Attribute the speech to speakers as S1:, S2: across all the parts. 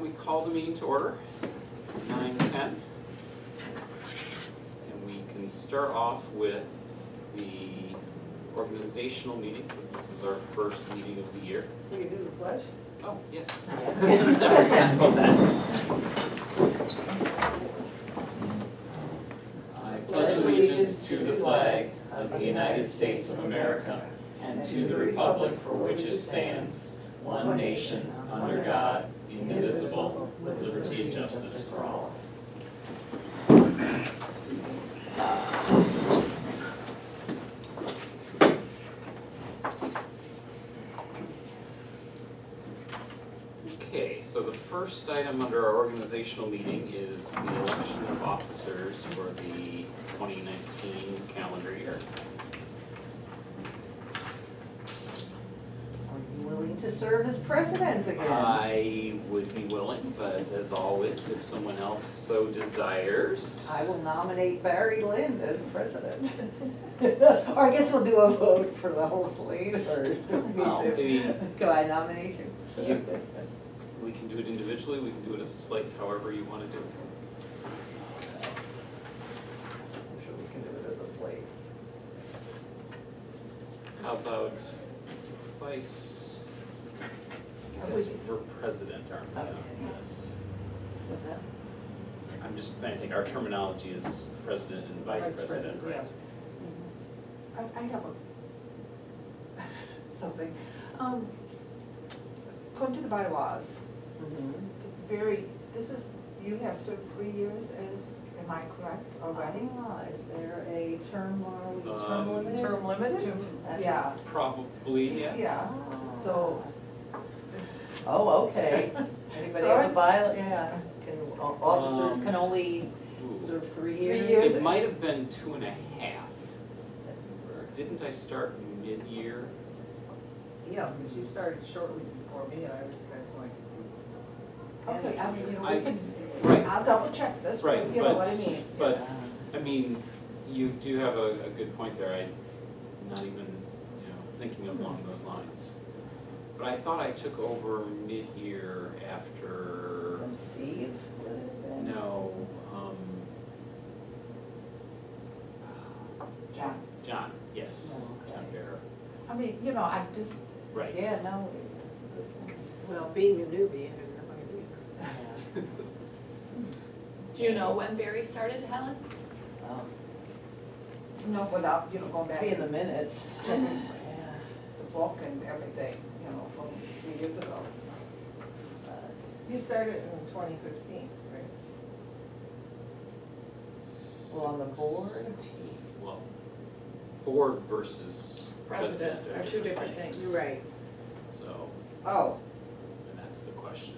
S1: don't we call the meeting to order? 9:10. And we can start off with the organizational meeting, since this is our first meeting of the year.
S2: You can do the pledge?
S1: Oh, yes.
S3: I pledge allegiance to the flag of the United States of America and to the republic for which it stands, one nation, under God, indivisible, with liberty and justice for all.
S1: Okay, so the first item under our organizational meeting is the election of officers for the 2019 calendar year.
S2: Are you willing to serve as president again?
S1: I would be willing, but as always, if someone else so desires.
S2: I will nominate Barry Lind as president. Or I guess we'll do a vote for the whole slate, or
S1: Well, I mean,
S2: Go, I nominate you.
S1: we can do it individually, we can do it as a slate, however you want to do it.
S2: I'm sure we can do it as a slate.
S1: How about vice? I
S2: How
S1: guess
S2: would-
S1: we're president, aren't we?
S2: Okay.
S1: Yes.
S2: What's that?
S1: I'm just trying to think, our terminology is president and vice president, right?
S4: I have something. According to the bylaws, you have served 3 years as, am I correct already?
S2: Is there a term limit?
S4: Term limited? Yeah,
S1: Probably, yeah.
S4: yeah, so,
S2: Oh, okay. Anybody have a bylaw? Yeah. Officers can only
S1: Ooh.
S2: serve 3
S4: 3
S2: years?
S4: years.
S1: It might have been 2.5. Didn't I start mid-year?
S5: Yeah, because you started shortly before me, and I was kind of going,
S4: okay, I mean, you know,
S1: I-
S4: we can,
S1: right.
S4: I'll double check this,
S1: Right,
S4: but you know what I mean.
S1: but, I mean, you do have a good point there. I'm not even, thinking along those lines. But I thought I took over mid-year after,
S2: From Steve? would it have been?
S1: no, John, yes,
S2: Oh, okay.
S1: John Bear,
S4: I mean, you know, I just,
S1: right.
S2: Yeah, no.
S5: well, being a newbie, I have no idea.
S6: Do you know when Barry started, Helen?
S4: no, without, you know, going back
S2: Be
S4: to
S2: in the minutes.
S4: checking
S2: Yeah.
S4: the book and everything, you know, from 3 years ago.
S2: But
S5: You started in 2015, right?
S2: Well, on the board?
S1: 16. Well, board versus president
S6: President are two different things.
S5: Right.
S1: So,
S2: Oh,
S1: and that's the question.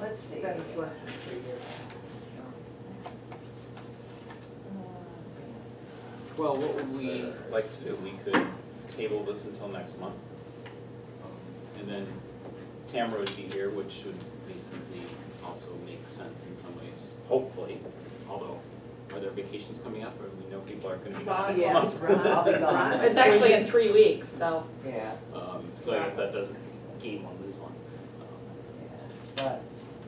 S2: let's see.
S5: That is less than 3 years.
S1: Well, what would we like to do? We could table this until next month. And then Tamara would be here, which would basically also make sense in some ways, hopefully. Although, are there vacations coming up, or we know people aren't gonna be gone next
S2: Yes,
S1: month?
S2: I'll be gone.
S6: It's actually in 3 weeks, so.
S2: Yeah,
S1: So I guess that doesn't gain one, lose one.
S2: but,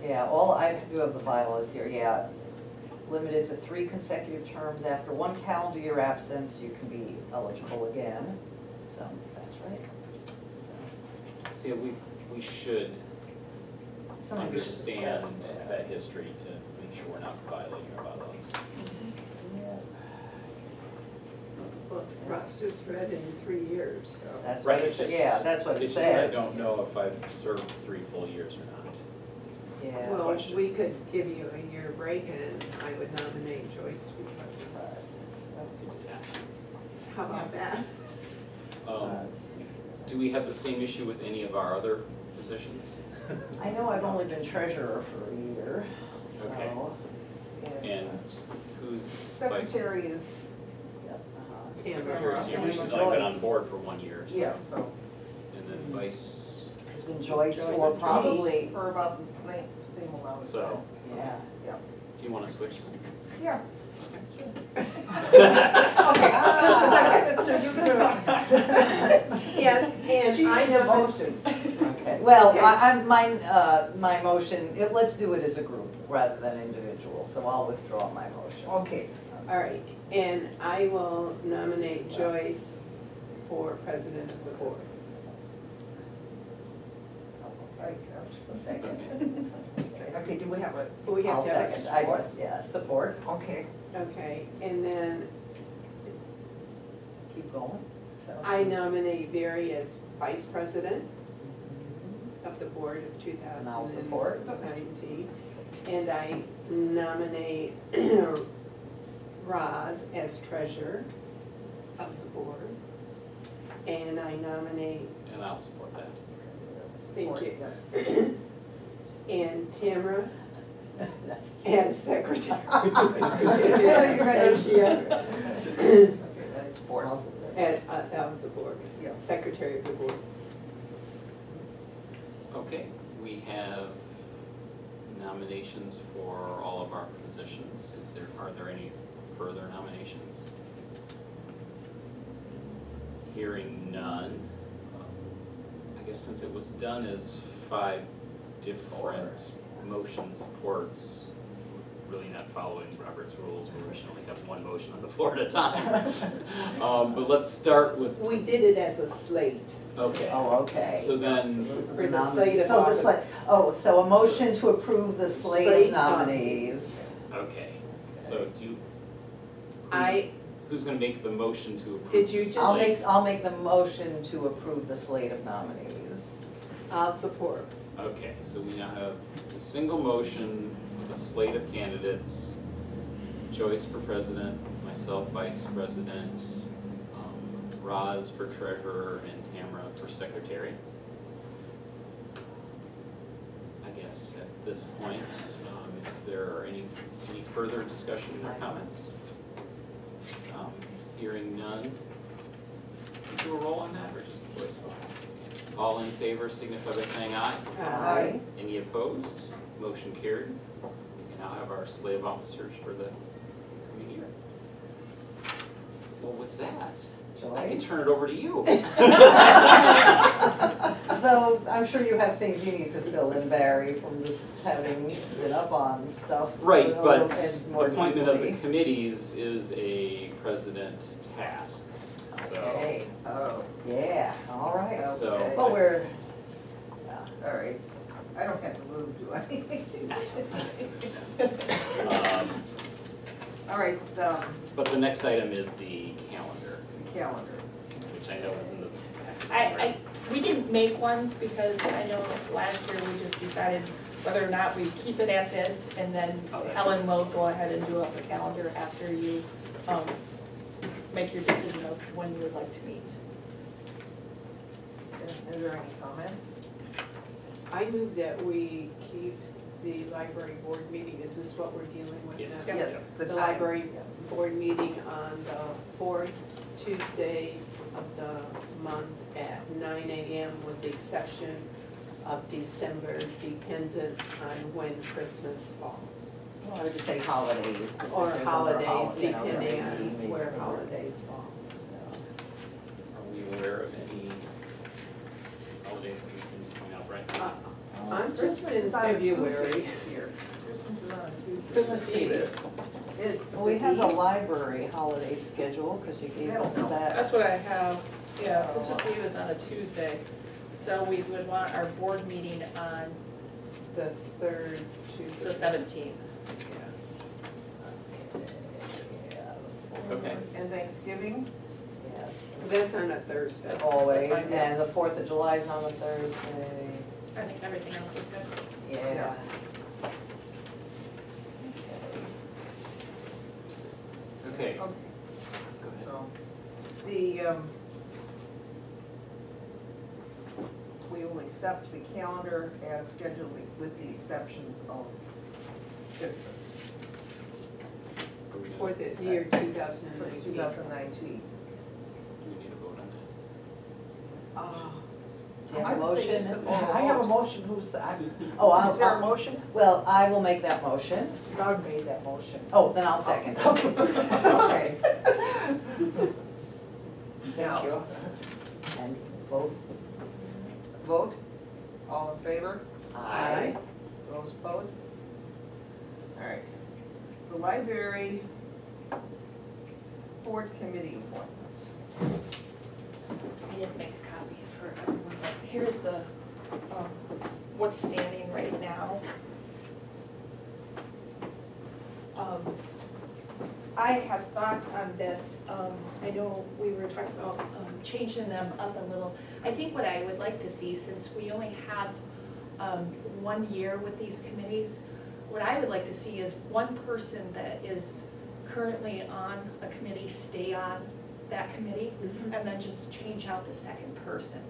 S2: I do have the bylaws here, Limited to 3 consecutive terms. After 1 calendar year absence, you can be eligible again. So, that's right.
S1: So, yeah, we should
S2: Some of it's
S1: understand
S2: discussed.
S1: that history to make sure we're not violating our bylaws.
S2: Yeah,
S5: Well, Russ just read in 3 years, so.
S2: that's
S1: Right,
S2: what it
S1: it's
S2: said,
S1: just-
S2: that's what it
S1: It's just I
S2: said.
S1: don't know if I've served 3 full years or not.
S2: Yeah,
S5: Well,
S1: question.
S5: we could give you a year break, and I would nominate Joyce to be president.
S2: but,
S1: We could do that.
S5: How about that?
S1: Do we have the same issue with any of our other positions?
S2: I know I've only been treasurer for a year,
S1: Okay.
S2: so.
S1: And who's vice?
S4: Secretary is,
S2: Yep,
S1: Secretary's here,
S2: Tamara.
S1: she's only been on board for 1 year, so.
S4: yeah, so,
S1: And then vice,
S2: It's been Joyce for
S6: Joyce.
S2: probably,
S5: For about the same amount of
S1: so,
S5: time.
S2: yeah.
S1: do you want to switch them?
S4: yeah.
S5: Okay, so you can. Yes, and
S4: She's
S5: I
S4: the
S5: nominate,
S4: motion.
S2: Okay. Okay, well,
S5: Okay.
S2: my motion, let's do it as a group rather than individual, so I'll withdraw my motion.
S5: Okay,
S7: All right, and I will nominate Joyce for president of the board.
S2: Second.
S5: okay, do we have a,
S7: We have
S2: I'll
S7: to have a
S2: second, I
S7: support.
S2: guess, yeah, support,
S5: okay,
S7: Okay, and then
S2: keep going. So.
S7: I nominate Barry as vice president of the board of
S2: And I'll support.
S7: 2019. And I nominate Roz as treasurer of the board. And I nominate,
S1: And I'll support that.
S7: thank you, and Tamara
S2: That's
S7: as secretary.
S2: You're gonna-
S7: Saskia
S2: Okay, that's support.
S7: of the board,
S2: Yeah.
S7: secretary of the board.
S1: Okay, we have nominations for all of our positions. Are there any further nominations? Hearing none, I guess since it was done as 5 different motion supports, we're really not following Robert's rules, where we should only have one motion on the floor at a time. But let's start with,
S7: We did it as a slate.
S1: okay.
S2: Oh, okay.
S1: So then,
S7: For the slate of
S2: So the
S7: office.
S2: slate, so a motion to approve the slate
S7: Slate
S2: of
S7: of-
S2: nominees.
S1: okay, so
S7: I,
S1: who's gonna make the motion to approve?
S7: Did you
S1: the
S7: just-
S1: slate?
S2: I'll make the motion to approve the slate of nominees.
S7: I'll support.
S1: Okay, so we now have a single motion with a slate of candidates. Joyce for president, myself vice president, Roz for treasurer, and Tamara for secretary. I guess at this point, if there are any further discussion or comments? Hearing none. Do a roll on that or just a voice vote? All in favor signify by saying aye.
S7: Aye.
S1: Any opposed? Motion carried. We can now have our slate of officers for the coming year. Well, with that, I can
S2: Joyce?
S1: turn it over to you.
S2: Though I'm sure you have things you need to fill in, Barry, from just having been up on stuff.
S1: Right, but
S2: and more
S1: appointment of the
S2: deeply.
S1: committees is a president's task, so.
S2: Okay,
S5: oh,
S2: yeah, all right.
S1: So-
S5: okay.
S2: But we're,
S5: All right, I don't have to move, do I? All right,
S1: But the next item is the calendar,
S5: calendar.
S1: which I know is in the packet.
S6: We didn't make one because I know last year we just decided whether or not we keep it at this, and then
S1: Oh, that's
S6: Helen will go ahead and do up a calendar after you, make your decision of when you would like to meet.
S5: Is there any comments?
S7: I move that we keep the library board meeting. Is this what we're dealing with now?
S1: Yes.
S5: Yes, the
S7: The
S5: time.
S7: library board meeting on the fourth Tuesday of the month at 9 a.m. with the exception of December, dependent on when Christmas falls.
S2: I would just say holidays. because
S7: Or
S2: there's other
S7: holidays,
S2: you know, there
S7: depending
S2: may be
S7: on where
S2: major-
S7: holidays fall.
S1: Are we aware of any holidays that we can point out right now?
S7: I'm just
S5: Christmas
S7: in
S5: is on a Tuesday
S7: February.
S5: this year. Christmas is on a Tuesday.
S6: Christmas Eve is.
S2: Well, we have the library holiday schedule, because you gave us that.
S6: That's what I have, yeah, Christmas Eve is on a Tuesday, so we would want our board meeting on
S7: The third Tuesday.
S6: the 17th.
S1: Okay.
S5: And Thanksgiving?
S2: Yes,
S7: That's on a Thursday.
S6: That's
S2: always,
S6: fine.
S2: and the 4th of July is on a Thursday,
S6: I think everything else is good.
S2: yeah.
S1: Okay,
S5: Okay,
S1: go ahead.
S5: so, the, we will accept the calendar as scheduled with the exceptions of Christmas
S1: Are we
S7: For
S1: gonna-
S7: the year
S5: for
S7: 2019.
S5: 2019.
S1: Do we need a vote on that?
S2: Do you have a
S5: I would say
S2: motion?
S5: just I have a motion, who's,
S2: Oh, I'll-
S5: is there a
S2: I'll-
S5: motion?
S2: Well, I will make that motion.
S5: Doug made that motion.
S2: Oh, then I'll second.
S5: Okay.
S2: Thank you. And vote,
S5: Vote? All in favor?
S2: Aye.
S5: Those opposed? All right. The library board committee appointments.
S6: I didn't make a copy for everyone, but here's the, what's standing right now. I have thoughts on this. I know we were talking about changing them up a little. I think what I would like to see, since we only have 1 year with these committees, what I would like to see is one person that is currently on a committee stay on that committee, and then just change out the second person.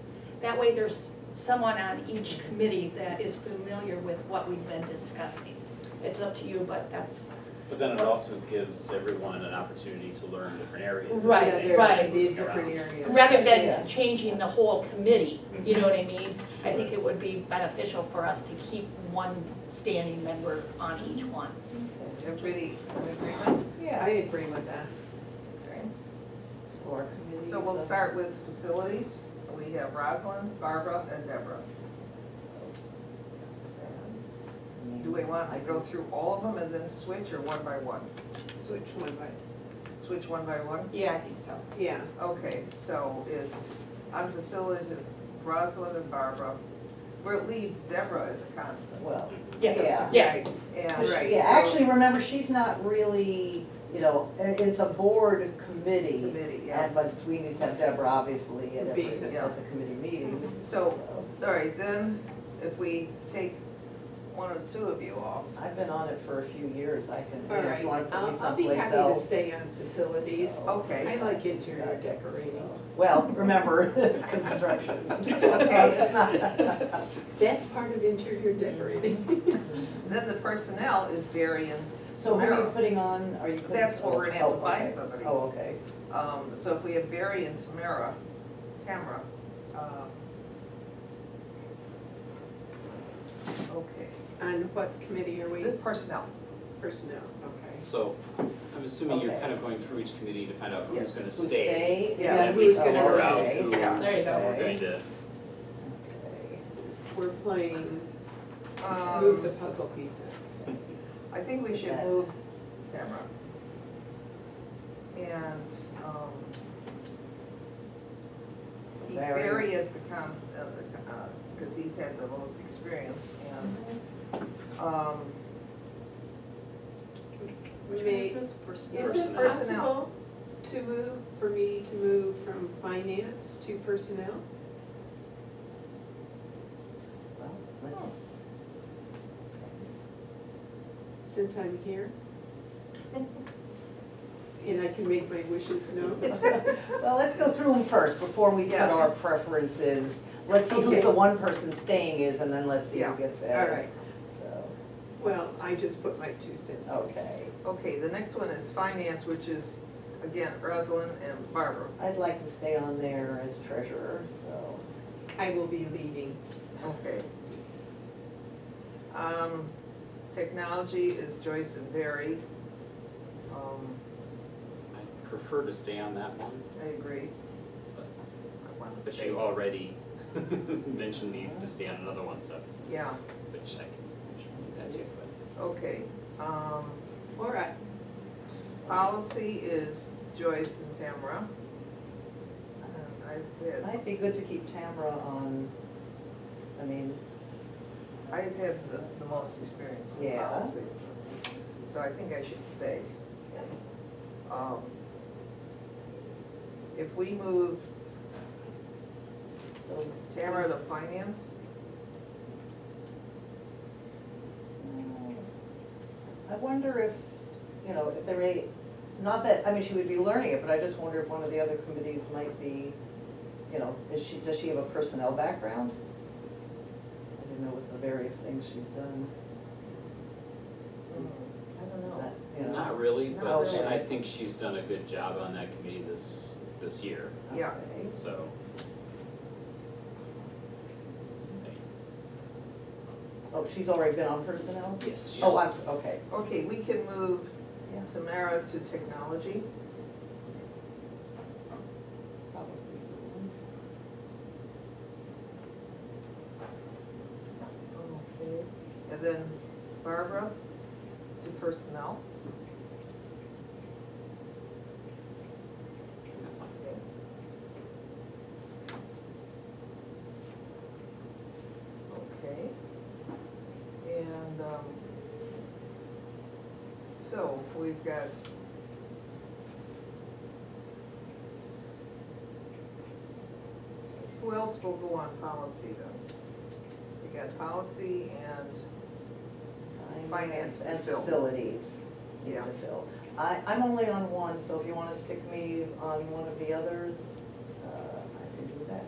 S6: That way there's someone on each committee that is familiar with what we've been discussing. It's up to you, but that's.
S1: But then it also gives everyone an opportunity to learn different areas.
S6: Right,
S1: at the same
S6: right.
S1: time.
S7: Be different areas.
S6: Rather
S2: Yeah.
S6: than changing the whole committee, you know what I mean? I think it would be beneficial for us to keep one standing member on each one.
S5: Everybody in agreement?
S2: Yeah.
S7: I agree with that.
S5: Okay.
S2: So our committees.
S5: So we'll start with facilities. We have Rosalind, Barbara, and Deborah. Do we want to go through all of them and then switch, or one by one?
S7: Switch one by,
S5: Switch one by one?
S6: Yeah, I think so.
S7: yeah.
S5: Okay, so it's, on facilities, it's Rosalind and Barbara. We'll leave Deborah as a constant.
S2: Well,
S6: Yeah,
S2: yeah.
S6: yeah.
S5: And
S7: Right.
S2: Yeah,
S5: so-
S2: actually, remember, she's not really, you know, it's a board committee.
S5: Committee, yeah.
S2: But we need to have Deborah, obviously, at every,
S7: Be-
S5: yeah.
S2: at the committee meetings.
S5: So, all right, then, if we take one or two of you off,
S2: I've been on it for a few years, I can,
S7: All
S2: if
S7: right,
S2: you wanna put me
S7: I'll be
S2: someplace
S7: happy to
S2: else.
S7: stay on facilities.
S5: okay.
S7: I like interior decorating.
S2: Well, remember, it's construction. Okay, it's not.
S7: That's part of interior decorating.
S5: Then the personnel is Barry and
S2: So who are you
S5: Tamara.
S2: putting on, are you putting?
S5: That's what we're gonna have to
S2: oh,
S5: find
S2: okay.
S5: somebody.
S2: Oh, okay.
S5: So if we have Barry and Tamara, okay,
S7: On what committee are we?
S5: the personnel,
S7: Personnel, okay.
S1: So I'm assuming you're
S2: Okay.
S1: kind of going through each committee to find out who's
S5: Yes.
S1: gonna
S2: Who
S1: stay.
S5: Yeah.
S1: And then we
S7: Who's
S1: can
S7: gonna-
S1: figure out
S2: okay.
S1: who
S5: Yeah.
S6: There you go.
S1: we're going to.
S2: Okay.
S7: We're playing
S5: Um,
S7: move the puzzle pieces.
S5: I think we should
S2: Okay.
S5: move Tamara. And, keep
S2: Barry.
S5: Barry as the constant, because he's had the most experience, and,
S6: Which one
S7: May-
S6: is this?
S7: Is
S6: Personnel.
S7: it
S1: Personnel.
S7: possible to move, for me to move from finance to personnel?
S2: Well, let's,
S7: Since I'm here? And I can make my wishes known?
S2: well, let's go through them first, before we put
S5: Yeah.
S2: our preferences. Let's see who's
S7: Okay.
S2: the one person staying is, and then let's see
S5: Yeah.
S2: who gets
S7: All
S2: added.
S7: right,
S2: So,
S7: well, I just put my 2 cents.
S2: okay.
S5: okay, the next one is finance, which is, again, Rosalind and Barbara.
S2: I'd like to stay on there as treasurer, so.
S7: I will be leaving.
S5: Okay. Technology is Joyce and Barry.
S1: I prefer to stay on that one,
S5: I agree.
S1: but
S5: I want to
S1: but
S5: stay.
S1: you already mentioned me to stay on another one, so,
S5: Yeah,
S1: which I can do that too, but.
S5: okay.
S7: All right,
S5: Policy is Joyce and Tamara. And I've had,
S2: Might be good to keep Tamara on, I mean,
S5: I've had the most experience in
S2: Yeah.
S5: policy. So I think I should stay. If we move
S2: so.
S5: Tamara to finance,
S2: I wonder if, you know, if there may, not that, I mean, she would be learning it, but I just wonder if one of the other committees might be, you know, does she have a personnel background? I didn't know what the various things she's done.
S5: I don't
S2: Is
S5: know.
S2: that, you know?
S1: Not really,
S5: Not
S1: but
S2: really.
S1: I think she's done a good job on that committee this year,
S5: Yeah.
S2: Okay.
S1: so.
S2: Oh, she's already been on personnel?
S1: Yes.
S2: Oh, okay.
S5: Okay, we can move
S2: Yeah.
S5: Tamara to technology.
S2: Probably.
S5: And then Barbara to personnel.
S1: That's fine.
S5: Okay. And, so we've got who else will go on policy then? We got policy and Finance
S2: and
S5: to fill.
S2: facilities need
S5: Yeah.
S2: to fill. I'm only on one, so if you wanna stick me on one of the others, I can do that.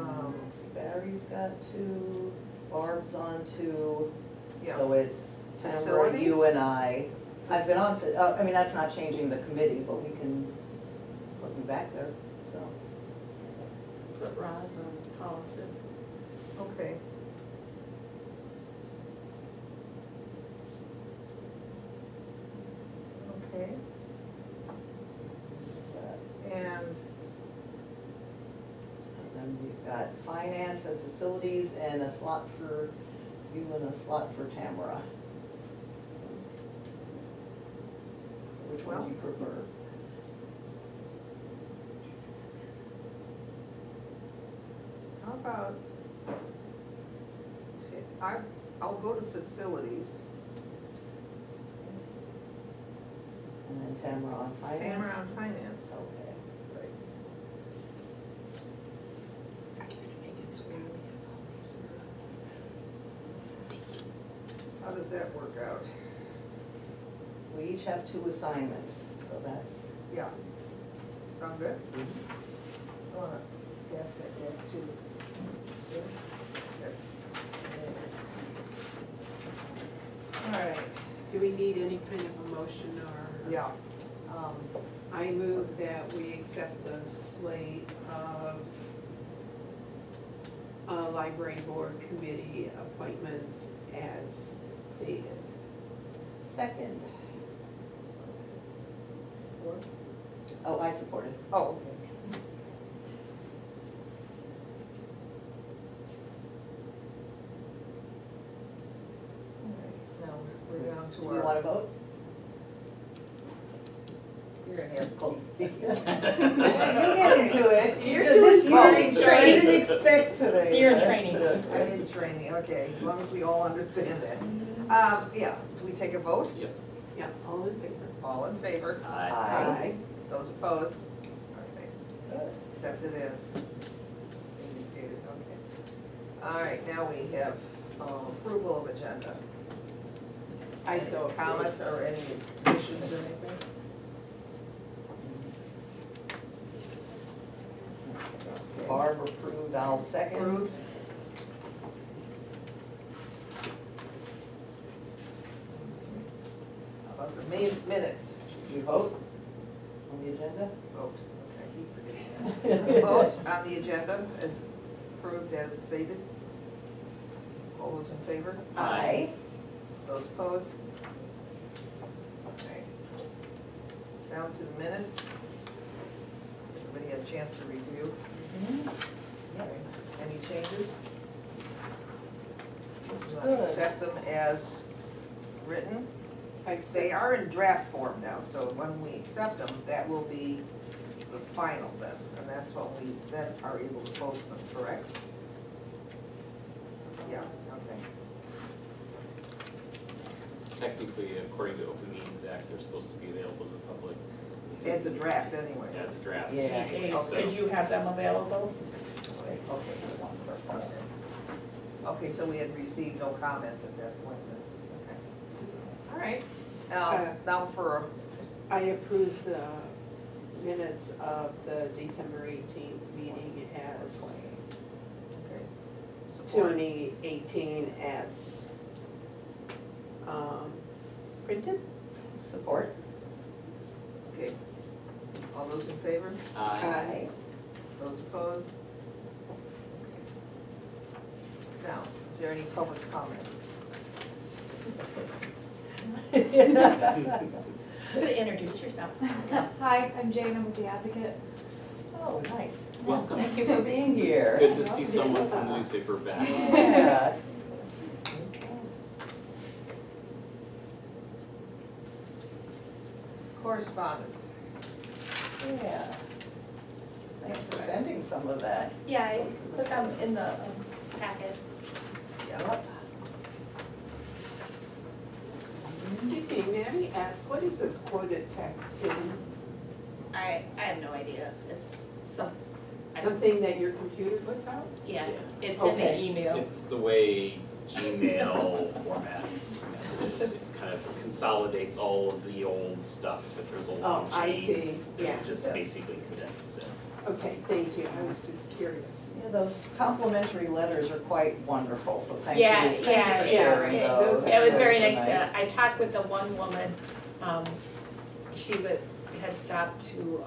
S5: Um,
S2: Barry's got two, Barb's on two,
S5: yeah.
S2: so it's Tamara,
S5: Facilities?
S2: you and I. I've been on, I mean, that's not changing the committee, but we can put me back there, so.
S7: Put Roz on policy.
S5: Okay. Okay, and
S2: So then we've got finance and facilities and a slot for you and a slot for Tamara. Which one do you prefer?
S5: how about, I'll go to facilities.
S2: And then Tamara on finance?
S5: Tamara on finance.
S2: Okay, great.
S5: How does that work out?
S2: We each have two assignments, so that's.
S5: Yeah. Sound good? I wanna pass that back to. Okay. All right,
S7: Do we need any kind of a motion or?
S5: yeah.
S7: I move that we accept the slate of library board committee appointments as stated.
S2: Second.
S5: Support?
S2: Oh, I support it.
S5: Oh, okay. All right, now we're down to
S2: Do
S5: our.
S2: you wanna vote?
S5: You're gonna have to.
S2: You get into it.
S5: You're
S2: This
S5: doing
S2: you
S5: fine.
S2: didn't expect today.
S6: You're in training.
S5: I'm in training, okay, as long as we all understand that. Yeah, do we take a vote?
S1: Yep.
S7: Yeah, all in favor?
S5: All in favor?
S2: Aye.
S5: Those opposed? Okay,
S2: Good.
S5: accepted as indicated, okay. All right, now we have approval of agenda.
S7: I
S5: Any
S7: so
S5: comments or any additions or anything?
S2: Barb approved, I'll second.
S5: Approved? How about the minutes?
S2: Should you vote on the agenda?
S5: Vote, I keep forgetting that. Vote on the agenda as approved as stated. All those in favor?
S2: Aye.
S5: Those opposed? Okay. Down to the minutes. Everybody had a chance to review. Okay. Any changes? You want to
S2: Good.
S5: accept them as written?
S7: I
S5: They
S7: say,
S5: are in draft form now, so when we accept them, that will be the final then, and that's when we then are able to post them, correct? Yeah, okay.
S1: Technically, according to Open Meetings Act, they're supposed to be available to the public.
S5: As a draft anyway.
S1: Yeah, it's a draft.
S2: Yeah.
S1: anyway, so-
S6: Did you have them available?
S5: Okay, the one for fun. Okay, so we had received no comments at that point then, okay. All right, now for,
S7: I approve the minutes of the December 18th meeting as
S5: okay. Support.
S7: 2018 as printed.
S2: Support?
S5: Okay. All those in favor?
S1: Aye.
S5: Those opposed? Now, is there any public comment?
S6: Introduce yourself.
S8: Hi, I'm Jane, I'm with the Advocate.
S5: Oh, nice.
S1: Welcome.
S2: Thank you for being here.
S1: Good to see someone from the newspaper back.
S2: Yeah.
S5: Correspondence.
S2: Yeah. Thanks for sending some of that.
S6: Yeah, I put them in the packet.
S2: Yep.
S7: Excuse me, may I ask, what is this quoted text hidden?
S6: I have no idea. It's some, I don't,
S7: Something that your computer puts out?
S6: yeah,
S1: Yeah.
S6: it's in the
S7: Okay.
S6: email.
S1: It's the way Gmail formats messages. It kind of consolidates all of the old stuff if there's a
S7: Oh,
S1: long
S7: I
S1: chain.
S7: see, yeah.
S1: It just basically condenses it.
S7: Okay, thank you, I was just curious.
S2: Yeah, those complimentary letters are quite wonderful, so thank you.
S6: Yeah,
S2: Thank you for
S6: yeah,
S2: sharing
S7: yeah.
S2: those.
S7: Those
S6: It was very
S2: Those
S6: nice
S2: are
S6: to, I talked with the one woman, she had stopped to,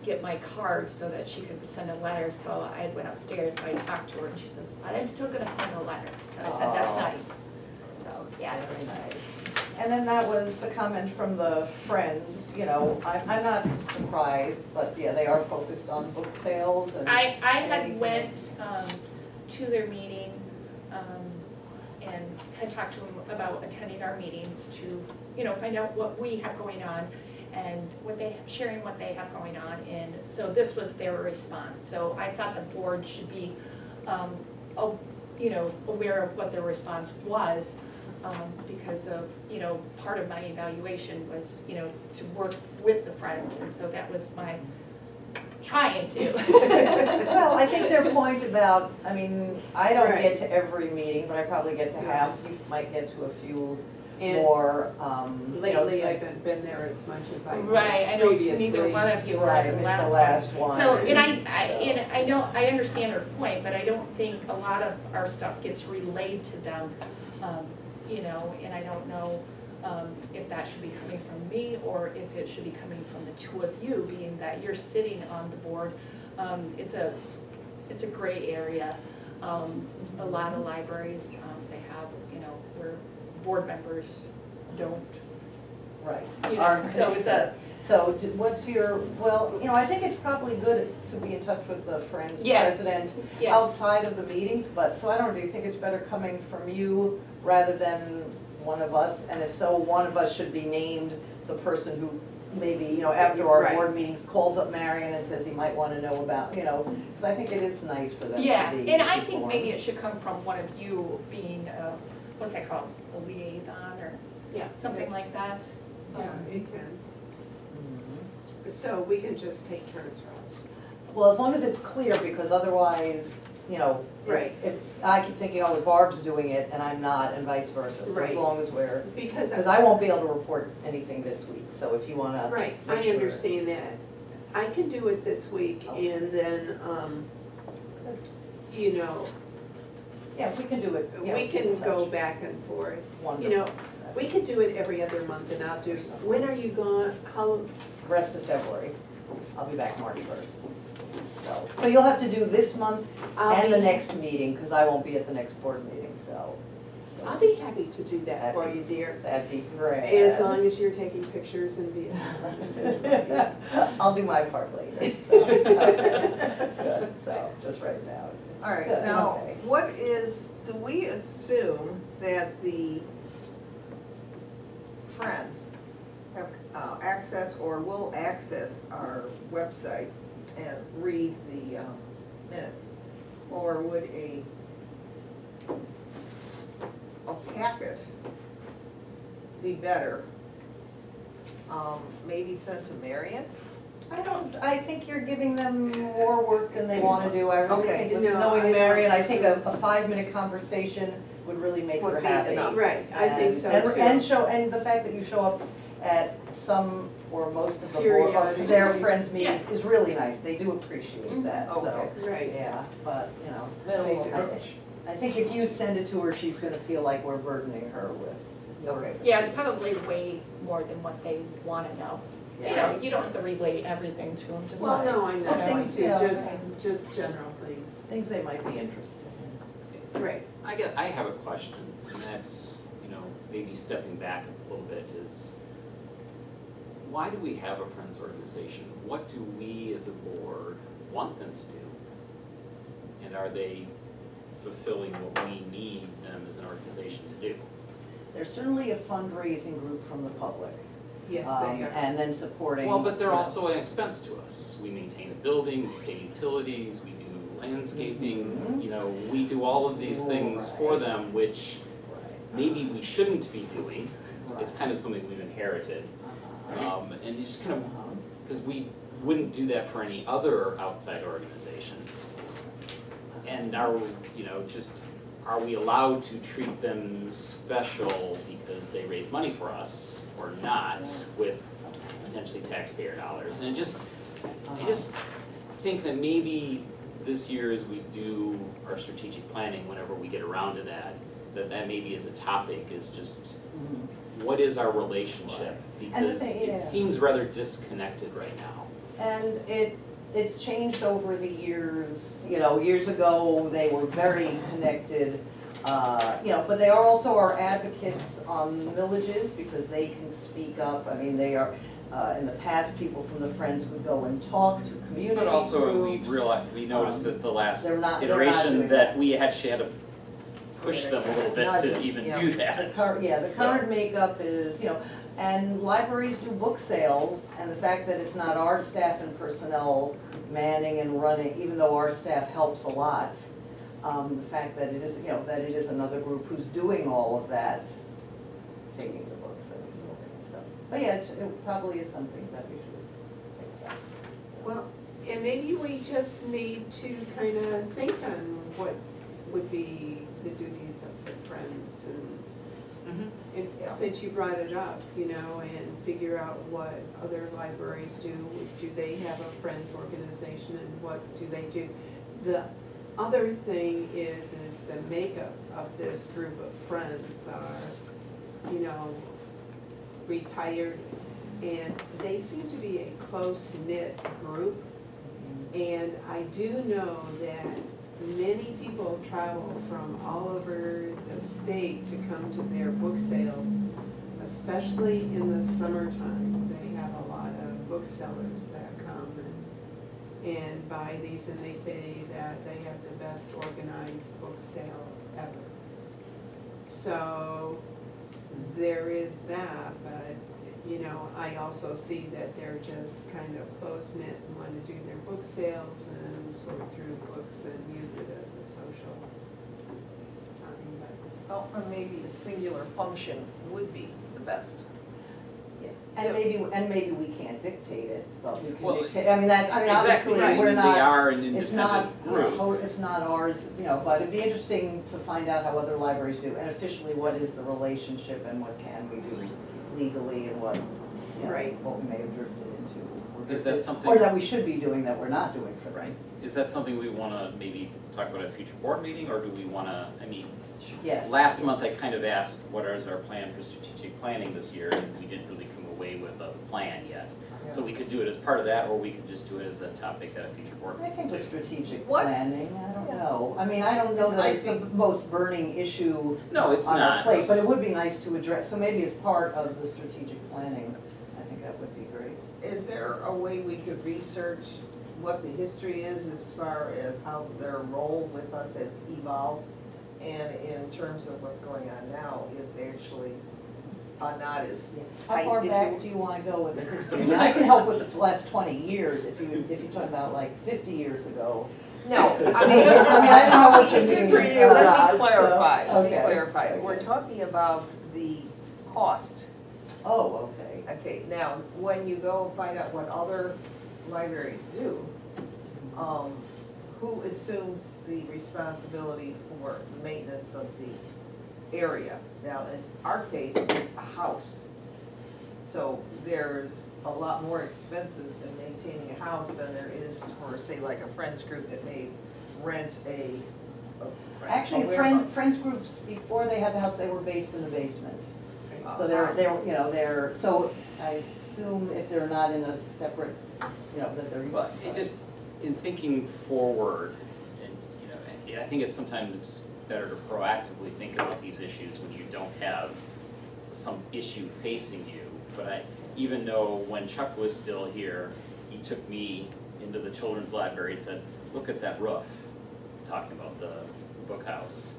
S6: get my card so that she could send a letter, so I went upstairs, so I talked to her, and she says, but I'm still gonna send a letter, so I said, that's
S2: Aw.
S6: nice, so, yes.
S2: Very nice. And then that was the comment from the Friends, you know, I'm not surprised, but yeah, they are focused on book sales and.
S6: I had
S2: anything
S6: went
S2: else.
S6: to their meeting and had talked to them about attending our meetings to, you know, find out what we have going on and sharing what they have going on. And so this was their response. So I thought the board should be, you know, aware of what their response was because of, you know, part of my evaluation was, you know, to work with the Friends. And so that was my trying to.
S2: Well, I think their point about, I mean, I don't
S7: Right.
S2: get to every meeting, but I probably get to half, you might get to a few
S7: And
S2: more, you know.
S7: lately, I haven't been there as much as I was
S6: Right, I know
S7: previously.
S6: neither one of you were
S2: Right,
S6: at the
S2: missed the
S6: last
S2: last one.
S6: one. So, and I know, I understand her point, but I don't think a lot of our stuff gets relayed to them, you know, and I don't know if that should be coming from me or if it should be coming from the two of you, being that you're sitting on the board. It's a gray area. A lot of libraries, they have, you know, where board members don't,
S2: Right.
S6: you know, so it's a,
S2: So what's your, well, you know, I think it's probably good to be in touch with the Friends
S6: Yes.
S2: president
S6: yes.
S2: outside of the meetings, but, so I don't know, do you think it's better coming from you rather than one of us? And if so, one of us should be named the person who maybe, you know, after our
S7: Right.
S2: board meetings, calls up Marion and says he might want to know about, you know, because I think it is nice for them to be
S6: Yeah, and I think
S2: informed.
S6: maybe it should come from one of you being, what's that called, a liaison or
S7: Yeah.
S6: something like that.
S7: Yeah, it can.
S2: Mhm.
S7: So we can just take turns, Ross.
S2: Well, as long as it's clear, because otherwise, you know,
S7: Right.
S2: if I keep thinking, oh, Barb's doing it and I'm not, and vice versa. So
S7: Right.
S2: as long as we're,
S7: Because,
S2: because I won't be able to report anything this week, so if you wanna.
S7: right,
S2: make
S7: I
S2: sure-
S7: understand that. I can do it this week and then, you know,
S2: Yeah, we can do it, you know,
S7: we
S2: keep in
S7: can go
S2: touch.
S7: back and forth.
S2: Wonderful.
S7: You know, we could do it every other month and I'll do, when are you gone, how,
S2: Rest of February, I'll be back March 1st. So you'll have to do this month
S7: I'll
S2: and the
S7: be-
S2: next meeting, because I won't be at the next board meeting, so.
S7: I'll be happy to do that for you, dear.
S2: That'd be great.
S7: As long as you're taking pictures and videos.
S2: I'll do my part later, so. Good, so, just right now.
S5: All right,
S2: Good,
S5: now,
S2: okay.
S5: what is, do we assume that the Friends have access or will access our website and read the minutes? Or would a packet be better? Maybe sent to Marion?
S2: I think you're giving them more work than they wanna do, I really
S5: Okay.
S2: think with
S7: No,
S2: knowing
S7: I-
S2: Marion, I think a 5-minute conversation would really make her
S5: Would be
S2: happy.
S5: enough.
S7: Right, I think so
S2: And-
S7: too.
S2: And the fact that you show up at some or most of the board,
S7: Periodically.
S2: their friends' meetings is really nice, they do appreciate that, so,
S5: Okay.
S7: Right.
S2: yeah, but, you know.
S5: Minimal
S7: do.
S5: approach.
S2: I think if you send it to her, she's gonna feel like we're burdening her with.
S5: Okay.
S6: Yeah, it's probably way more than what they wanna know. You know, you don't have to relay everything to them, just.
S7: Well, no, I'm not
S2: Well,
S7: going
S2: things,
S7: to,
S2: yeah,
S7: just general things.
S2: Things they might be interested in.
S7: Right.
S1: I have a question, and that's, you know, maybe stepping back a little bit is, why do we have a Friends organization? What do we as a board want them to do? And are they fulfilling what we need them as an organization to do?
S2: They're certainly a fundraising group from the public.
S7: Yes, they are.
S2: And then supporting.
S1: Well, but they're also an expense to us. We maintain a building, we pay utilities, we do landscaping, you know, we do all of these things for
S2: Right.
S1: them, which maybe we shouldn't be doing. It's
S2: Right.
S1: kind of something we've inherited. And you just kind of,
S2: Uh-huh.
S1: because we wouldn't do that for any other outside organization. And are, you know, just, are we allowed to treat them special because they raise money for us or not with potentially taxpayer dollars? And I just think that maybe this year as we do our strategic planning, whenever we get around to that maybe is a topic, is just what is our relationship?
S2: And the
S1: Because
S2: thing- yeah.
S1: it seems rather disconnected right now.
S2: And it's changed over the years, you know, years ago, they were very connected, you know, but they are also our advocates on millages because they can speak up. I mean, they are, in the past, people from the Friends would go and talk to community
S1: But also, we
S2: groups.
S1: realized, we noticed that the last
S2: they're not doing
S1: iteration that
S2: that.
S1: we actually had to push them a little bit
S2: Not
S1: to
S2: doing-
S1: even
S2: yeah.
S1: do that.
S2: The
S1: So-
S2: current makeup is, you know, and libraries do book sales, and the fact that it's not our staff and personnel manning and running, even though our staff helps a lot, the fact that it is, you know, that it is another group who's doing all of that, taking the books and absorbing and stuff. But yeah, it probably is something that we should think about. So.
S7: Well, and maybe we just need to kind of think on what would be the duties of the Friends and since you brought it up, you know, and figure out what other libraries do. Do they have a Friends organization and what do they do? The other thing is the makeup of this group of friends are, you know, retired, and they seem to be a close-knit group. And I do know that many people travel from all over the state to come to their book sales, especially in the summertime. They have a lot of booksellers that come and buy these, and they say that they have the best organized book sale ever. So there is that, but you know, I also see that they're just kind of close-knit and want to do their book sales and sort through books and use it as a social time.
S5: Well, or maybe a singular function would be the best.
S2: Yeah. And maybe we can't dictate it, but we
S1: Well,
S2: can dictate, I mean,
S1: Exactly,
S2: obviously,
S1: right.
S2: we're
S1: I mean,
S2: not.
S1: they are an
S2: It's not,
S1: independent group.
S2: it's not ours, you know, but it'd be interesting to find out how other libraries do, and officially, what is the relationship and what can we do legally and what, you know,
S7: Right.
S2: what we may have drifted into. or
S1: Is that
S2: drifted-
S1: something-
S2: Or that we should be doing that we're not doing for them.
S1: Is that something we want to maybe talk about at a future board meeting, or do we want to, I mean,
S2: Yes.
S1: last month I kind of asked, what is our plan for strategic planning this year, and we didn't really come away with a plan yet. So we could do it as part of that, or we could just do it as a topic at a future board
S2: I
S1: meeting.
S2: think with strategic
S5: What?
S2: planning, I don't
S5: Yeah.
S2: know. I mean, I don't know that
S5: I
S2: it's the
S5: think-
S2: most burning issue
S1: No, it's
S2: on our
S1: not.
S2: plate, but it would be nice to address, so maybe as part of the strategic planning, I think that would be great.
S5: Is there a way we could research what the history is as far as how their role with us has evolved? And in terms of what's going on now, it's actually not as
S2: How
S5: tight.
S2: far
S5: if
S2: back
S5: you-
S2: do you wanna go with the history? I mean, I can help with the last 20 years, if you're talking about like 50 years ago.
S5: No, I mean,
S2: I mean, I don't know what you
S5: Good
S2: mean.
S5: for you. Let
S2: So,
S5: me clarify, let me
S2: okay.
S5: clarify.
S2: Okay.
S5: We're talking about the cost.
S2: Oh, okay.
S5: Okay, now, when you go and find out what other libraries do, who assumes the responsibility for the maintenance of the area? Now, in our case, it's a house. So there's a lot more expenses in maintaining a house than there is for, say, like a friends group that may rent a
S2: Actually,
S5: warehouse.
S2: friends groups, before they had the house, they were based in the basement. So
S5: Uh-huh.
S2: so I assume if they're not in a separate, you know, that they're.
S1: But it just, in thinking forward, and, you know, I think it's sometimes better to proactively think about these issues when you don't have some issue facing you. But even though when Chuck was still here, he took me into the children's library and said, look at that roof, talking about the book house.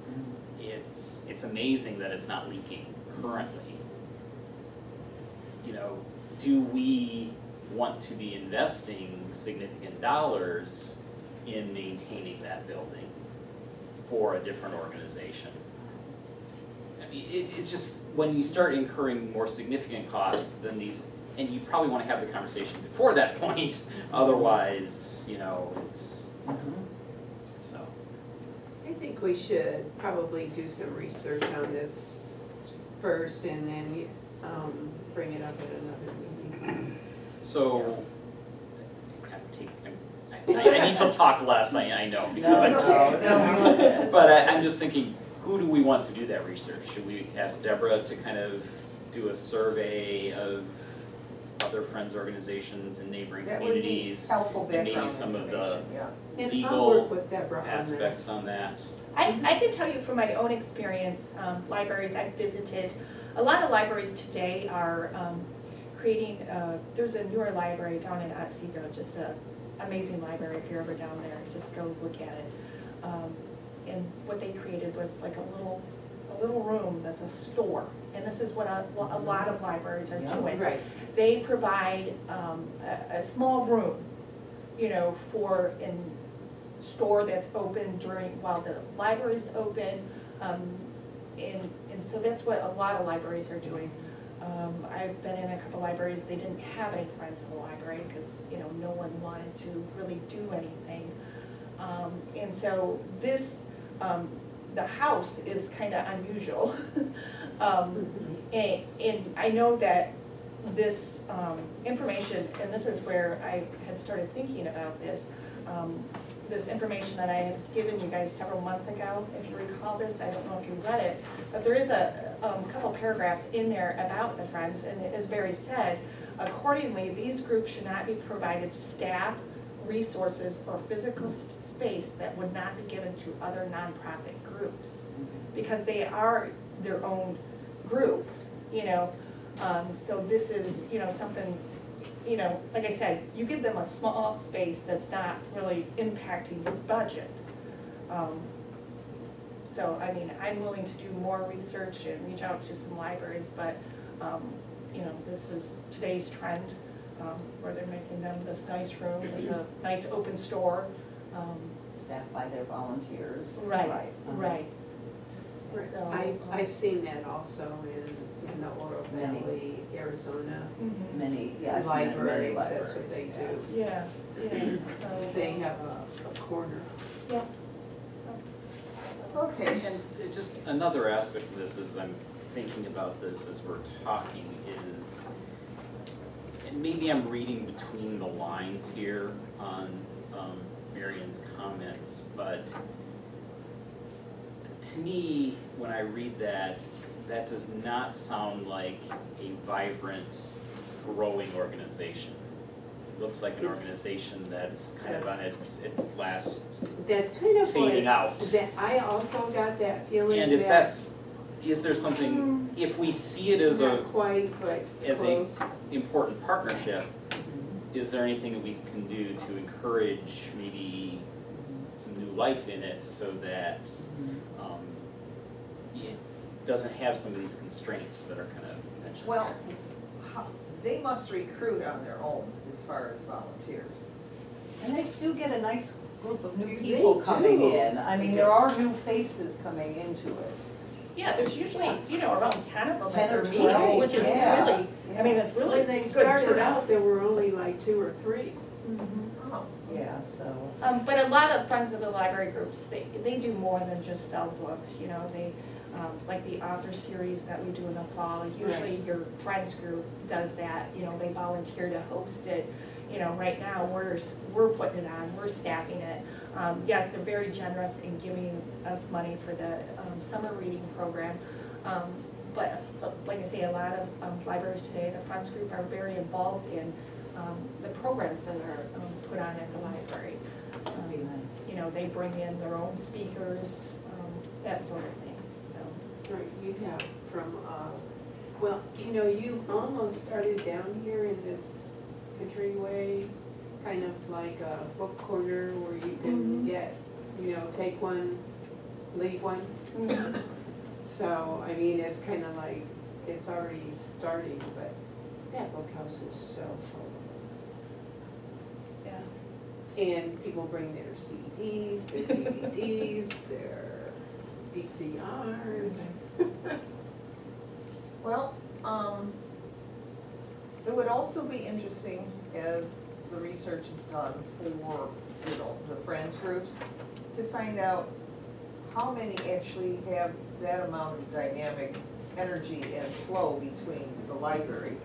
S1: It's amazing that it's not leaking currently. You know, do we want to be investing significant dollars in maintaining that building for a different organization? I mean, it's just, when you start incurring more significant costs than these, and you probably want to have the conversation before that point, otherwise, you know, it's, so.
S7: I think we should probably do some research on this first and then bring it up at another meeting.
S1: So, I need to talk less, I know, because I'm just, but I'm just thinking, who do we want to do that research? Should we ask Deborah to kind of do a survey of other friends organizations and neighboring
S5: That would be
S1: communities?
S5: helpful
S1: And maybe
S5: background
S1: some of the
S5: information, yeah.
S7: And I'll work
S1: legal
S7: with Deborah on that.
S1: aspects on that?
S6: I can tell you from my own experience, libraries I've visited, a lot of libraries today are creating, there's a newer library down in Otsego, just an amazing library. If you're ever down there, just go look at it. And what they created was like a little room that's a store. And this is what a lot of libraries are doing.
S7: Right.
S6: They provide a small room, you know, for an store that's open while the library's open. And so that's what a lot of libraries are doing. I've been in a couple libraries, they didn't have any friends in the library because, you know, no one wanted to really do anything. And so this, the house is kind of unusual. And I know that this information, and this is where I had started thinking about this, this information that I had given you guys several months ago, if you recall this, I don't know if you read it, but there is a couple paragraphs in there about the Friends, and it is very said, accordingly, these groups should not be provided staff, resources, or physical space that would not be given to other nonprofit groups, because they are their own group, you know. So this is, you know, something, you know, like I said, you give them a small space that's not really impacting the budget. So, I mean, I'm willing to do more research and reach out to some libraries, but, you know, this is today's trend, where they're making them this nice room. It's a nice open store.
S2: Staffed by their volunteers.
S6: Right,
S2: Right.
S6: right.
S7: Right.
S6: So,
S7: I've seen that also in the Oro
S2: Many.
S7: Valley, Arizona
S6: mhm.
S2: Many, yeah, I've seen it in many
S7: libraries, that's what they
S2: libraries,
S7: do.
S6: Yeah, yeah, so.
S7: They have a corner.
S6: Yeah.
S5: Okay.
S1: And just another aspect of this, as I'm thinking about this as we're talking, is, and maybe I'm reading between the lines here on Marion's comments, but to me, when I read that, that does not sound like a vibrant, growing organization. It looks like an organization that's kind of on its last
S7: That's kind of
S1: fading
S7: what,
S1: out.
S7: that, I also got that feeling
S1: And if
S7: that
S1: that's, is there something, if we see it as a
S7: not quite, but
S1: as a
S7: close.
S1: important partnership, is there anything that we can do to encourage maybe some new life in it so that it doesn't have some of these constraints that are kind of mentioned?
S5: Well, they must recruit on their own as far as volunteers.
S2: And they do get a nice group of new
S7: They
S2: people coming
S7: do.
S2: in. I mean, there are new faces coming into it.
S6: Yeah, there's usually, you know, around 10 of them
S2: 10
S6: at
S2: or
S6: their meetings,
S2: 12,
S6: which is
S2: yeah,
S6: really, I mean, it's really
S7: When they
S6: good
S7: started
S6: turnout.
S7: out, there were only like 2 or 3.
S6: Mhm.
S5: Oh.
S2: Yeah, so.
S6: But a lot of Friends of the Library groups, they do more than just sell books, you know, they, like the author series that we do in the fall, usually your Friends group does that, you know, they volunteer to host it. You know, right now, we're putting it on, we're staffing it. Yes, they're very generous in giving us money for the summer reading program. But like I say, a lot of libraries today, the Friends group are very involved in the programs that are put on at the library.
S2: That'd be nice.
S6: You know, they bring in their own speakers, that sort of thing, so.
S7: Right, you have from Well, you know, you almost started down here in this entryway, kind of like a book corner where you can get, you know, take one, leave one. So, I mean, it's kind of like, it's already starting, but that bookhouse is so full of books.
S6: Yeah.
S7: And people bring their CDs, their DVDs, their VCRs.
S5: Well, it would also be interesting as the research is done for, you know, the friends groups, to find out how many actually have that amount of dynamic energy and flow between the library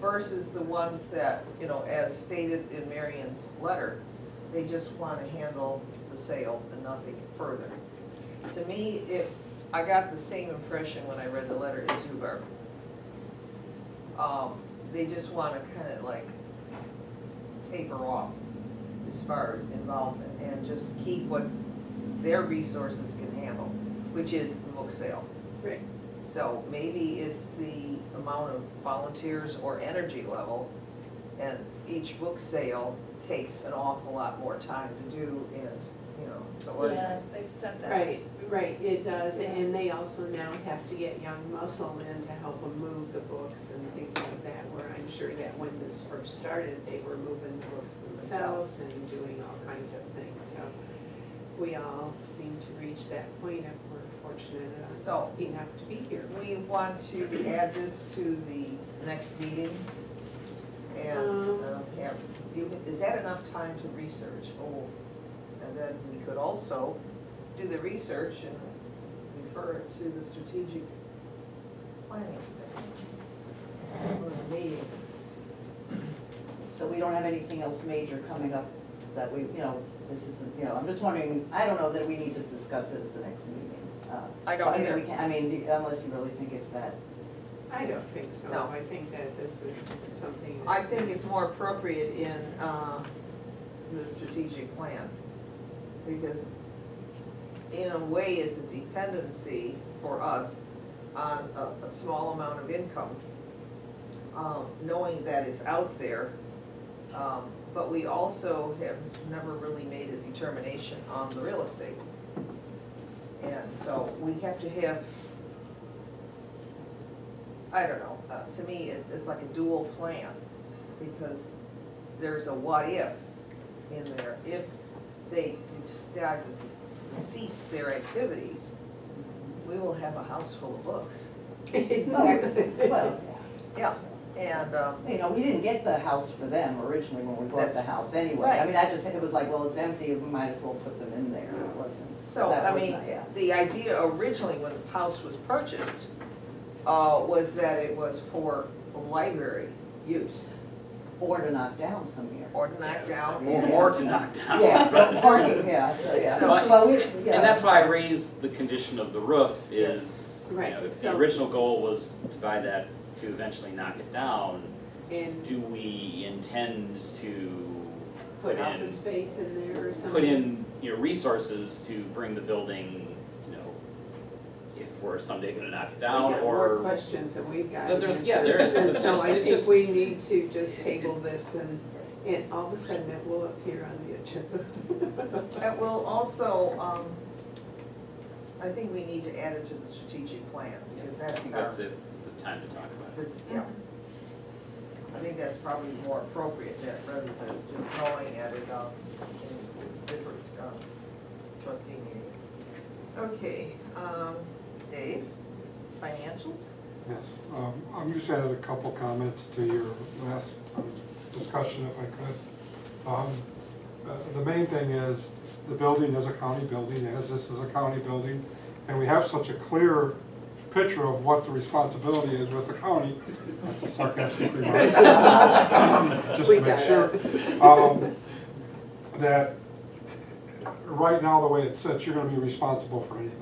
S5: versus the ones that, you know, as stated in Marion's letter, they just want to handle the sale and nothing further. To me, I got the same impression when I read the letter as you, Barb. They just want to kind of like taper off as far as involvement and just keep what their resources can handle, which is the book sale.
S7: Right.
S5: So maybe it's the amount of volunteers or energy level, and each book sale takes an awful lot more time to do and, you know, to
S6: Yeah,
S5: organize.
S6: they've said that.
S7: Right, it does,
S6: Yeah.
S7: and they also now have to get young muscle in to help them move the books and things like that, where I'm sure that when this first started, they were moving the books themselves and doing all kinds of things, so we all seem to reach that point if we're fortunate
S5: So-
S7: enough to be here.
S5: We want to add this to the next meeting, and is that enough time to research? Oh, and then we could also do the research and refer it to the strategic planning or the meeting.
S2: So we don't have anything else major coming up that we, you know, this isn't, you know, I'm just wondering, I don't know that we need to discuss it at the next meeting.
S5: I don't
S2: but
S5: either.
S2: we can- I mean, unless you really think it's that.
S7: I don't think so,
S5: No.
S7: I think that this is something
S5: I
S7: that,
S5: think it's more appropriate in the strategic plan, because in a way, it's a dependency for us on a small amount of income, knowing that it's out there. But we also have never really made a determination on the real estate. And so we have to have, I don't know, to me, it's like a dual plan, because there's a what if in there. If they decide to cease their activities, we will have a house full of books.
S7: exactly.
S2: Well,
S5: Yeah, and,
S2: you know, we didn't get the house for them originally when we bought the
S5: That's
S2: house anyway. I mean,
S5: right.
S2: it was like, well, it's empty, we might as well put them in there. It wasn't.
S5: so,
S2: that
S5: I
S2: was
S5: mean,
S2: not- yeah.
S5: the idea originally when the house was purchased, was that it was for library use,
S2: Or to knock down some here.
S5: or to knock down.
S1: More to knock down.
S2: Yeah,
S1: but-
S2: parking, yeah, so, yeah.
S5: So-
S2: Well, we, yeah.
S1: And that's why I raised the condition of the roof is, you
S7: Right,
S1: know, if the
S7: so-
S1: original goal was to buy that to eventually knock it down,
S7: And
S1: do we intend to
S7: put
S1: put
S7: office
S1: in,
S7: space in there or something.
S1: put in, you know, resources to bring the building, you know, if we're someday gonna knock it down,
S7: We got more
S1: or,
S7: questions that we've got.
S1: There's- yeah,
S7: answered.
S1: there is. It's
S7: So
S1: just-
S7: I
S1: it
S7: think
S1: just-
S7: we need to just table this and all of a sudden it will appear on the agenda.
S5: It will also, I think we need to add it to the strategic plan, because
S1: I
S5: that's
S1: think
S5: our,
S1: that's it, the time to talk about it.
S5: yeah. I think that's probably more appropriate than, rather than just throwing at it, in different, trustee meetings. Okay, Dave, financials?
S8: Yes, I'm just adding a couple comments to your last discussion, if I could. The main thing is, the building is a county building, as this is a county building, and we have such a clear picture of what the responsibility is with the county. That's a sarcastic remark. Just
S7: We
S8: to make
S7: got
S8: sure. That right now, the way it sits, you're gonna be responsible for anything.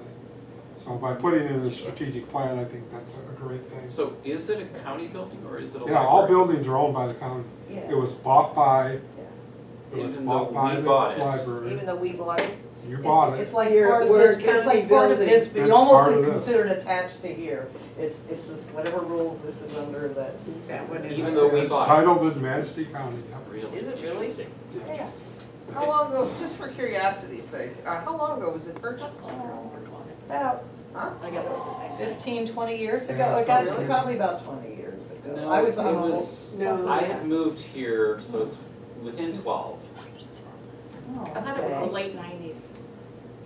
S8: So by putting in the strategic plan, I think that's a great thing.
S1: So is it a county building or is it a library?
S8: Yeah, all buildings are owned by the county.
S2: Yeah.
S8: It was bought by, it was
S1: Even though
S8: bought by
S1: we
S8: the
S1: bought it.
S8: library.
S5: Even though we bought it?
S8: You bought it.
S2: It's like
S7: We're-
S2: part of
S7: we're
S2: this, it's like
S7: county
S2: part of
S7: building.
S2: this, but
S8: It's
S2: you almost
S8: part of
S2: can
S8: this.
S2: consider it attached to here. It's just whatever rules this is under that.
S7: That one is.
S1: Even though we
S8: It's
S1: bought it.
S8: titled in Manistee County, yep.
S1: Really
S5: Is it really?
S1: interesting.
S2: Yeah.
S1: Interesting.
S5: How long ago, just for curiosity's sake, how long ago was it purchased?
S2: About
S6: I guess it's the same.
S2: 15, 20 years ago.
S8: Yeah,
S2: It got
S8: really?
S2: probably about 20 years ago.
S1: No,
S2: I was
S1: it
S2: on a
S1: was,
S7: No.
S1: I have moved here, so it's within 12.
S2: Oh,
S6: I thought it was the
S2: okay.
S6: late 90s,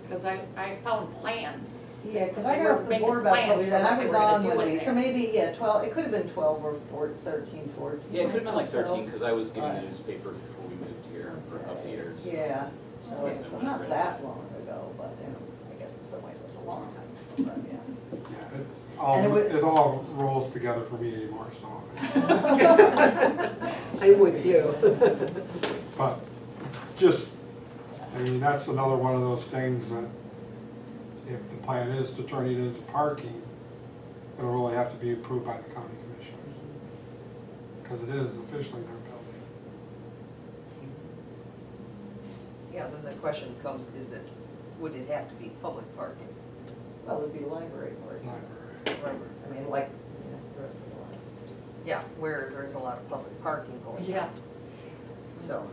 S6: because I found plans.
S2: Yeah, because I
S6: They
S2: got
S6: were
S2: off the
S6: making
S2: board about
S6: plans
S2: 12 years, and
S6: for
S2: I
S6: what
S2: was
S6: they were
S2: on
S6: gonna
S2: with
S6: do in
S2: me, so
S6: there.
S2: maybe, yeah, 12, it could have been 12 or 13, 14.
S1: Yeah, it could have been like
S2: so-
S1: 13, because I was getting a
S2: Right.
S1: newspaper before we moved here for a couple of years.
S2: Yeah, so
S1: Okay.
S2: it's not that long ago, but, you know, I guess in some ways it's a long time, but yeah.
S8: Yeah,
S2: And it would-
S8: it all rolls together for me anymore, so.
S7: I'm with you.
S8: But just, I mean, that's another one of those things that if the plan is to turn it into parking, it'll really have to be approved by the county commissioners. Because it is officially their building.
S5: Yeah, then the question becomes, would it have to be public parking?
S2: Well, it'd be library parking.
S8: Library.
S2: I mean, like, you know, the rest of the line.
S5: Yeah, where there's a lot of public parking going on.
S6: Yeah.
S5: So.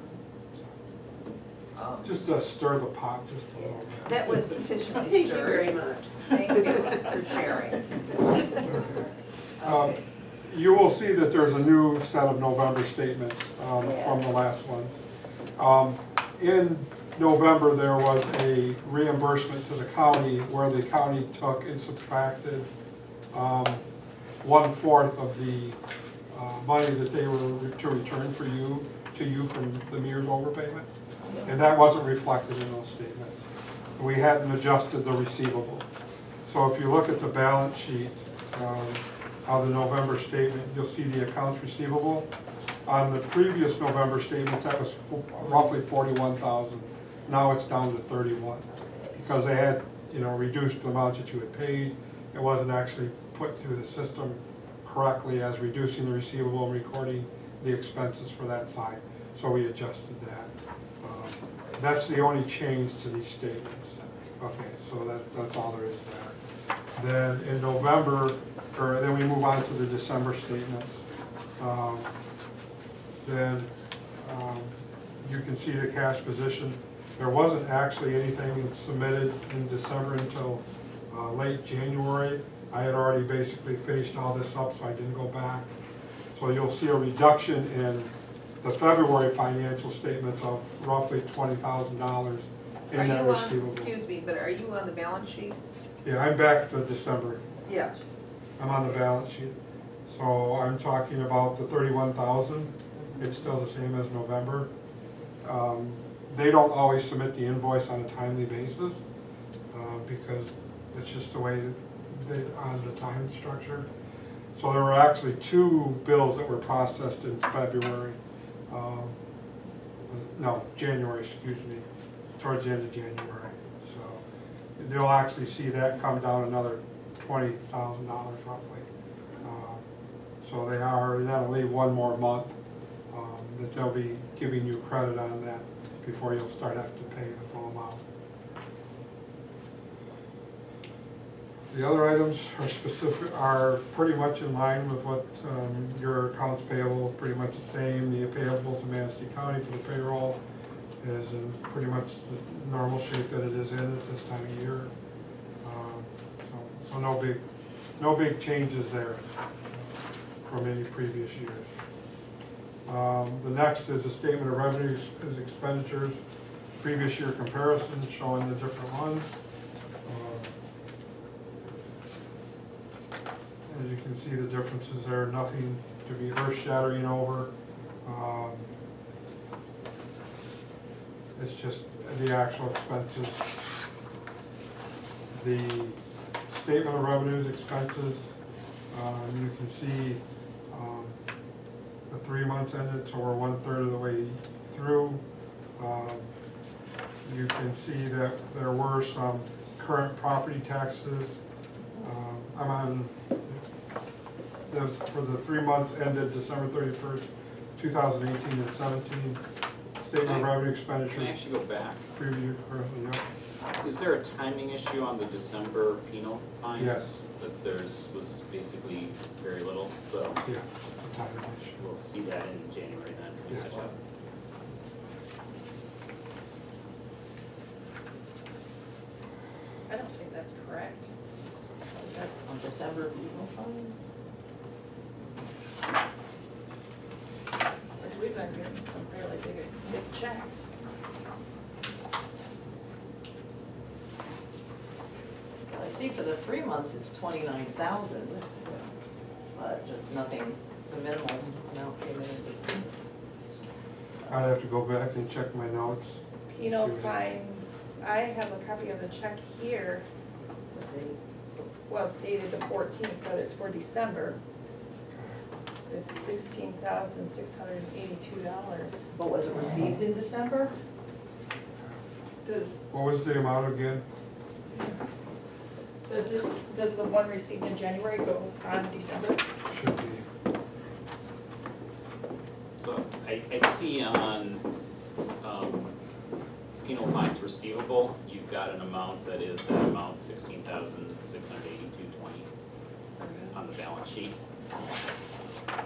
S8: Just to stir the pot just a little bit.
S5: That was sufficiently
S7: Thank you
S5: stirred.
S7: very much.
S5: Thank you for sharing.
S8: Um, You will see that there's a new set of November statements
S2: Yeah.
S8: from the last one. In November, there was a reimbursement to the county where the county took and subtracted 1/4 of the money that they were to return to you from the MERS overpayment. And that wasn't reflected in those statements. We hadn't adjusted the receivable. So if you look at the balance sheet of the November statement, you'll see the accounts receivable. On the previous November statements, that was roughly 41,000. Now it's down to 31 because they had, you know, reduced the amount that you had paid. It wasn't actually put through the system correctly as reducing the receivable and recording the expenses for that side. So we adjusted that. That's the only change to these statements. Okay, so that's all there is there. Then in November, or then we move on to the December statements. Then you can see the cash position. There wasn't actually anything submitted in December until late January. I had already basically finished all this up, so I didn't go back. So you'll see a reduction in the February financial statements of roughly $20,000 in that receivable.
S5: Excuse me, but are you on the balance sheet?
S8: Yeah, I'm back to December.
S5: Yes.
S8: I'm on the balance sheet. So I'm talking about the 31,000. It's still the same as November. They don't always submit the invoice on a timely basis because it's just the way on the time structure. So there were actually 2 bills that were processed in February. No, January, excuse me, towards the end of January. So they'll actually see that come down another $20,000 roughly. So that'll leave one more month that they'll be giving you credit on that before you'll start having to pay the full amount. The other items are pretty much in line with what your accounts payable is pretty much the same. The payable to Manistee County for the payroll is in pretty much the normal shape that it is in at this time of year. So no big changes there from any previous years. The next is a statement of revenues as expenditures, previous year comparison showing the different ones. As you can see, the differences there, nothing to be earth-shattering over. It's just the actual expenses. The statement of revenues, expenses, you can see the 3 months ended, so we're 1/3 of the way through. You can see that there were some current property taxes. I'm on for the 3 months ended December 31st, 2018 and 17. Statement of revenue expenditures.
S1: Can I actually go back?
S8: Preview currently, yep.
S1: Is there a timing issue on the December penal fines?
S8: Yes.
S1: That was basically very little, so
S8: Yeah, the timing issue.
S1: we'll see that in January then.
S8: Yeah.
S1: Catch up.
S6: I don't think that's correct. Is that,
S2: On December penal fines?
S6: because we've been getting some fairly big checks.
S2: I see for the 3 months, it's 29,000, but just nothing, the minimum amount came in as the.
S8: I'd have to go back and check my notes.
S6: Penal
S8: See what-
S6: fine, I have a copy of the check here. Well, it's dated the 14th, but it's for December. It's $16,682.
S2: But was it received in December?
S6: Does
S8: What was the amount again?
S6: does the one received in January go on December?
S8: Should be.
S1: So I see on penal fines receivable, you've got an amount that is that amount, 16,682.20 on the balance sheet.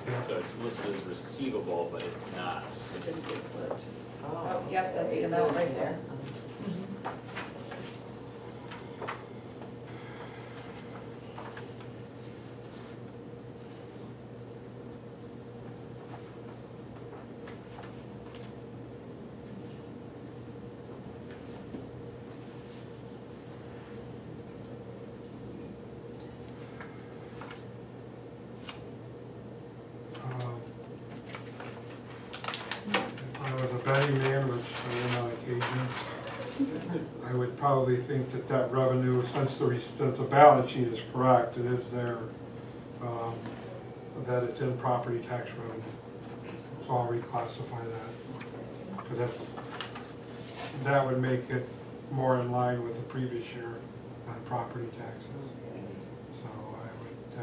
S8: Yeah.
S1: So it's listed as receivable, but it's not.
S6: It didn't get flipped.
S2: Oh,
S6: yep, that's the amount right there.
S8: If I was a betting man, which I am on occasion, I would probably think that that revenue, since the balance sheet is correct, it is there, that it's in property tax revenue. So I'll reclassify that, because that would make it more in line with the previous year on property taxes. So I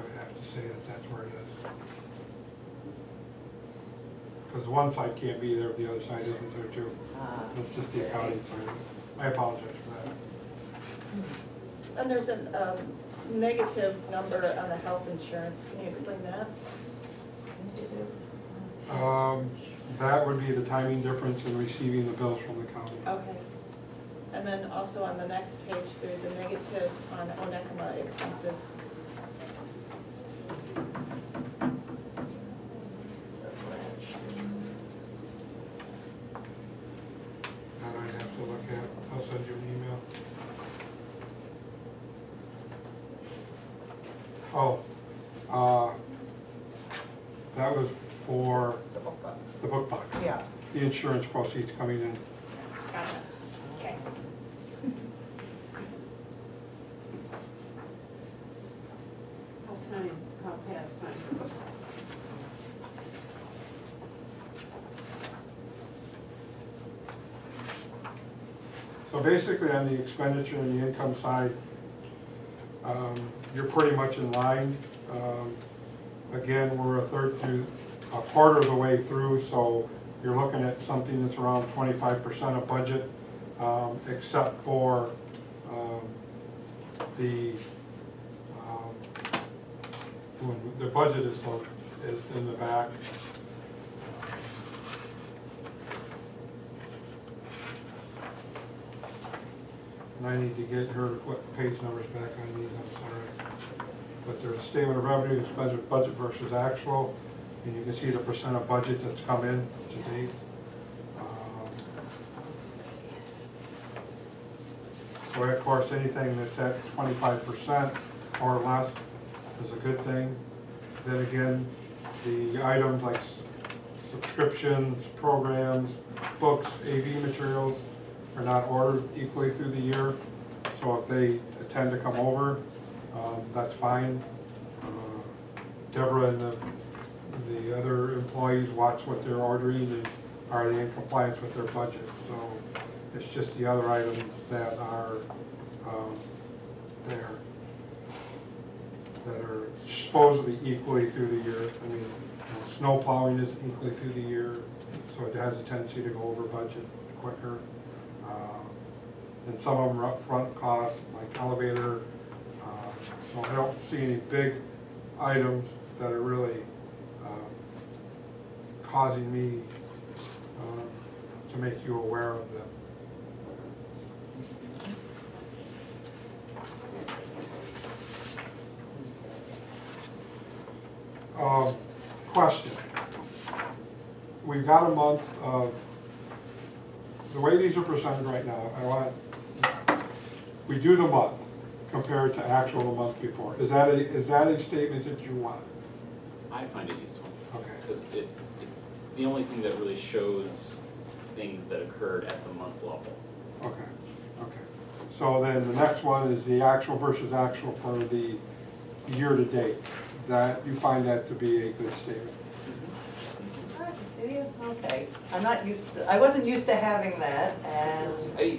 S8: would have to say that that's where it is. Because one side can't be there, the other side isn't there too. It's just the accounting side. I apologize for that.
S6: And there's a negative number on the health insurance. Can you explain that?
S8: That would be the timing difference in receiving the bills from the county.
S6: Okay. And then also on the next page, there's a negative on Onekama expenses.
S8: That I'd have to look at. I'll send you an email. That was for
S4: The book box.
S8: the book box.
S4: Yeah.
S8: The insurance proceeds coming in.
S6: Gotcha. Okay.
S7: How past time goes.
S8: So basically on the expenditure and the income side, you're pretty much in line. Again, we're a quarter of the way through, so you're looking at something that's around 25% of budget, except for when the budget is in the back. And I need to get her to put page numbers back on these, I'm sorry. But there's a statement of revenue, budget versus actual, and you can see the percent of budget that's come in to date. So of course, anything that's at 25% or less is a good thing. Then again, the items like subscriptions, programs, books, AV materials are not ordered equally through the year. So if they tend to come over, that's fine. Deborah and the other employees watch what they're ordering and are they in compliance with their budget. So it's just the other items that are there that are supposedly equally through the year. I mean, snow plowing is equally through the year, so it has a tendency to go over budget quicker. and some of them are upfront costs, like elevator. So I don't see any big items that are really causing me to make you aware of them. Question. We've got a month of, the way these are presented right now, we do the month compared to actual the month before. Is that a statement that you want?
S1: I find it useful.
S8: Okay.
S1: Because it's the only thing that really shows things that occurred at the month level.
S8: Okay, okay. So then the next one is the actual versus actual for the year-to-date. That, you find that to be a good statement?
S2: Do you? Okay. I'm not used to, I wasn't used to having that, and.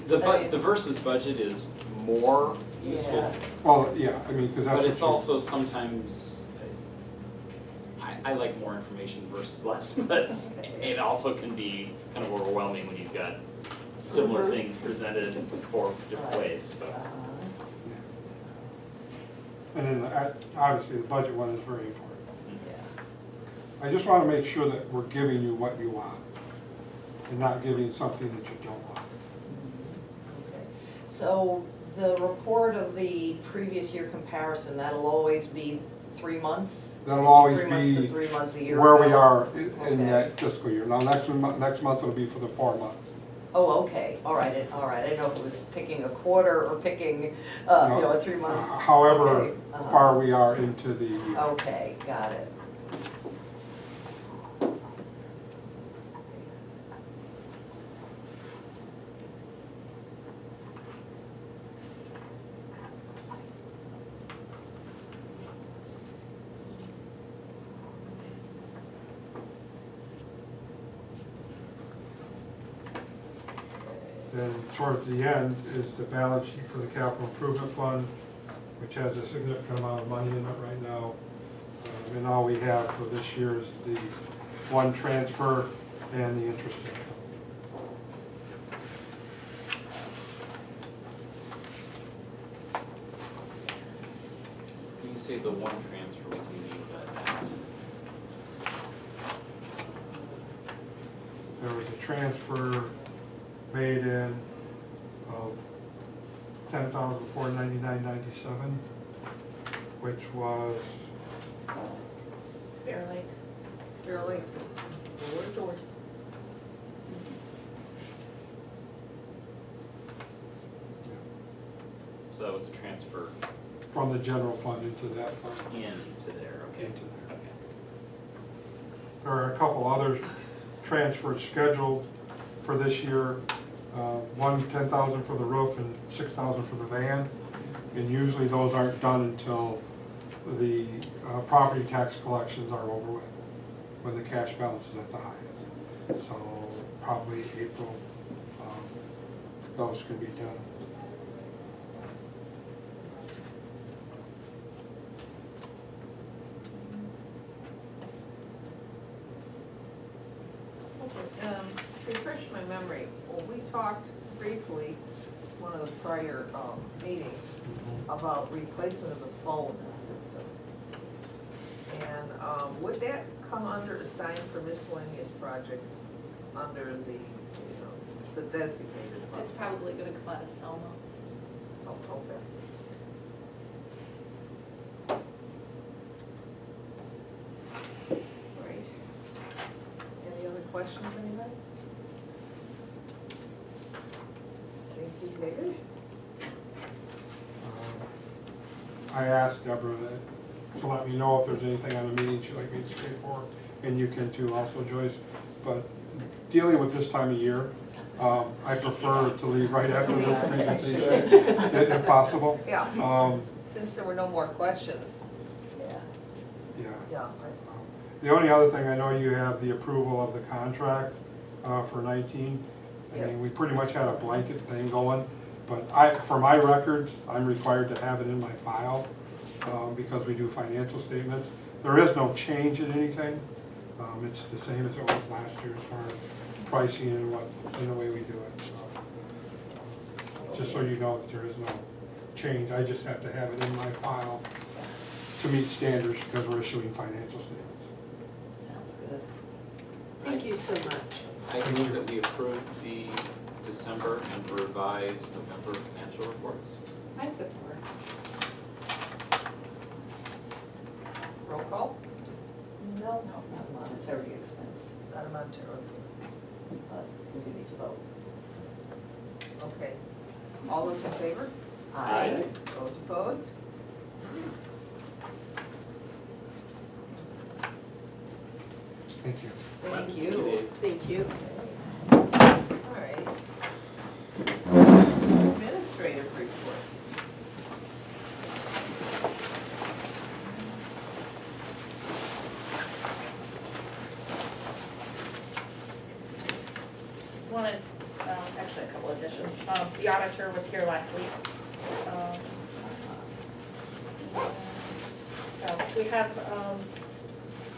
S1: The versus budget is more useful,
S2: Yeah.
S8: Well, yeah, I mean, because that's.
S1: but
S8: what
S1: it's
S8: you-
S1: also sometimes, I like more information versus less, but it also can be kind of overwhelming when you've got similar things presented in 4 different ways, so.
S8: And then, obviously, the budget one is very important.
S2: Yeah.
S8: I just want to make sure that we're giving you what you want, and not giving something that you don't want.
S2: Okay. So the report of the previous year comparison, that'll always be 3 months?
S8: That'll always
S2: 3 months to
S8: be
S2: 3 months a year
S8: where we
S2: ago?
S8: are in
S2: Okay.
S8: that fiscal year. Now, next month it'll be for the 4 months.
S2: Oh, okay, all right, all right. I didn't know if it was picking a quarter or picking, a 3 month.
S8: However
S2: Okay,
S8: far we are into the year.
S2: Okay, got it.
S8: Then towards the end is the balance sheet for the capital improvement fund, which has a significant amount of money in it right now. And all we have for this year is the one transfer and the interest income.
S1: When you say the one transfer, what do you mean by that?
S8: There was a transfer made in of $10,499.97, which was,
S6: Bear Lake,
S5: Fairly,
S6: doors.
S1: So that was a transfer
S8: from the general fund into that fund.
S1: into there, okay.
S8: Into there.
S1: Okay.
S8: There are a couple other transfers scheduled for this year. One, 10,000 for the roof and 6,000 for the van. And usually those aren't done until the property tax collections are over with, when the cash balance is at the highest. So probably April, those can be done.
S5: refresh my memory, well, we talked briefly, one of the prior meetings, about replacement of the phone system. And would that come under assigned for miscellaneous projects, under the, the designated fund?
S6: It's probably gonna come out of Selma.
S5: So, okay.
S2: Great. Any other questions, anybody?
S5: Thank you, David.
S8: I asked Deborah to let me know if there's anything on the meeting she'd like me to stay for, and you can too also, Joyce. But dealing with this time of year, I prefer to leave right after the presentation, if possible.
S5: Yeah. Since there were no more questions.
S2: Yeah.
S8: Yeah.
S5: Yeah.
S8: The only other thing, I know you have the approval of the contract for 19. I
S5: Yes.
S8: mean, we pretty much had a blanket thing going, but for my records, I'm required to have it in my file because we do financial statements. There is no change in anything. It's the same as it was last year as far as pricing and the way we do it. So, just so you know that there is no change. I just have to have it in my file to meet standards because we're issuing financial statements.
S2: Sounds good.
S7: Thank you so much.
S1: I move that we approve the December and revised November financial reports.
S6: I support.
S5: Roll call?
S2: No, it's not a monetary expense,
S5: Not a monetary.
S2: but we do need to vote.
S5: Okay. All those in favor?
S2: Aye.
S5: Those opposed?
S8: Thank you.
S5: Thank
S1: you,
S5: you.
S1: Dave.
S7: Thank you.
S5: All right. Administrative report.
S6: Wanted, actually a couple additions. The auditor was here last week. So we have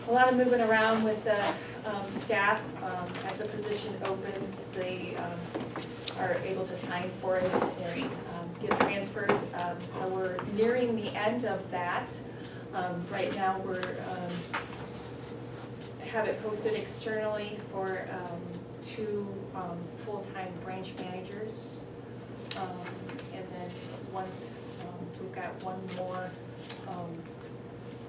S6: a lot of moving around with the staff. As a position opens, they are able to sign for it and get transferred. So we're nearing the end of that. Right now, we're have it posted externally for 2 full-time branch managers. And then once we've got one more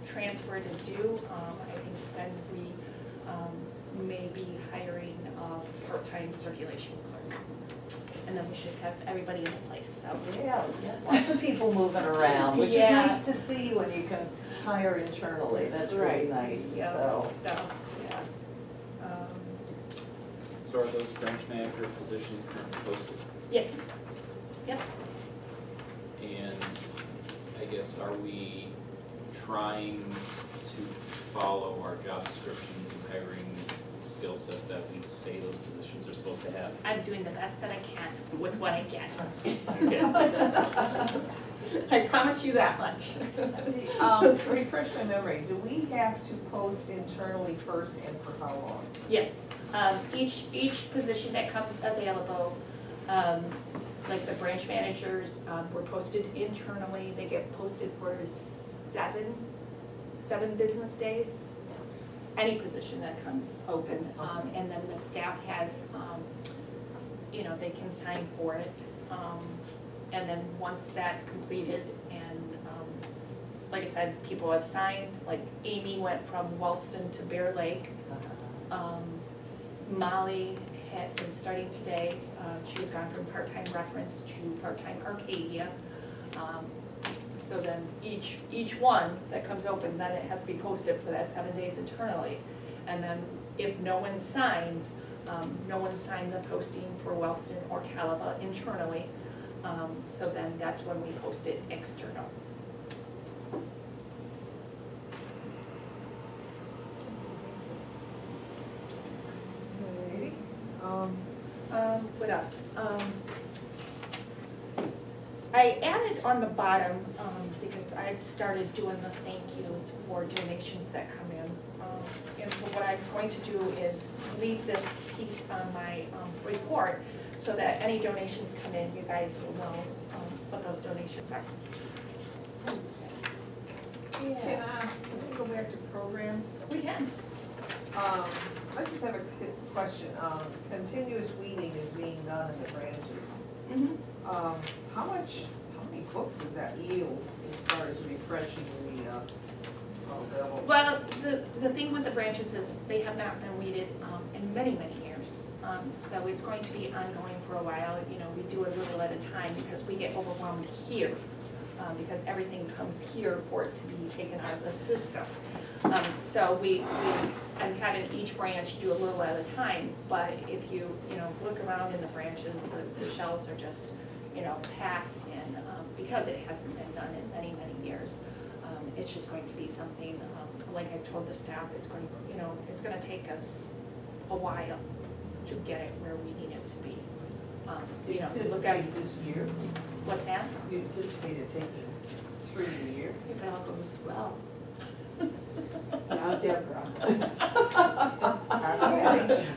S6: transfer to do, I think then we may be hiring a part-time circulation clerk. And then we should have everybody in place, so.
S2: Yeah, lots of people moving around, which is
S6: Yeah.
S2: nice to see when you can hire internally, that's really
S7: Right.
S2: nice,
S6: Yeah,
S2: so.
S6: yeah.
S1: So are those branch manager positions currently posted?
S6: Yes, yep.
S1: And I guess, are we trying to follow our job descriptions and hiring the skill set that we say those positions are supposed to have?
S6: I'm doing the best that I can with what I get.
S1: Okay.
S6: I promise you that much.
S5: Refresh my memory, do we have to post internally first and for how long?
S6: Yes, each position that comes available, like the branch managers, were posted internally. They get posted for seven business days. Any position that comes open, and then the staff has, they can sign for it. And then once that's completed and, like I said, people have signed, like Amy went from Wellston to Bear Lake. Molly is starting today. She has gone from part-time reference to part-time Arcadia. So then each one that comes open, then it has to be posted for that 7 days internally. And then if no one signs, no one signed the posting for Wellston or Calava internally. So then that's when we post it external. What else? I added on the bottom, because I've started doing the thank yous for donations that come in. And so what I'm going to do is leave this piece on my report so that any donations come in, you guys will know what those donations are.
S5: Can we go back to programs?
S6: We can.
S5: I just have a question. Continuous weeding is being done in the branches.
S6: Mm-hmm.
S5: How many books does that yield as far as refreshing the
S6: Well, the thing with the branches is they have not been weeded in many, many years. So it's going to be ongoing for a while. We do a little at a time because we get overwhelmed here. Because everything comes here for it to be taken out of the system. So I'm having each branch do a little at a time, but if you look around in the branches, the shelves are just, packed, and because it hasn't been done in many, many years, it's just going to be something, like I told the staff, it's going to take us a while to get it where we need it to be. Look at
S5: this year?
S6: what's that?
S5: You anticipate it taking 3 years?
S6: If it all goes well.
S7: Now Deborah.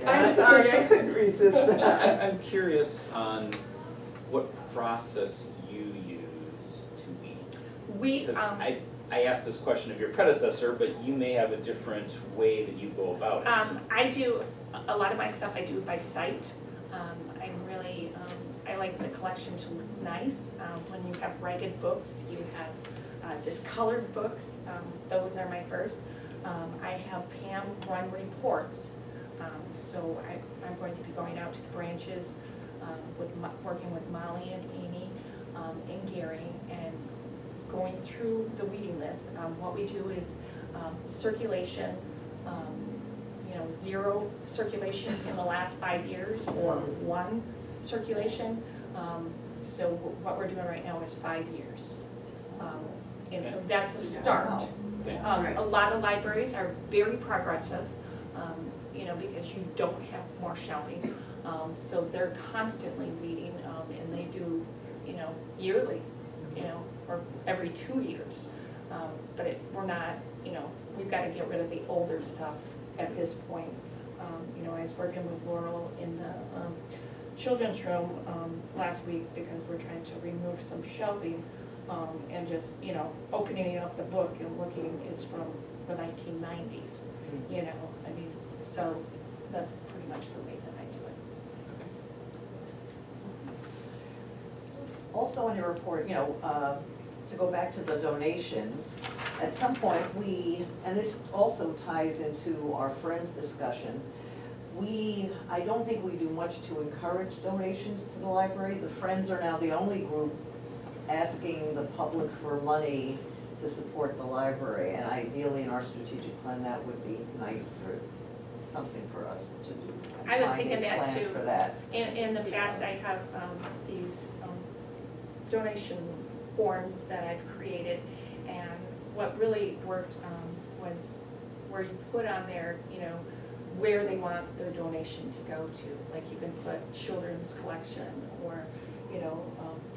S5: I'm sorry, I couldn't resist that.
S1: I'm curious on what process you use to weed?
S6: We,
S1: Because I asked this question of your predecessor, but you may have a different way that you go about it.
S6: I do, a lot of my stuff I do by sight. I'm really, I like the collection to look nice. When you have ragged books, you have discolored books, those are my first. I have Pam run reports. So I'm going to be going out to the branches, working with Molly and Amy and Gary, and going through the weeding list. What we do is circulation, 0 circulation in the last 5 years, or 1 circulation. So what we're doing right now is 5 years. And so that's a start. A lot of libraries are very progressive, because you don't have more shelving. So they're constantly weeding, and they do, yearly, or every 2 years. But we're not, we've got to get rid of the older stuff at this point. I was working with Laurel in the children's room last week because we're trying to remove some shelving, and just, opening up the book and looking, it's from the 1990s, so that's pretty much the way that I do it.
S2: Also in your report, to go back to the donations, at some point and this also ties into our Friends discussion, I don't think we do much to encourage donations to the library. The Friends are now the only group asking the public for money to support the library, and ideally in our strategic plan, that would be nice for something for us to do.
S6: I was
S2: Find a
S6: thinking that
S2: plan
S6: too.
S2: for that.
S6: In the past, I have these donation forms that I've created, and what really worked was where you put on there, where they want their donation to go to. Like you can put children's collection or,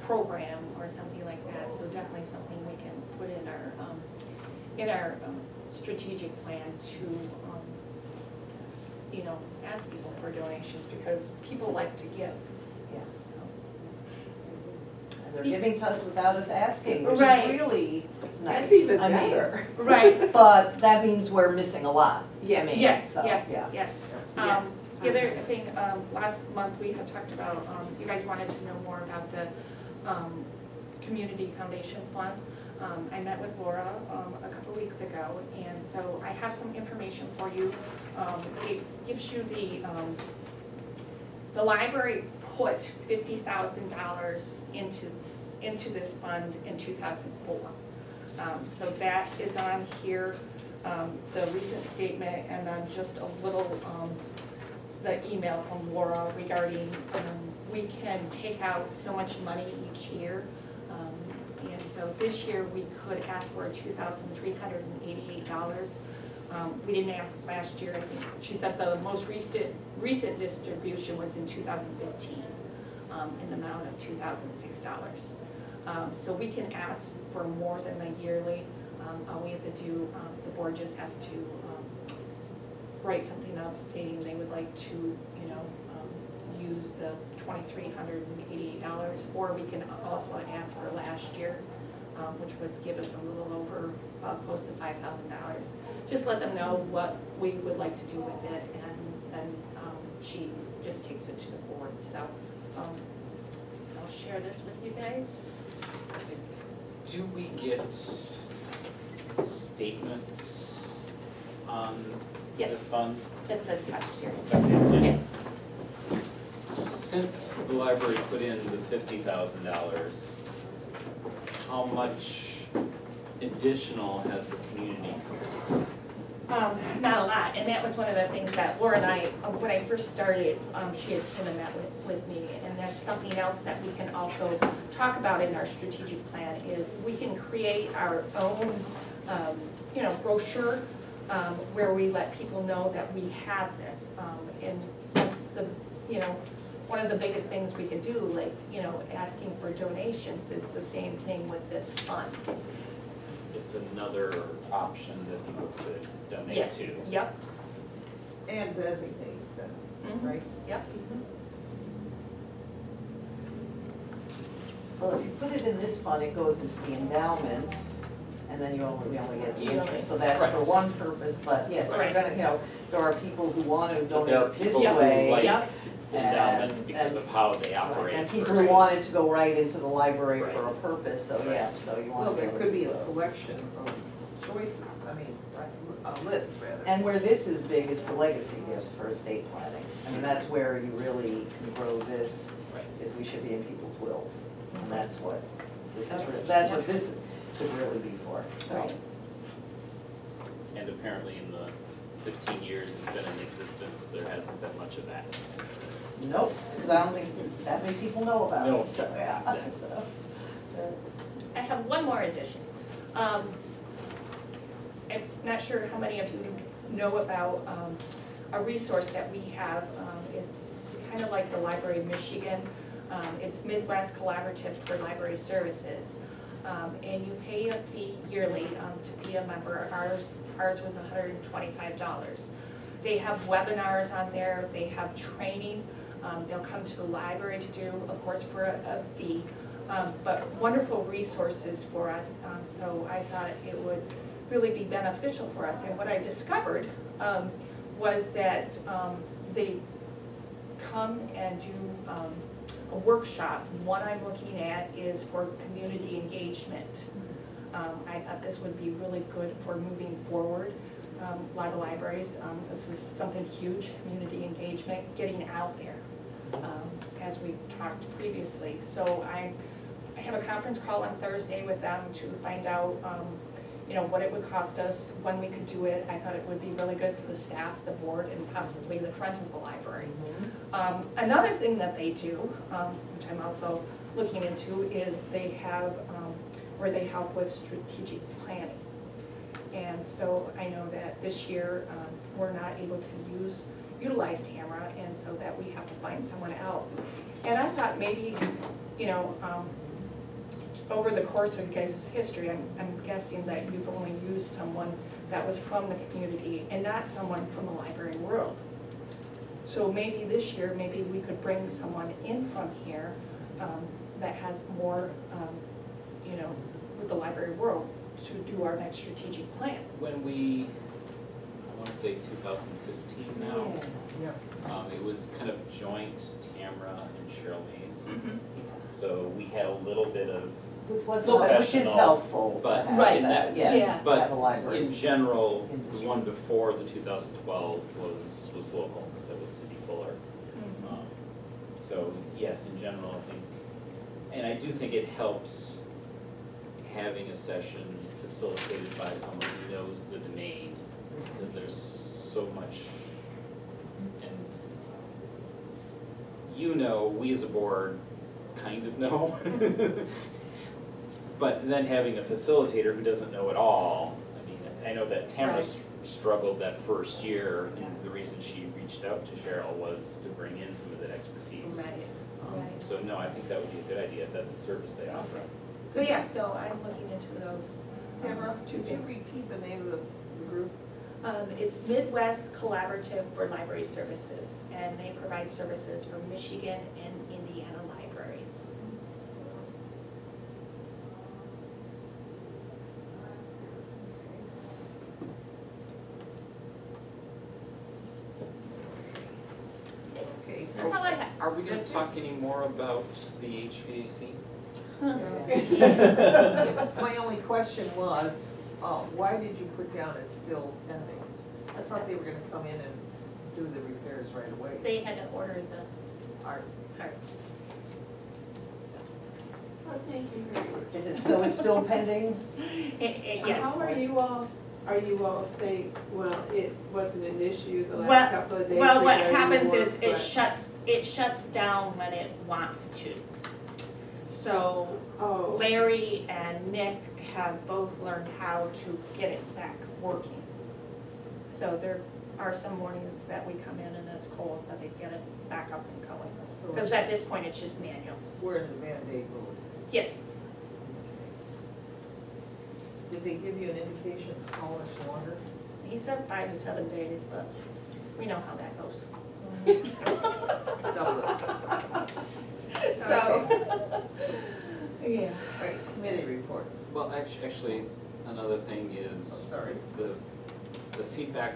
S6: program or something like that. So definitely something we can put in our strategic plan to, ask people for donations, because people like to give.
S2: Yeah.
S6: So.
S2: And they're giving to us without us asking, which
S6: Right.
S2: is really nice.
S4: That's even
S2: I mean,
S4: better.
S6: Right.
S2: But that means we're missing a lot.
S4: Yeah.
S2: I mean,
S6: Yes,
S2: so,
S6: yes,
S2: yeah.
S6: yes.
S4: Yeah.
S6: The other thing, last month we had talked about, you guys wanted to know more about the Community Foundation Fund. I met with Laura a couple weeks ago, and so I have some information for you. It gives you the library put $50,000 into this fund in 2004. So that is on here, the recent statement, and then just a little, the email from Laura regarding we can take out so much money each year. And so this year we could ask for $2,388. We didn't ask last year. I think she said the most recent distribution was in 2015 in the amount of $2,006. So we can ask for more than the yearly. All we have to do, the board just has to write something up stating they would like to, use the $2,388, or we can also ask for last year, which would give us a little over, close to $5,000. Just let them know what we would like to do with it, and then she just takes it to the board. So I'll share this with you guys.
S1: Do we get statements on the
S6: Yes.
S1: fund?
S6: It's attached here.
S1: Okay.
S6: Yeah.
S1: Since the library put in the $50,000, how much additional has the community?
S6: Not a lot, and that was one of the things that Laura and I, when I first started, she had come and met with me, and that's something else that we can also talk about in our strategic plan, is we can create our own, brochure, where we let people know that we have this, and that's the, one of the biggest things we can do, like, asking for donations. It's the same thing with this fund.
S1: It's another option that people could donate
S6: Yes,
S1: to.
S6: yep.
S5: And designate them,
S6: Mhm.
S5: right?
S6: Yep.
S2: Well, if you put it in this fund, it goes into the endowment, and then we only get the interest, so that's for
S1: Right.
S2: one purpose, but yes, we're
S6: Right.
S2: gonna, there are people who want to
S1: But there are
S2: donate this
S1: people who
S2: way.
S6: Yep.
S1: like endowments
S2: and-
S1: because of how they
S2: Right,
S1: operate
S2: and people who
S1: versus-
S2: want it to go right into the library
S1: Right.
S2: for a purpose, so yeah, so you want
S5: Well,
S2: to be
S5: there
S2: able to
S5: could be
S2: do
S5: a
S2: that.
S5: selection of choices, I mean, a list rather.
S2: And where this is big is for legacy gifts, for estate planning. I mean, that's where you really can grow this,
S1: Right.
S2: is we should be in people's wills. And that's what this is, that's what this could really be for, so.
S6: Right.
S1: And apparently in the 15 years it's been in existence, there hasn't been much of that.
S2: Nope, because I don't think that many people know about
S1: No,
S2: it, so, yeah.
S1: exactly.
S2: So,
S6: I have one more addition. I'm not sure how many of you know about a resource that we have. It's kind of like the Library of Michigan. It's Midwest Collaborative for Library Services. And you pay a fee yearly to be a member. Ours was $125. They have webinars on there, they have training. They'll come to the library to do, of course, for a fee. But wonderful resources for us, so I thought it would really be beneficial for us. And what I discovered was that they come and do a workshop. One I'm looking at is for community engagement. I thought this would be really good for moving forward. A lot of libraries, this is something huge, community engagement, getting out there, as we've talked previously. So I have a conference call on Thursday with them to find out, what it would cost us, when we could do it. I thought it would be really good for the staff, the board, and possibly the friends of the library. Another thing that they do, which I'm also looking into, is they have where they help with strategic planning. And so I know that this year we're not able to utilize Tamara, and so that we have to find someone else. And I thought maybe, over the course of you guys' history, I'm guessing that you've only used someone that was from the community and not someone from the library world. So maybe this year, maybe we could bring someone in from here that has more, with the library world to do our next strategic plan.
S1: When we, I want to say 2015 now, it was kind of joint Tamra and Cheryl Mays. So we had a little bit of
S2: which is
S1: professional,
S2: helpful. to
S1: but
S2: have
S6: Right.
S1: in that,
S2: yes,
S6: Yeah.
S2: to
S1: but
S2: have a library.
S1: in general, the
S2: Industry.
S1: one before the 2012 was local, because that was City Fuller. So yes, in general, I think, and I do think it helps having a session facilitated by someone who knows the domain, because there's so much, and we as a board kind of know. But then having a facilitator who doesn't know it all, I mean, I know that Tamara
S6: Right.
S1: struggled that first year, and the reason she reached out to Cheryl was to bring in some of that expertise.
S6: Right.
S1: So no, I think that would be a good idea if that's a service they offer.
S6: So yeah, so I'm looking into those
S5: Tamara,
S6: two
S5: could you
S6: things.
S5: repeat the name of the group?
S6: It's Midwest Collaborative for Library Services, and they provide services for Michigan and Indiana libraries.
S5: Okay.
S6: That's all I have.
S1: Are we gonna talk any more about the HVAC?
S5: My only question was, why did you put down it's still pending? I thought they were gonna come in and do the repairs right away.
S6: They had to order the
S5: Art.
S6: part.
S7: Oh, thank you very much.
S2: Is it, so it's still pending?
S6: Yes.
S7: How are you all saying, well, it wasn't an issue the
S6: Well-
S7: last couple of days?
S6: Well, what
S7: regarding
S6: happens
S7: work,
S6: is
S7: but-
S6: it shuts down when it wants to. So
S7: Oh,
S6: Larry and Nick have both learned how to get it back working. So there are some mornings that we come in and it's cold, but they get it back up and going.
S5: So
S6: Because at this point, it's just manual.
S5: we're in the mandate mode.
S6: Yes,
S5: Did they give you an indication of how much longer?
S6: he said 5 to 7 days, but we know how that goes.
S5: Double it.
S6: So, Yeah.
S5: All right, committee reports.
S1: Well, actually, another thing
S5: Oh,
S1: is
S5: sorry.
S1: the feedback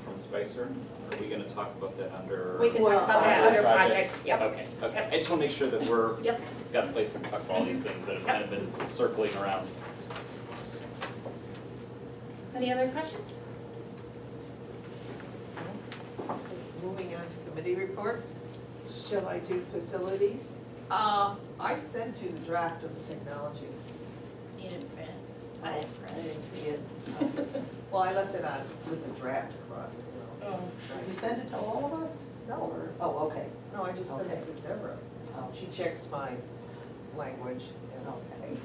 S1: from Spicer. Are we gonna talk about that under?
S6: We can talk about that under projects, yep.
S1: Okay, okay.
S6: Yep.
S1: I just wanna make sure that we're,
S6: Yep.
S1: got a place to talk about all these things that have kind of been circling around.
S6: Any other questions?
S5: Moving on to committee reports.
S7: Shall I do facilities?
S5: I sent you the draft of the technology.
S6: You didn't print.
S5: I
S6: I didn't print.
S5: didn't see it. Well, I left it on with the draft across it, you know.
S2: You sent it to all of us?
S5: No,
S2: Or, oh, okay,
S5: no, I just sent
S2: Okay.
S5: it to Deborah.
S2: oh,
S5: She checks my language and
S2: okay,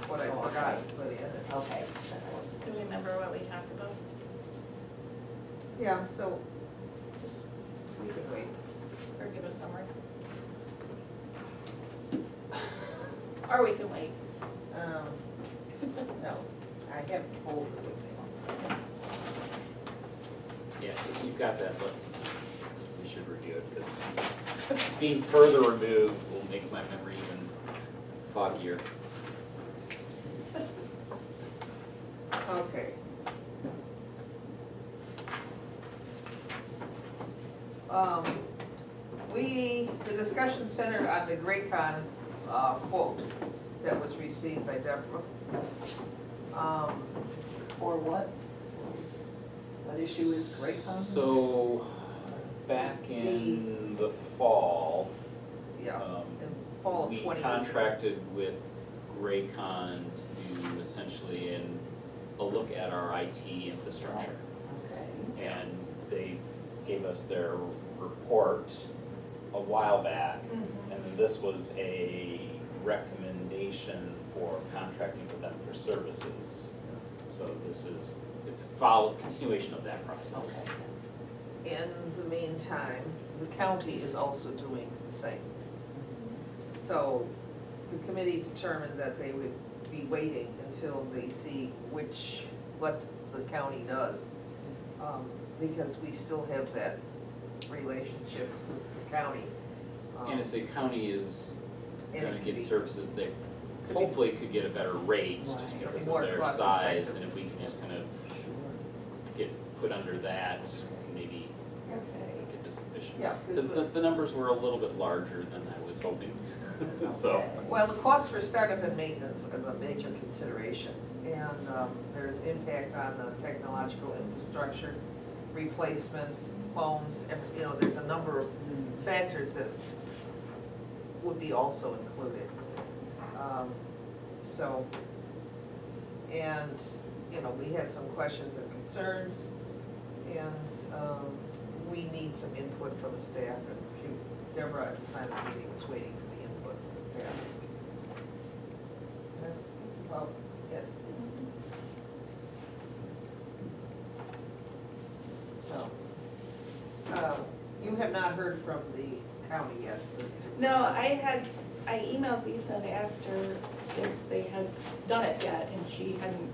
S5: what I
S2: Oh,
S5: forgot
S2: okay.
S5: to put in it.
S2: okay.
S6: Do we remember what we talked about?
S5: Yeah, so, just, we could wait.
S6: Or give a summary? Or we can wait.
S5: No, I have the folder with me.
S1: Yeah, if you've got that, we should review it, because being further removed will make my memory even foggier.
S5: Okay. The discussion centered on the Graycon quote that was received by Deborah.
S2: For what? What issue is Graycon?
S1: So, back in the fall,
S5: Yeah,
S1: um,
S5: in fall of
S1: we
S5: 2018.
S1: contracted with Graycon to essentially a look at our IT infrastructure.
S2: Okay.
S1: And they gave us their report a while back.
S6: Mhm.
S1: And then this was a recommendation for contracting with them for services. So it's a continuation of that process.
S2: Okay.
S5: In the meantime, the county is also doing the same. So the committee determined that they would be waiting until they see what the county does. Because we still have that relationship with the county.
S1: And if the county is
S5: And it
S1: gonna
S5: could
S1: get
S5: be-
S1: services, they
S5: be-
S1: hopefully could get a better rate, just
S2: Right.
S1: because
S5: More
S1: of their
S5: cost
S1: size,
S5: effective.
S1: and if we can just kind of get put under that, maybe
S2: Okay.
S1: make it as efficient.
S5: Yeah, 'cause
S1: Because the numbers were a little bit larger than I was hoping, so.
S2: Okay.
S5: Well, the cost for startup and maintenance is a major consideration, and there's impact on the technological infrastructure, replacement, phones, there's a number of factors that would be also included. So, and, we had some questions and concerns, and we need some input from the staff, and Deborah at the time of the meeting was waiting for the input from the staff. That's about it. So, you have not heard from the county yet?
S6: No, I emailed Lisa and asked her if they had done it yet, and she hadn't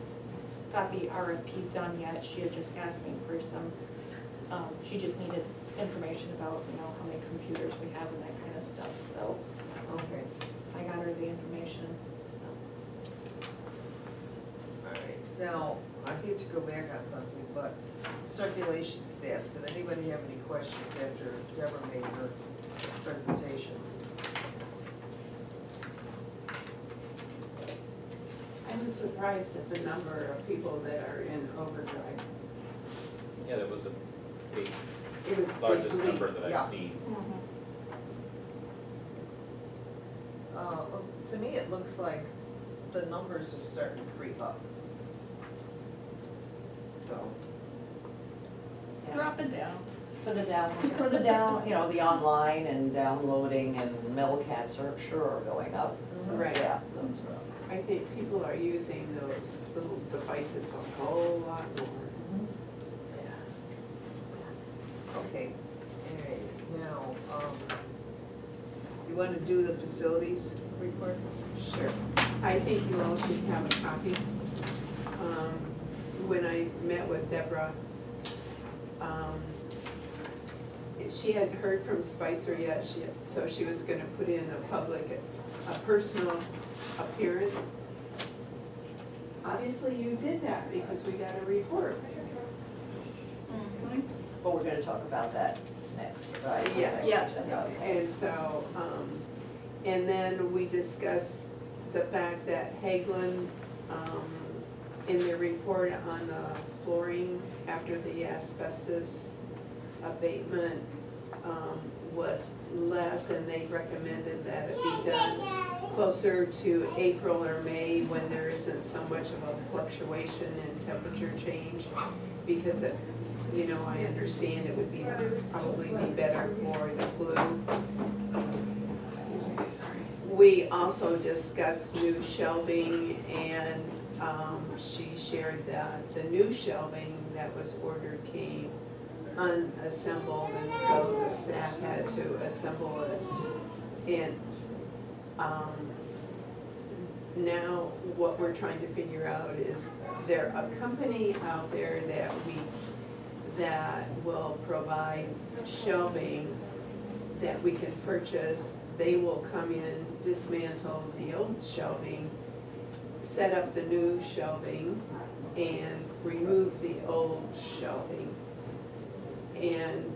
S6: got the RFP done yet. She had just asked me for some, she just needed information about, how many computers we have and that kind of stuff, so
S5: Okay,
S6: I got her the information, so.
S5: all right. Now, I hate to go back on something, but circulation stats, did anybody have any questions after Deborah made her presentation?
S7: I was surprised at the number of people that are in overdrive.
S1: Yeah, that was a big,
S7: It was
S1: largest
S7: big
S1: number that
S5: yeah.
S1: I've seen.
S5: Well, to me, it looks like the numbers are starting to creep up. So,
S6: They're up and down.
S2: For the down, the online and downloading and Melcats are sure going up. So,
S7: Right.
S2: Yeah, those are up.
S7: I think people are using those little devices a whole lot more.
S5: okay, all right, now, you want to do the facilities report?
S7: Sure. I think you all should have a copy. When I met with Deborah, she hadn't heard from Spicer yet, so she was gonna put in a personal appearance. Obviously you did that because we got a report.
S2: But we're gonna talk about that next, right?
S7: Yes.
S6: Yeah.
S2: Okay.
S7: And so, and then we discussed the fact that Hagelin, in their report on the flooring after the asbestos abatement, was less, and they recommended that it be done closer to April or May when there isn't so much of a fluctuation in temperature change, because it, you know, I understand it would be, probably be better for the glue. We also discussed new shelving, and she shared that the new shelving that was ordered came unassembled, and so the staff had to assemble it. And now what we're trying to figure out is there a company out there that will provide shelving that we can purchase. They will come in, dismantle the old shelving, set up the new shelving, and remove the old shelving. And,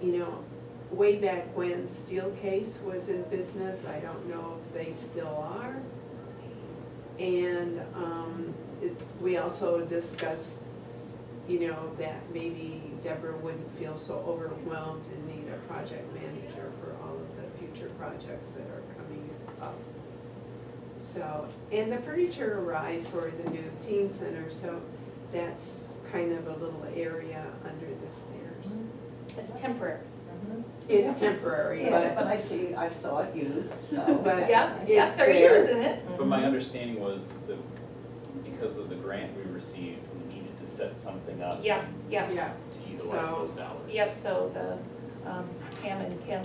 S7: you know, way back when Steelcase was in business, I don't know if they still are. And we also discussed, you know, that maybe Deborah wouldn't feel so overwhelmed and need a project manager for all of the future projects that are coming up. So, and the furniture arrived for the new teen center, so that's kind of a little area under the stairs.
S6: It's temporary.
S7: It's temporary,
S2: Yeah, but
S7: but,
S2: I saw it used, so.
S7: but
S6: Yeah,
S7: it's
S6: they're
S7: there.
S6: using it.
S1: But my understanding was that because of the grant we received, we needed to set something up
S6: Yeah, yeah.
S7: Yeah,
S1: to utilize
S7: So-
S1: those dollars.
S6: Yep, so the, Pam and Kim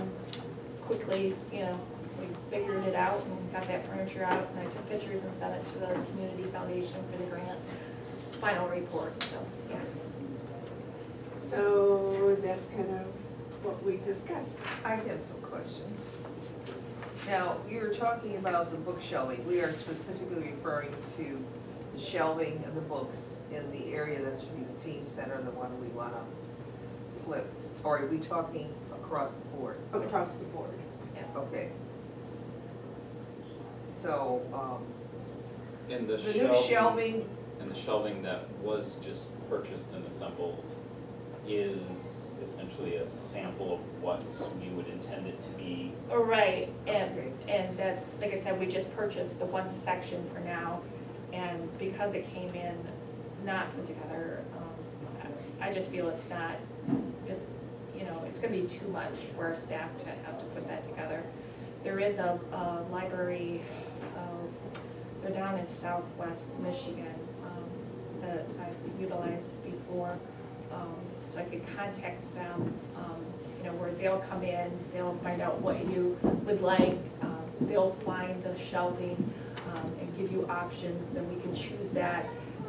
S6: quickly, you know, we figured it out and got that furniture out, and I took pictures and sent it to the community foundation for the grant final report, so, yeah.
S7: so that's kind of what we discussed.
S5: I have some questions. Now, you were talking about the book shelving. We are specifically referring to the shelving of the books in the area that should be the teen center, the one we want to flip. Or are we talking across the board?
S7: Across the board.
S5: Okay. So,
S1: And the
S5: the new shelving,
S1: and the shelving that was just purchased and assembled is essentially a sample of what we would intend it to be.
S6: All right,
S5: Okay.
S6: and that, like I said, we just purchased the one section for now, and because it came in not put together, I just feel it's not, it's, you know, it's gonna be too much for our staff to have to put that together. There is a library, they're down in southwest Michigan, that I've utilized before, so I could contact them, you know, where they'll come in, they'll find out what you would like, they'll find the shelving, and give you options, then we can choose that.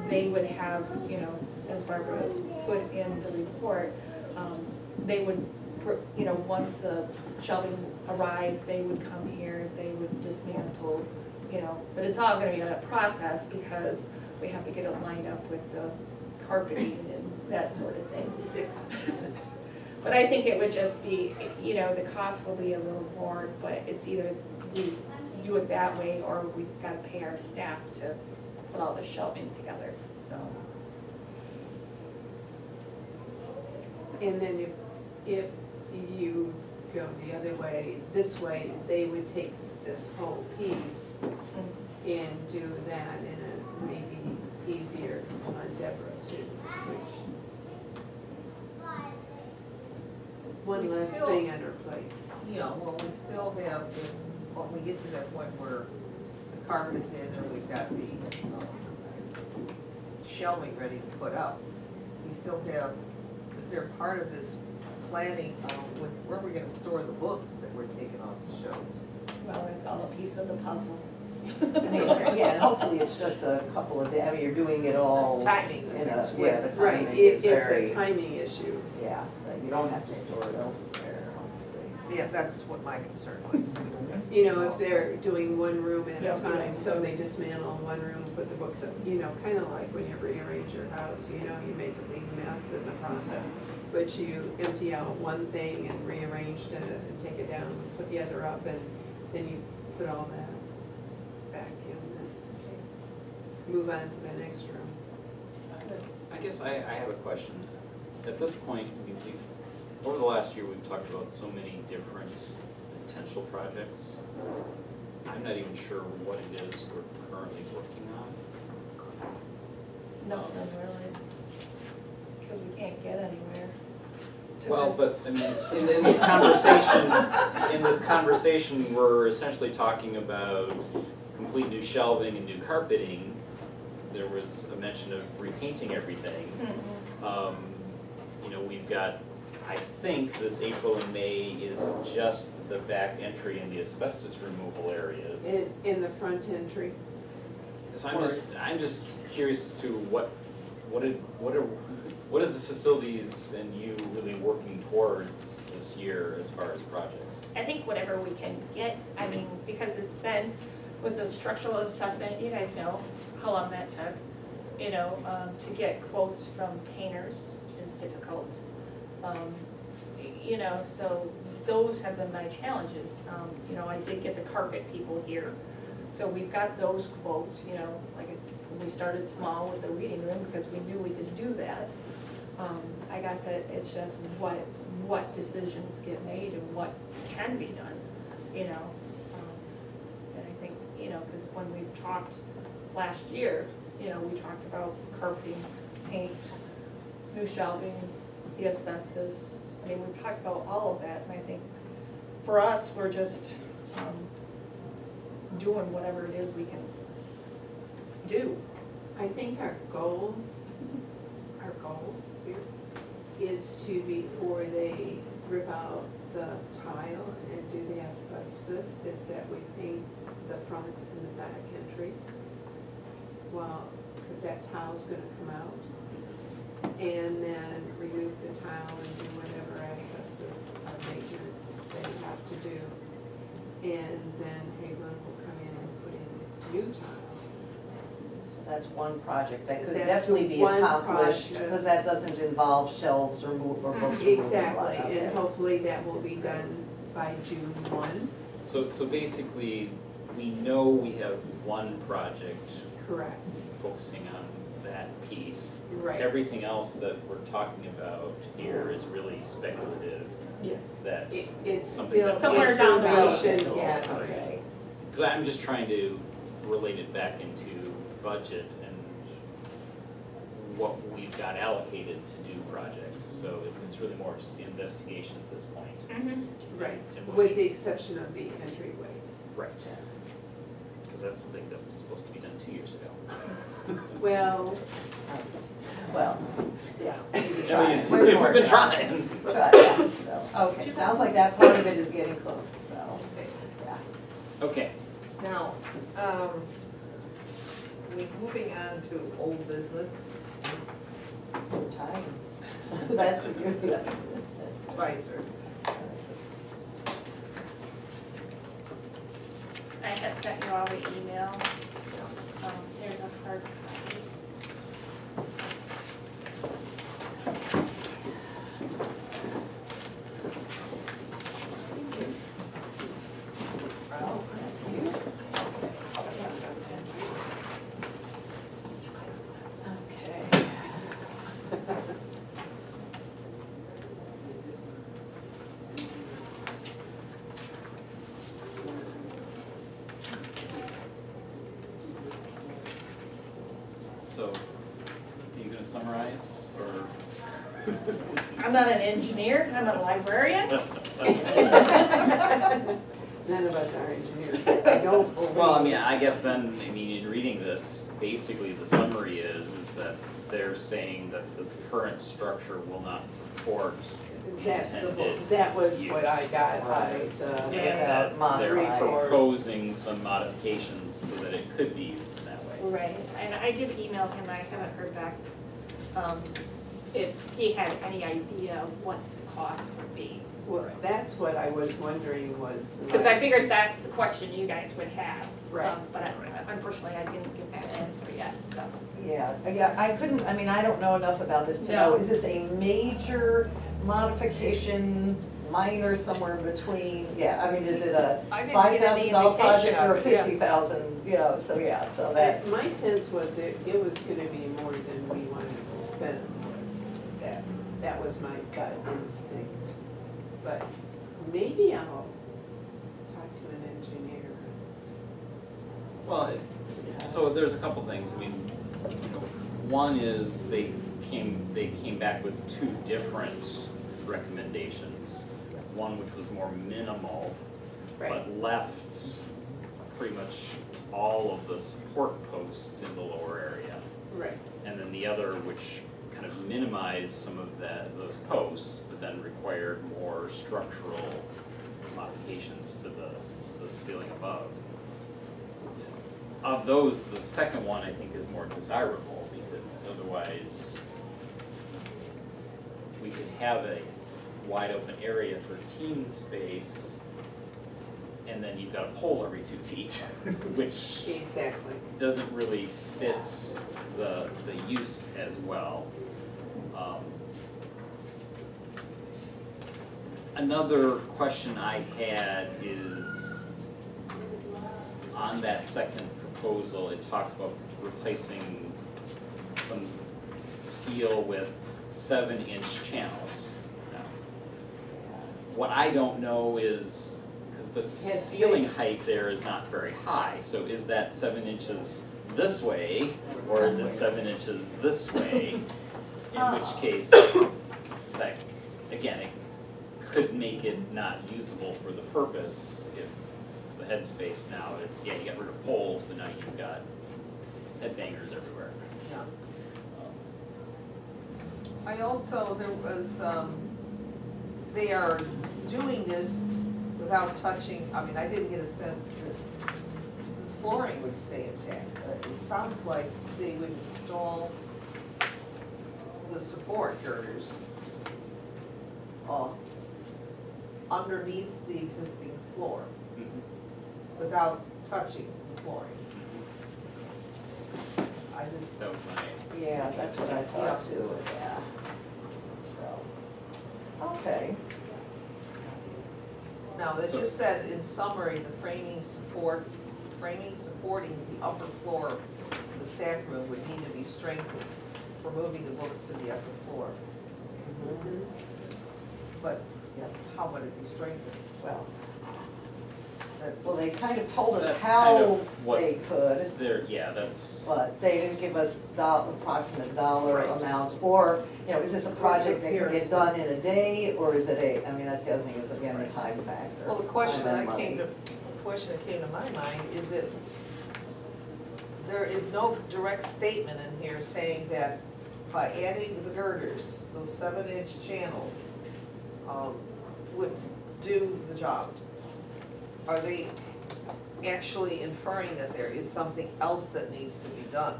S6: They would have, you know, as Barbara put in the report, they would, you know, once the shelving arrived, they would come here, they would dismantle, you know, but it's all gonna be a process because we have to get it lined up with the carpeting and that sort of thing. But I think it would just be, you know, the cost will be a little more, but it's either we do it that way or we've gotta pay our staff to put all the shelving together, so.
S7: And then if you go the other way, this way, they would take this whole piece and do that, and it may be easier on Deborah too, which. One
S5: We
S7: less
S5: still-
S7: thing on her plate.
S5: you know, well, we still have, when we get to that point where the carpet is in and we've got the shelving ready to put up, we still have, is there part of this planning, with where we're gonna store the books that we're taking off the shelves?
S6: Well, it's all a piece of the puzzle.
S2: I mean, yeah, and hopefully it's just a couple of days, I mean, you're doing it all.
S5: Timing is
S2: in a-
S5: exquisite.
S2: yeah, the
S7: Right,
S2: timing is
S7: it's
S2: very,
S7: a timing issue.
S2: yeah, so you don't have to store it elsewhere, hopefully.
S5: Yeah, that's what my concern was.
S7: You know, if they're doing one room at
S6: Yeah.
S7: a time, so they dismantle one room, put the books up, you know, kind of like when you rearrange your house, you know, you make a big mess in the process. But you empty out one thing and rearrange it and take it down, and put the other up, and then you put all that back in and move on to the next room.
S1: I guess I have a question. At this point, over the last year, we've talked about so many different potential projects. I'm not even sure what it is we're currently working on.
S6: Nothing really, because we can't get anywhere. to
S1: Well,
S6: this.
S1: but, I mean, in this conversation, we're essentially talking about complete new shelving and new carpeting. There was a mention of repainting everything.
S6: Mhm.
S1: You know, we've got, I think this April and May is just the back entry and the asbestos removal areas.
S7: In the front entry.
S1: So I'm just curious as to what is the facilities and you really working towards this year as far as projects?
S6: I think whatever we can get, I mean, because it's been, with the structural assessment, you guys know how long that took. You know, to get quotes from painters is difficult. You know, so those have been my challenges. You know, I did get the carpet people here, so we've got those quotes, you know, like we started small with the reading room because we knew we could do that. I guess it's just what decisions get made and what can be done, you know. And I think, you know, because when we talked last year, you know, we talked about carpeting, paint, new shelving, the asbestos. I mean, we've talked about all of that, and I think for us, we're just doing whatever it is we can do.
S7: I think our goal here is to, before they rip out the tile and do the asbestos, is that we paint the front and the back entries. Well, because that tile's gonna come out. And then remove the tile and do whatever asbestos abatement they have to do. And then Hagelin will come in and put in new tile.
S2: That's one project that could
S7: That's
S2: definitely be
S7: one
S2: accomplished,
S7: project.
S2: because that doesn't involve shelves or books removal.
S7: Exactly,
S2: Okay.
S7: and hopefully that will be done by June 1.
S1: So basically, we know we have one project
S7: Correct.
S1: focusing on that piece.
S7: Right.
S1: Everything else that we're talking about here is really speculative.
S6: Yes.
S1: That's
S7: It's
S1: something
S7: still
S1: that.
S6: Somewhere down the road.
S7: information gathering.
S2: Okay.
S1: Because I'm just trying to relate it back into budget and what we've got allocated to do projects. So it's really more just the investigation at this point.
S6: Mm-hmm.
S7: Right,
S1: And what
S7: with
S1: we-
S7: the exception of the entryways.
S1: Right. Because that's something that was supposed to be done 2 years ago.
S7: Well,
S2: Well, yeah.
S1: I mean,
S2: We're
S1: we've been
S2: working on it.
S1: trying.
S2: Try, yeah, so, okay, sounds like that part of it is getting close, so, yeah.
S1: Okay.
S5: Now, moving on to old business,
S2: Time. That's a good,
S5: Spicer.
S6: I had sent you all the email. There's a hard copy.
S2: Oh, that's you. Okay.
S1: So, are you gonna summarize, or?
S6: I'm not an engineer, I'm a librarian.
S7: none of us are engineers. I don't believe.
S1: Well, I mean, I guess then, I mean, in reading this, basically the summary is that they're saying that this current structure will not support intended
S7: That was what I
S1: use.
S7: got out
S2: Right.
S7: of the.
S1: And
S2: Without
S1: that they're
S2: modifying.
S1: proposing some modifications so that it could be used in that way.
S6: Right, and I did email him, I haven't heard back, if he had any idea of what the cost would be.
S7: Well, that's what I was wondering was.
S6: Because I figured that's the question you guys would have.
S7: Right.
S6: But unfortunately, I didn't get that answer yet, so.
S2: Yeah, I couldn't, I mean, I don't know enough about this to know,
S6: No.
S2: is this a major modification, minor somewhere in between? Yeah, I mean, is it a
S5: I didn't
S2: $5,000
S5: get any indication
S2: project or a
S5: of it, yeah.
S2: 50,000, you know, so yeah, so that,
S7: My sense was it was gonna be more than we wanted to spend, was that was my gut instinct. But maybe I'll talk to an engineer.
S1: Well, so there's a couple things, I mean, one is they came back with two different recommendations. One which was more minimal,
S7: Right.
S1: but left pretty much all of the support posts in the lower area.
S7: Right.
S1: And then the other which kind of minimized some of those posts, but then required more structural modifications to the ceiling above. Of those, the second one I think is more desirable, because otherwise we could have a wide open area for teen space, and then you've got a pole every 2 feet, which
S7: Exactly.
S1: doesn't really fit the use as well. Another question I had is, on that second proposal, it talks about replacing some steel with 7-inch channels. Now, what I don't know is, because the ceiling height there is not very high, so is that 7 inches this way, or is it 7 inches this way? In which case, that, again, it could make it not usable for the purpose if the headspace now is, yeah, you got rid of poles, but now you've got headbangers everywhere.
S5: Yeah. I also, there was, they are doing this without touching, I mean, I didn't get a sense that the flooring would stay intact. It sounds like they would install the support girders underneath the existing floor without touching the flooring. I just,
S1: That was my,
S2: yeah, that's what I thought too, yeah. So, okay.
S5: no, they
S1: So-
S5: just said in summary, the framing supporting the upper floor of the stack room would need to be strengthened for moving the books to the upper floor.
S2: Mhm.
S5: But
S2: Yep.
S5: how would it be strengthened?
S2: Well,
S5: That's,
S2: well, they kind of told us
S1: That's
S2: how
S1: kind of what-
S2: they could,
S1: there, yeah, that's.
S2: but they didn't give us approximate dollar
S1: Right.
S2: amounts, or, you know, is this a project that can get
S5: appearance.
S2: done in a day, or is it I mean, that's the other thing, is again, the time factor.
S5: well, the question
S2: time and
S5: that
S2: money.
S5: came to my mind is that there is no direct statement in here saying that by adding the girders, those 7-inch channels, would do the job. Are they actually inferring that there is something else that needs to be done?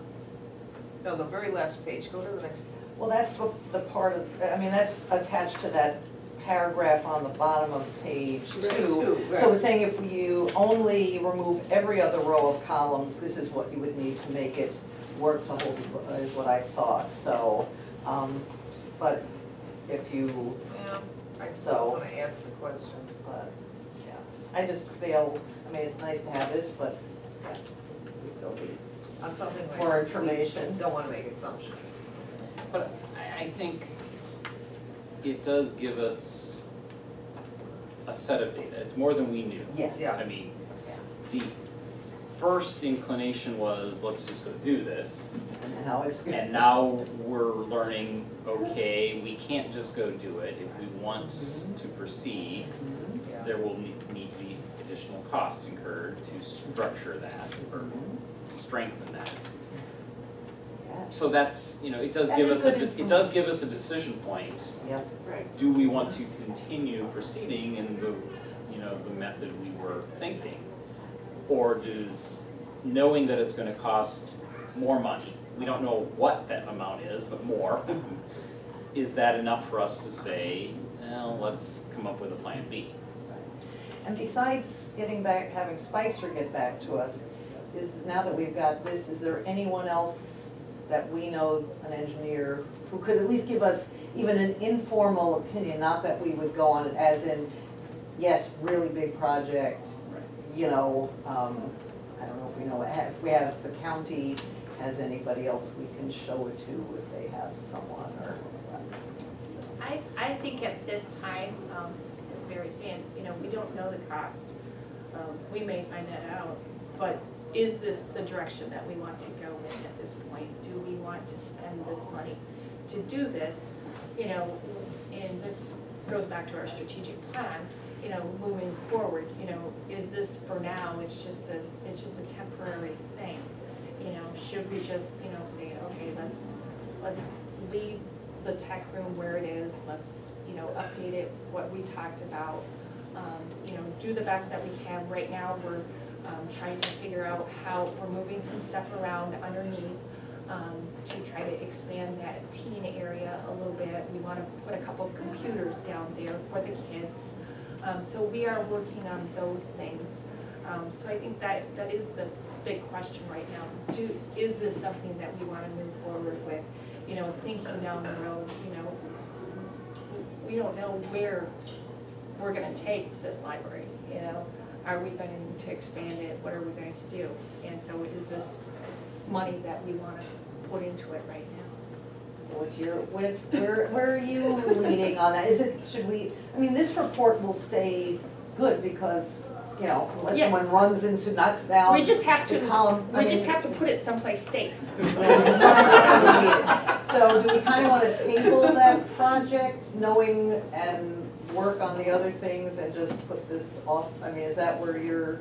S5: No, the very last page, go to the next.
S2: Well, that's the part of, I mean, that's attached to that paragraph on the bottom of page
S5: Right,
S2: 2.
S5: two, right.
S2: So it's saying if you only remove every other row of columns, this is what you would need to make it work to hold, is what I thought, so, but if you,
S5: Yeah, I
S2: So-
S5: still wanna ask the question.
S2: but, yeah, I just feel, I mean, it's nice to have this, but, yeah, we still need
S5: On something like.
S2: more information.
S5: Don't wanna make assumptions.
S1: But I think it does give us a set of data. It's more than we knew.
S2: Yeah.
S5: Yeah.
S1: I mean,
S2: Yeah.
S1: the first inclination was, let's just go do this.
S2: And now it's.
S1: And now we're learning, okay, we can't just go do it. If we want to proceed,
S2: Mhm.
S1: there will need to be additional costs incurred to structure that or to strengthen that.
S2: Yeah.
S1: So that's, you know, it does
S2: That
S1: give
S2: is
S1: us
S2: good
S1: it does give us a decision point.
S2: Yep.
S7: right.
S1: Do we want to continue proceeding in the, you know, the method we were thinking? Or does, knowing that it's gonna cost more money, we don't know what that amount is, but more, is that enough for us to say, well, let's come up with a plan B?
S2: And besides getting back, having Spicer get back to us, is, now that we've got this, is there anyone else that we know, an engineer, who could at least give us even an informal opinion, not that we would go on it as in, yes, really big project, you know, I don't know if we know, if we have the county, has anybody else we can show it to if they have someone or.
S6: I think at this time, as Mary's saying, you know, we don't know the cost. We may find that out, but is this the direction that we want to go in at this point? Do we want to spend this money to do this? You know, and this goes back to our strategic plan, you know, moving forward, you know, is this for now, it's just a temporary thing? You know, should we just, you know, say, okay, let's leave the tech room where it is, let's, you know, update it, what we talked about, you know, do the best that we can. Right now, we're trying to figure out how we're moving some stuff around underneath to try to expand that teen area a little bit. We want to put a couple of computers down there for the kids. So we are working on those things. So I think that is the big question right now. Is this something that we want to move forward with? You know, thinking down the road, you know, we don't know where we're going to take this library, you know. Are we going to expand it? What are we going to do? And so is this money that we want to put into it right now?
S2: So what's your, where are you leaning on that? Is it, should we, I mean, this report will stay good because, you know, unless
S6: Yes.
S2: someone runs into, knocks down.
S6: We just have to,
S2: the column, I
S6: we just
S2: mean,
S6: have to put it someplace safe.
S2: So do we kind of want to table that project, knowing and work on the other things and just put this off? I mean, is that where you're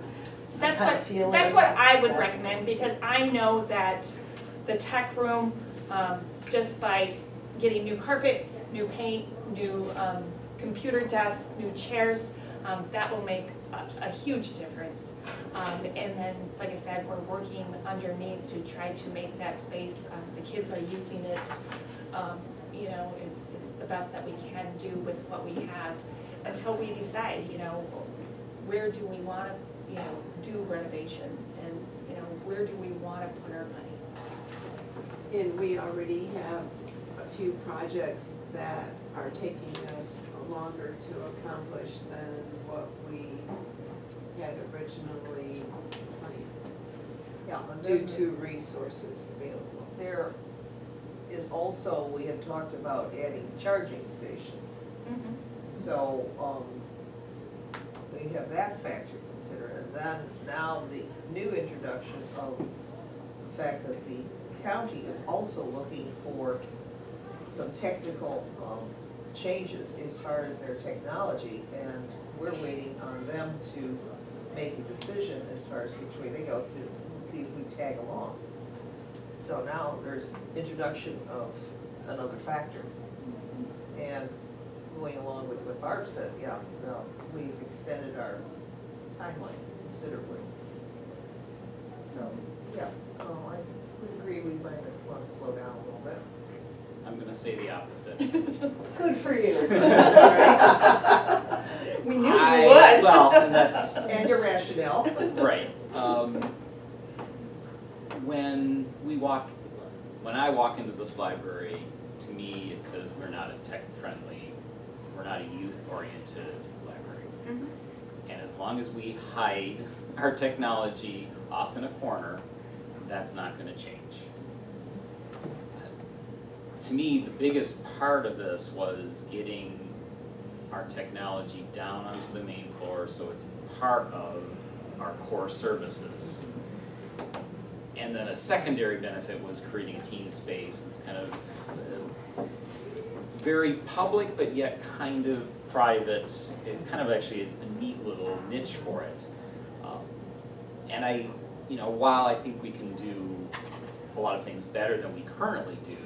S6: That's
S2: kind
S6: what,
S2: of feeling?
S6: that's what I would
S2: that?
S6: recommend, because I know that the tech room, just by getting new carpet, new paint, new computer desks, new chairs, that will make a huge difference. And then, like I said, we're working underneath to try to make that space, the kids are using it. You know, it's the best that we can do with what we have until we decide, you know, where do we want to, you know, do renovations, and, you know, where do we want to put our money?
S7: And we already have a few projects that are taking us longer to accomplish than what we had originally planned,
S5: Yeah, and
S7: due
S5: then
S7: to resources available.
S5: there is also, we had talked about adding charging stations. So, we have that factor to consider, and then now the new introduction of the fact that the county is also looking for some technical changes as far as their technology, and we're waiting on them to make a decision as far as which way they go, to see if we tag along. So now there's introduction of another factor. And going along with what Barb said, yeah, we've extended our timeline considerably. So, yeah, I would agree we might want to slow down a little bit.
S1: I'm gonna say the opposite.
S2: Good for you.
S6: We knew you would.
S1: Well, and that's,
S5: And your rationale.
S1: right. When I walk into this library, to me, it says we're not a tech-friendly, we're not a youth-oriented library. And as long as we hide our technology off in a corner, that's not gonna change. To me, the biggest part of this was getting our technology down onto the main floor so it's part of our core services. And then a secondary benefit was creating a teen space that's kind of very public but yet kind of private, kind of actually a neat little niche for it. And while I think we can do a lot of things better than we currently do,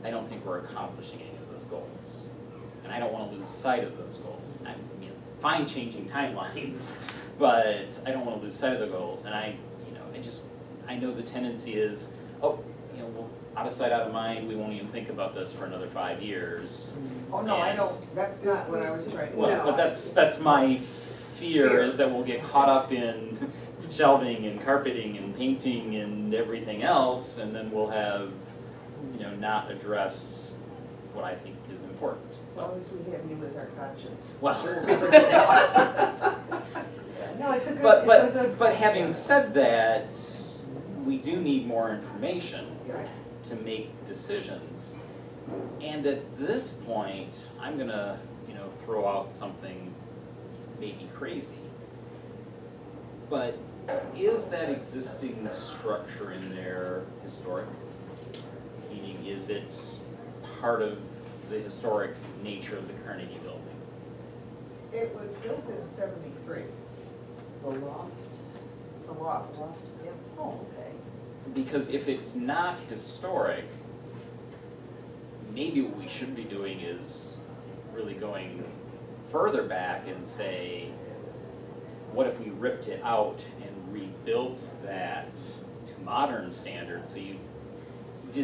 S1: I don't think we're accomplishing any of those goals. And I don't want to lose sight of those goals. I'm fine changing timelines, but I don't want to lose sight of the goals. And I know the tendency is, out of sight, out of mind, we won't even think about this for another 5 years.
S5: Oh, no, I don't, that's not what I was trying to.
S1: Well, but that's my fear, is that we'll get caught up in shelving and carpeting and painting and everything else, and then we'll have, not addressed what I think is important.
S5: As long as we have you as our conscience.
S1: Well,
S2: No, it's a good.
S1: but having said that, we do need more information
S5: Right.
S1: to make decisions. And at this point, I'm gonna, throw out something maybe crazy. But is that existing structure in there historic? Meaning, is it part of the historic nature of the Carnegie Building?
S5: It was built in 73,
S2: The loft.
S5: the loft. Yep.
S2: Oh, okay.
S1: Because if it's not historic, maybe what we should be doing is really going further back and say, what if we ripped it out and rebuilt that to modern standards? So you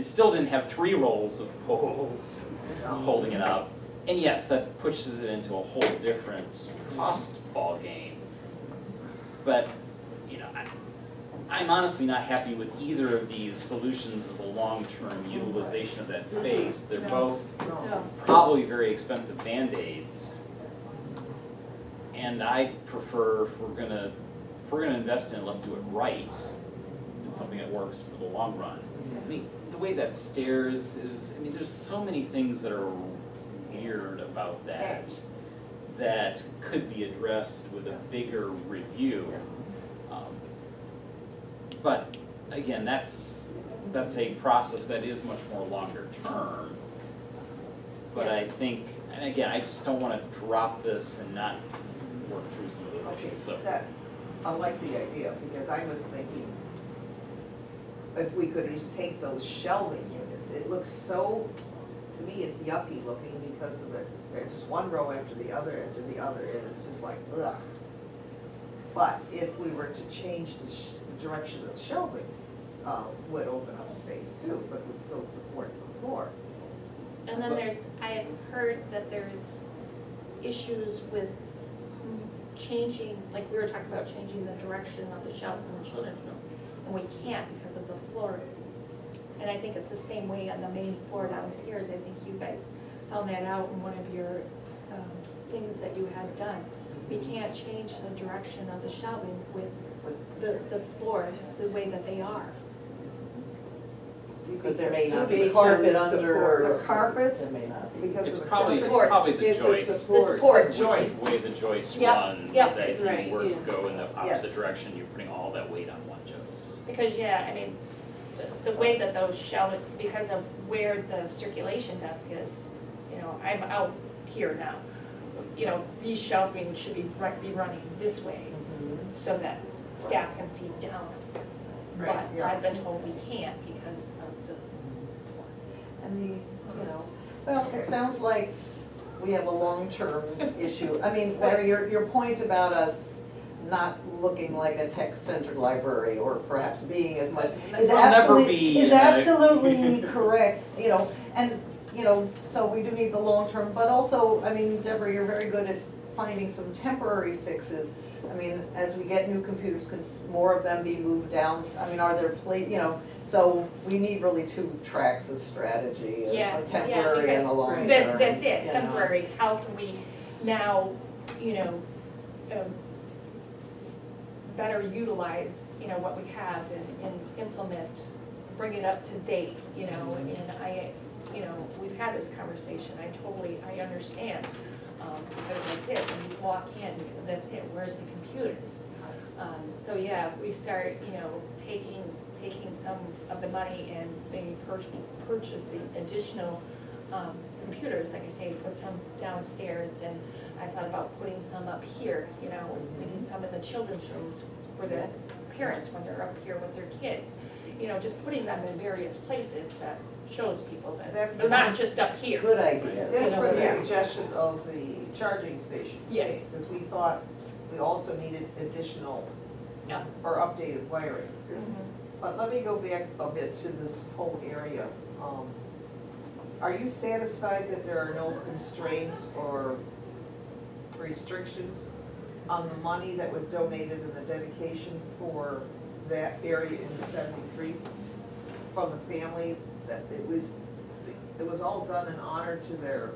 S1: still didn't have 3 rows of poles holding it up. And yes, that pushes it into a whole different cost ball game. But, I'm honestly not happy with either of these solutions as a long-term utilization of that space. They're both
S5: No.
S1: probably very expensive Band-Aids. And I prefer, if we're gonna invest in it, let's do it right. And something that works for the long run. I mean, the way that stairs is, there's so many things that are weird about that could be addressed with a bigger review. But again, that's a process that is much more longer term. But I think, and again, I just don't want to drop this and not work through some of those
S5: Okay,
S1: issues, so.
S5: that, I like the idea, because I was thinking, if we could just take those shelving units, it looks so, to me, it's yucky looking because of there's just one row after the other, and it's just like, ugh. But if we were to change the direction of the shelving, would open up space too, but would still support the floor.
S6: And then I have heard that there's issues with changing, like we were talking about changing the direction of the shelves in the children's room, and we can't because of the floor. And I think it's the same way on the main floor downstairs. I think you guys found that out in one of your things that you had done. We can't change the direction of the shelving with the floor the way that they are.
S2: Because there may not be
S7: Based
S2: carpet
S7: on the
S2: under.
S5: The carpet,
S2: There may not be.
S5: because
S1: It's
S5: of the
S1: probably the
S7: It's a
S1: joist,
S7: support.
S6: The support
S1: which
S5: joist.
S1: way the joists
S6: Yep,
S1: run,
S6: yep.
S1: that if
S7: Right,
S1: you were to
S7: yeah.
S1: go in the opposite
S5: Yes.
S1: direction, you're putting all that weight on one joist.
S6: Because, the way that those shelving, because of where the circulation desk is, I'm out here now. These shelving should be running this way so that staff can see down.
S5: Right,
S6: But
S5: yeah.
S6: I've been told we can't because of the floor.
S2: And well, it sounds like we have a long-term issue. Larry, your point about us not looking like a tech-centered library, or perhaps being as much, is
S1: We'll never
S2: absolutely,
S1: be
S2: is
S1: in a-
S2: absolutely correct, and, so we do need the long-term, but also, Deborah, you're very good at finding some temporary fixes. As we get new computers, can more of them be moved down? Are there so we need really 2 tracks of strategy, a temporary and a long-term.
S6: That's it,
S2: you know.
S6: temporary. How can we now, better utilize, what we have and implement, bring it up to date, and we've had this conversation. I understand, because that's it. When you walk in, that's it. Where's the computers? So yeah, we start, taking some of the money and maybe purchasing additional computers, like I say, put some downstairs, and I thought about putting some up here, we need some in the children's rooms for the parents when they're up here with their kids. Just putting them in various places that shows people that
S5: That's-
S6: they're not just up here.
S2: Good idea.
S5: That's where the
S6: Yeah.
S5: suggestion of the charging stations
S6: Yes.
S5: came, because we thought we also needed additional
S6: Yeah.
S5: or updated wiring.
S6: Mhm.
S5: But let me go back a bit to this whole area. Are you satisfied that there are no constraints or restrictions on the money that was donated in the dedication for that area in the 73 from the family? That it was all done in honor to their,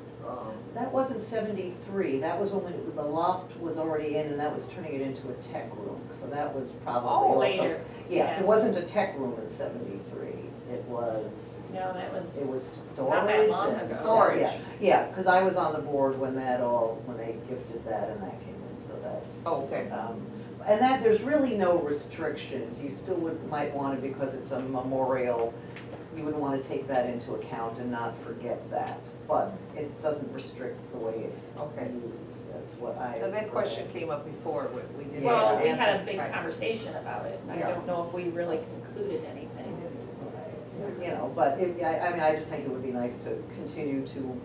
S2: That wasn't 73, that was when the loft was already in and that was turning it into a tech room, so that was probably also.
S6: Later.
S2: Yeah,
S6: Yeah.
S2: it wasn't a tech room in 73, it was
S6: Not that
S2: storage
S6: long
S2: and.
S6: ago.
S5: Storage.
S2: Yeah, yeah, because I was on the board when when they gifted that and that came in, so that's.
S5: Oh, okay.
S2: And that, there's really no restrictions, you still might want to, because it's a memorial, you would want to take that into account and not forget that, but it doesn't restrict the way it's
S5: Okay.
S2: used, that's what I.
S5: and that question came up before, when we didn't.
S2: Yeah.
S6: Well, we
S5: answer
S6: had a big
S5: time.
S6: conversation about it, I
S5: Yeah.
S6: don't know if we really concluded anything.
S2: You know, but I mean, I just think it would be nice to continue to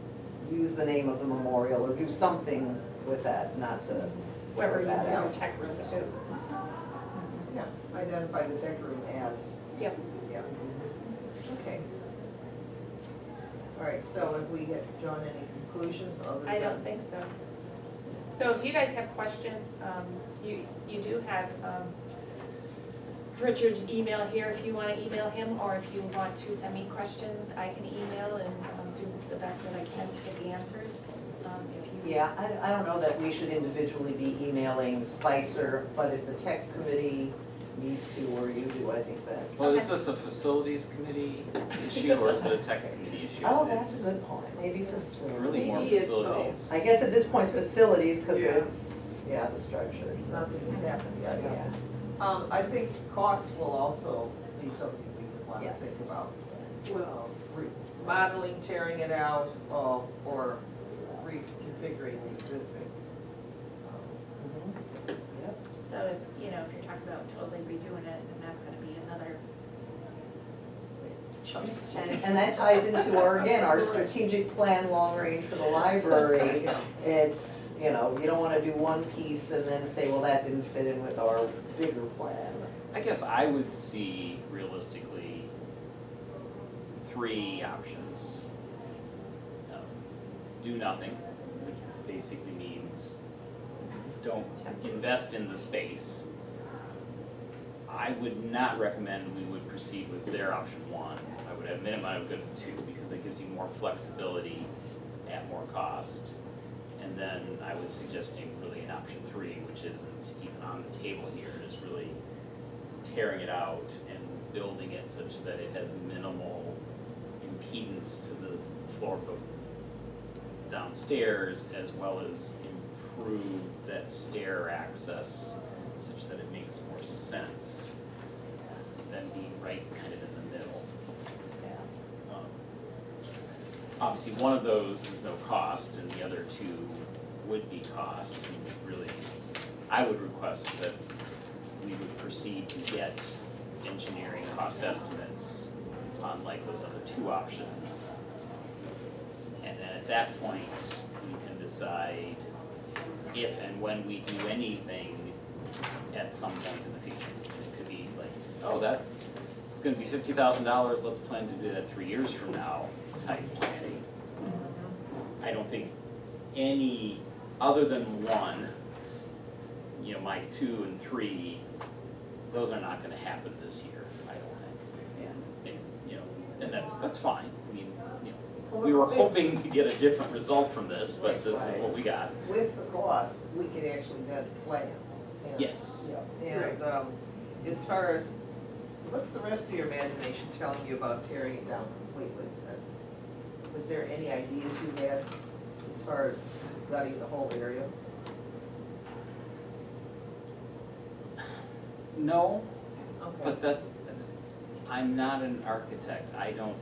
S2: use the name of the memorial or do something with that, not to.
S6: Whoever
S2: throw
S6: you
S2: that
S6: have
S2: out.
S6: a tech room too.
S5: Yeah, identify the tech room as,
S6: Yep.
S5: yeah. Okay. All right, so have we drawn any conclusions other than?
S6: I don't think so. So if you guys have questions, you do have Richard's email here if you want to email him, or if you want to send me questions, I can email and do the best that I can to get the answers. If you.
S2: Yeah, I don't know that we should individually be emailing Spicer, but if the tech committee needs to, or you do, I think that.
S1: Well, is this a facilities committee issue or is it a tech committee issue?
S2: Oh, that's
S1: It's
S2: a good point, maybe facilities.
S1: really more
S5: Maybe it's
S1: facilities.
S2: I guess at this point, it's facilities, because
S5: Yeah.
S2: it's, the structures.
S5: Nothing has happened yet.
S2: Yeah.
S5: I think costs will also be something we would want to
S2: Yes.
S5: think about.
S7: Well,
S5: Remodeling, tearing it out, or reconfiguring the existing.
S2: Mhm. Yep.
S6: So if, if you're talking about totally redoing it, then that's gonna be another chunk.
S2: And that ties into our strategic plan, long range for the library. It's, you don't wanna do one piece and then say, well, that didn't fit in with our bigger plan.
S1: I guess I would see realistically 3 options. Do nothing, which basically means don't invest in the space. I would not recommend we would proceed with their option 1. I would at minimum, I would go to 2 because that gives you more flexibility at more cost. And then I was suggesting really an option 3, which isn't even on the table here, is really tearing it out and building it such that it has minimal impedance to the floor downstairs, as well as improve that stair access such that it makes more sense than being right kind of in the middle. Obviously, one of those is no cost, and the other 2 would be cost. And really, I would request that we would proceed to get engineering cost estimates on like those other 2 options. And then at that point, we can decide if and when we do anything at some point in the future. It could be like, oh, it's gonna be $50,000, let's plan to do that 3 years from now type planning. I don't think any, other than 1, Mike 2 and 3, those are not gonna happen this year, I don't think. And that's fine. I mean, we were hoping to get a different result from this, but this is what we got.
S5: With the cost, we could actually then plan. And-
S1: Yes.
S5: And as far as, what's the rest of your imagination telling you about tearing it down completely? Was there any ideas you had as far as just gutting the whole area?
S1: No,
S5: Okay.
S1: but I'm not an architect. I don't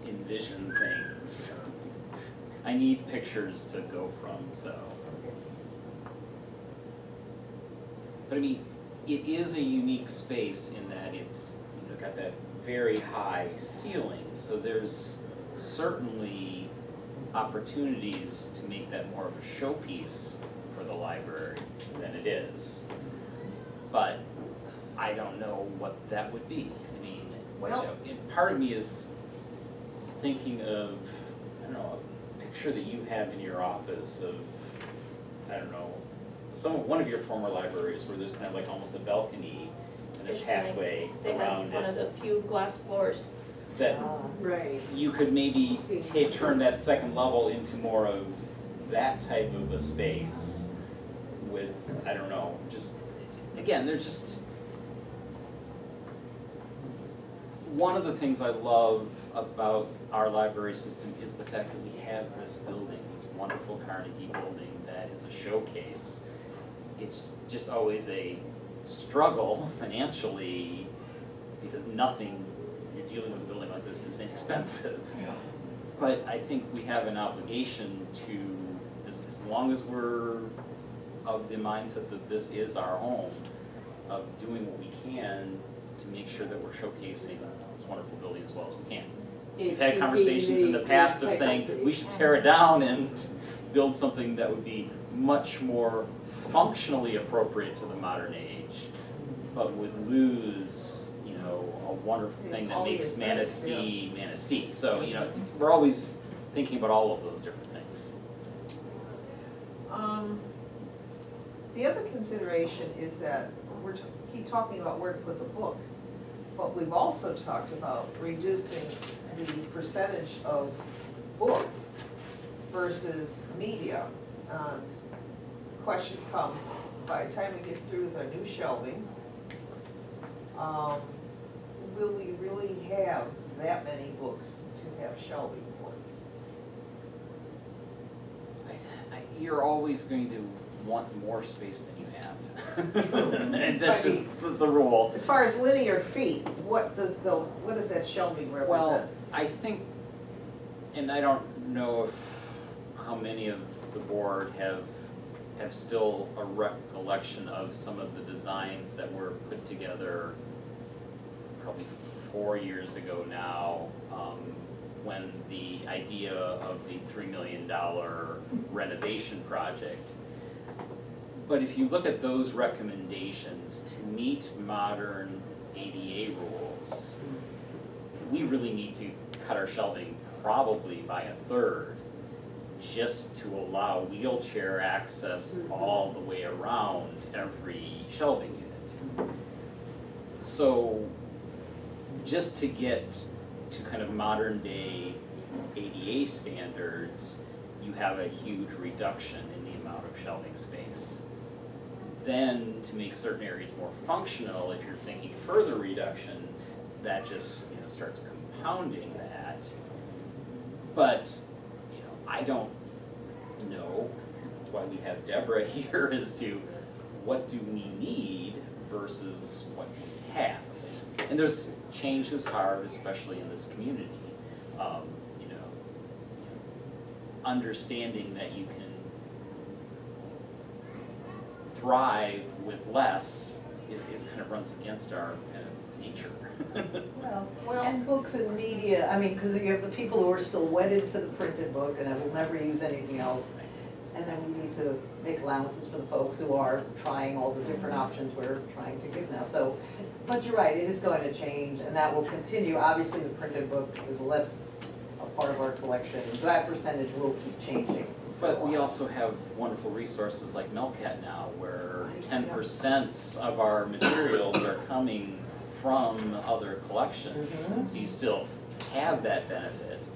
S1: envision things. I need pictures to go from, so.
S5: Okay.
S1: But I mean, it is a unique space in that it's, got that very high ceiling, so there's certainly opportunities to make that more of a showpiece for the library than it is. But I don't know what that would be. I mean,
S5: Well,
S1: and part of me is thinking of, I don't know, a picture that you have in your office of, I don't know, one of your former libraries where there's kind of like almost a balcony and a
S6: It's
S1: pathway
S6: They
S1: around
S6: have one of
S1: it.
S6: the few glass floors.
S1: That
S7: Right.
S1: you could maybe turn that second level into more of that type of a space with, I don't know, just, again, they're just, one of the things I love about our library system is the fact that we have this building, this wonderful Carnegie building that is a showcase. It's just always a struggle financially because nothing, you're dealing with a building like this, is inexpensive. But I think we have an obligation to, as long as we're of the mindset that this is our home, of doing what we can to make sure that we're showcasing this wonderful building as well as we can. We've had conversations in the past of saying we should tear it down and build something that would be much more functionally appropriate to the modern age, but would lose, you know, a wonderful thing that makes Manistee, Manistee. So, you know, we're always thinking about all of those different things.
S5: The other consideration is that keep talking about where to put the books, but we've also talked about reducing the percentage of books versus media. And the question comes, by the time we get through with our new shelving, will we really have that many books to have shelving for?
S1: You're always going to want more space than you have. And that's just the rule.
S5: As far as linear feet, what does that shelving represent?
S1: Well, I think, and I don't know if how many of the board have still a recollection of some of the designs that were put together probably 4 years ago now, when the idea of the $3 million renovation project. But if you look at those recommendations to meet modern ADA rules, we really need to cut our shelving probably by a third just to allow wheelchair access all the way around every shelving unit. So just to get to kind of modern day ADA standards, you have a huge reduction in the amount of shelving space. Then to make certain areas more functional, if you're thinking further reduction, that just, you know, starts compounding that. But, you know, I don't know, that's why we have Deborah here, as to what do we need versus what we have. And there's change is hard, especially in this community. You know, understanding that you can thrive with less is kind of runs against our kind of nature.
S2: Well, and books and media, I mean, because you have the people who are still wedded to the printed book and will never use anything else. And then we need to make allowances for the folks who are trying all the different options we're trying to give now. So, but you're right, it is going to change, and that will continue. Obviously, the printed book is less a part of our collection. That percentage will keep changing.
S1: But we also have wonderful resources like Melcat now, where 10% of our materials are coming from other collections. And so you still have that benefit,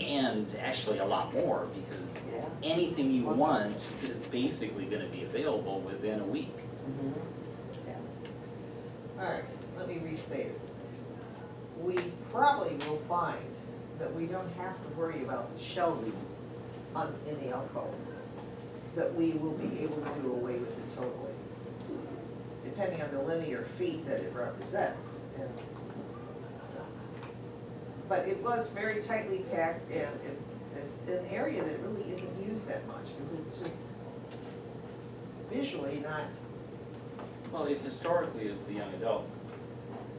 S1: and actually a lot more, because anything you want is basically going to be available within a week.
S5: All right, let me restate it. We probably will find that we don't have to worry about the shelving in the alcove, that we will be able to do away with it totally, depending on the linear feet that it represents. But it was very tightly packed, and it's an area that really isn't used that much, because it's just visually not.
S1: Well, it historically is the young adult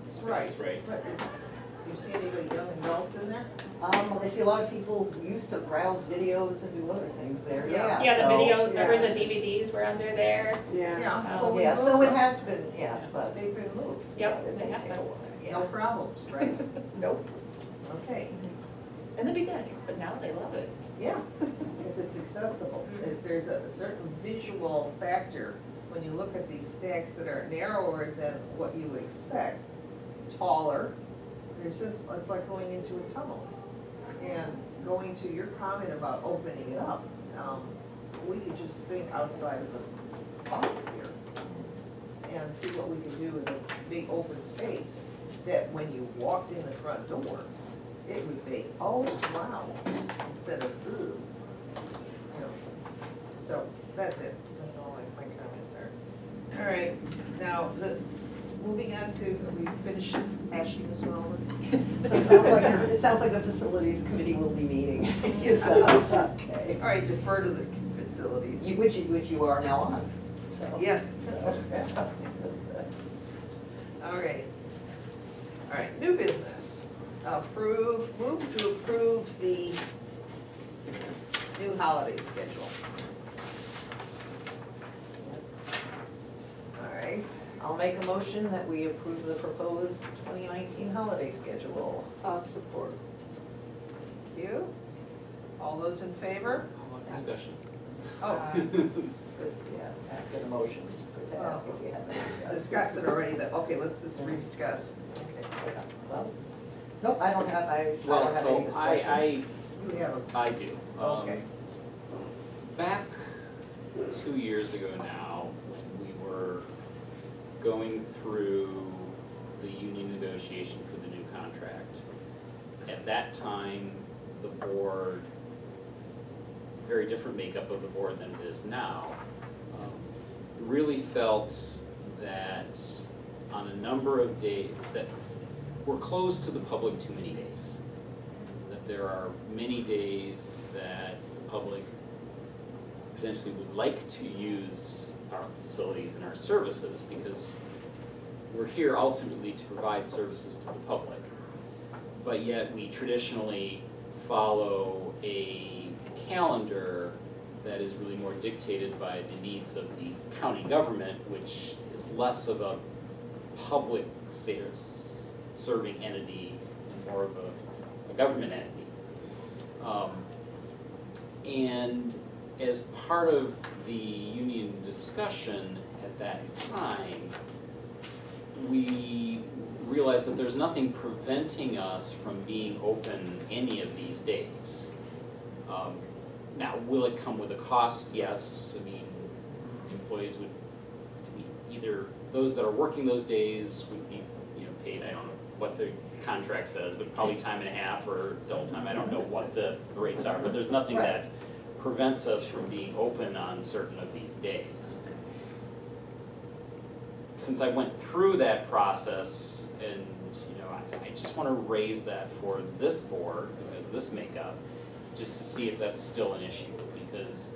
S1: space, right?
S5: But do you see anybody young adults in there?
S2: I see a lot of people who used to browse videos and do other things there, yeah.
S6: Yeah, the
S2: so,
S6: video,
S2: yeah.
S6: remember the DVDs were under there?
S7: Yeah.
S5: Yeah.
S6: Oh,
S2: Yeah, so it has been, yeah, but
S5: They've been moved.
S6: Yep,
S2: it
S6: they
S2: may
S6: have
S2: take a
S6: been.
S2: while.
S5: no problems, right?
S6: Nope,
S5: Okay,
S6: in the beginning, but now they love it.
S5: yeah, because it's accessible. If there's a certain visual factor, when you look at these stacks that are narrower than what you would expect, taller, there's just, it's like going into a tunnel. And going to your comment about opening it up, we could just think outside of the box here and see what we could do with a big open space that when you walked in the front door, it would be, oh, wow, instead of, ooh. You know. So that's it. That's all my comments are. All right, now, moving on to, are we finished hashing this one over?
S2: So it sounds like the facilities committee will be meeting. So, okay.
S5: All right, defer to the facilities.
S2: Which you are now on, so.
S5: Yes.
S2: So,
S5: All right. All right, new business. Move to approve the new holiday schedule. All right,
S2: I'll make a motion that we approve the proposed 2019 holiday schedule.
S7: I'll support.
S5: thank you. All those in favor?
S1: Discussion.
S5: Oh,
S2: Good, yeah, after the motion, it's good to ask if you have any.
S5: discussed it already, but okay, let's just rediscuss.
S2: Okay, well, nope, I don't have any
S1: Well,
S2: discussion.
S1: so I
S5: You have a,
S1: I do.
S5: Okay.
S1: Back 2 years ago now, when we were going through the union negotiation for the new contract, at that time, the board, very different makeup of the board than it is now, really felt that on a number of days, that we're closed to the public too many days. That there are many days that the public potentially would like to use our facilities and our services because we're here ultimately to provide services to the public. But yet we traditionally follow a calendar that is really more dictated by the needs of the county government, which is less of a public serving entity and more of a government entity. And as part of the union discussion at that time, we realized that there's nothing preventing us from being open any of these days. Now, will it come with a cost? Yes. I mean, employees would, either those that are working those days would be, paid, I don't know what the contract says, but probably time and a half or double time. I don't know what the rates are, but there's nothing that prevents us from being open on certain of these days. Since I went through that process, and I just want to raise that for this board, because this makeup, just to see if that's still an issue, because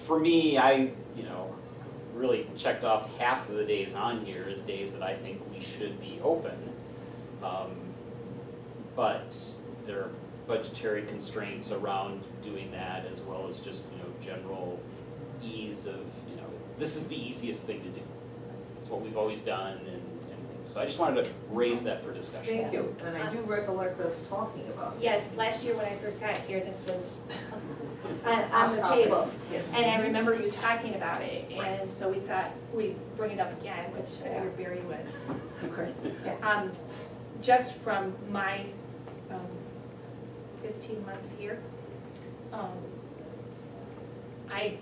S1: for me, I really checked off half of the days on here as days that I think we should be open, but there are budgetary constraints around doing that, as well as just general ease of this is the easiest thing to do. It's what we've always done, and things. So I just wanted to raise that for discussion.
S5: thank you, and I do recollect us talking about it.
S6: Yes, last year when I first got here, this was on the table.
S5: Yes.
S6: And I remember you talking about it, and so we thought we'd bring it up again, which I figured Barry would, of course. Just from my 15 months here, I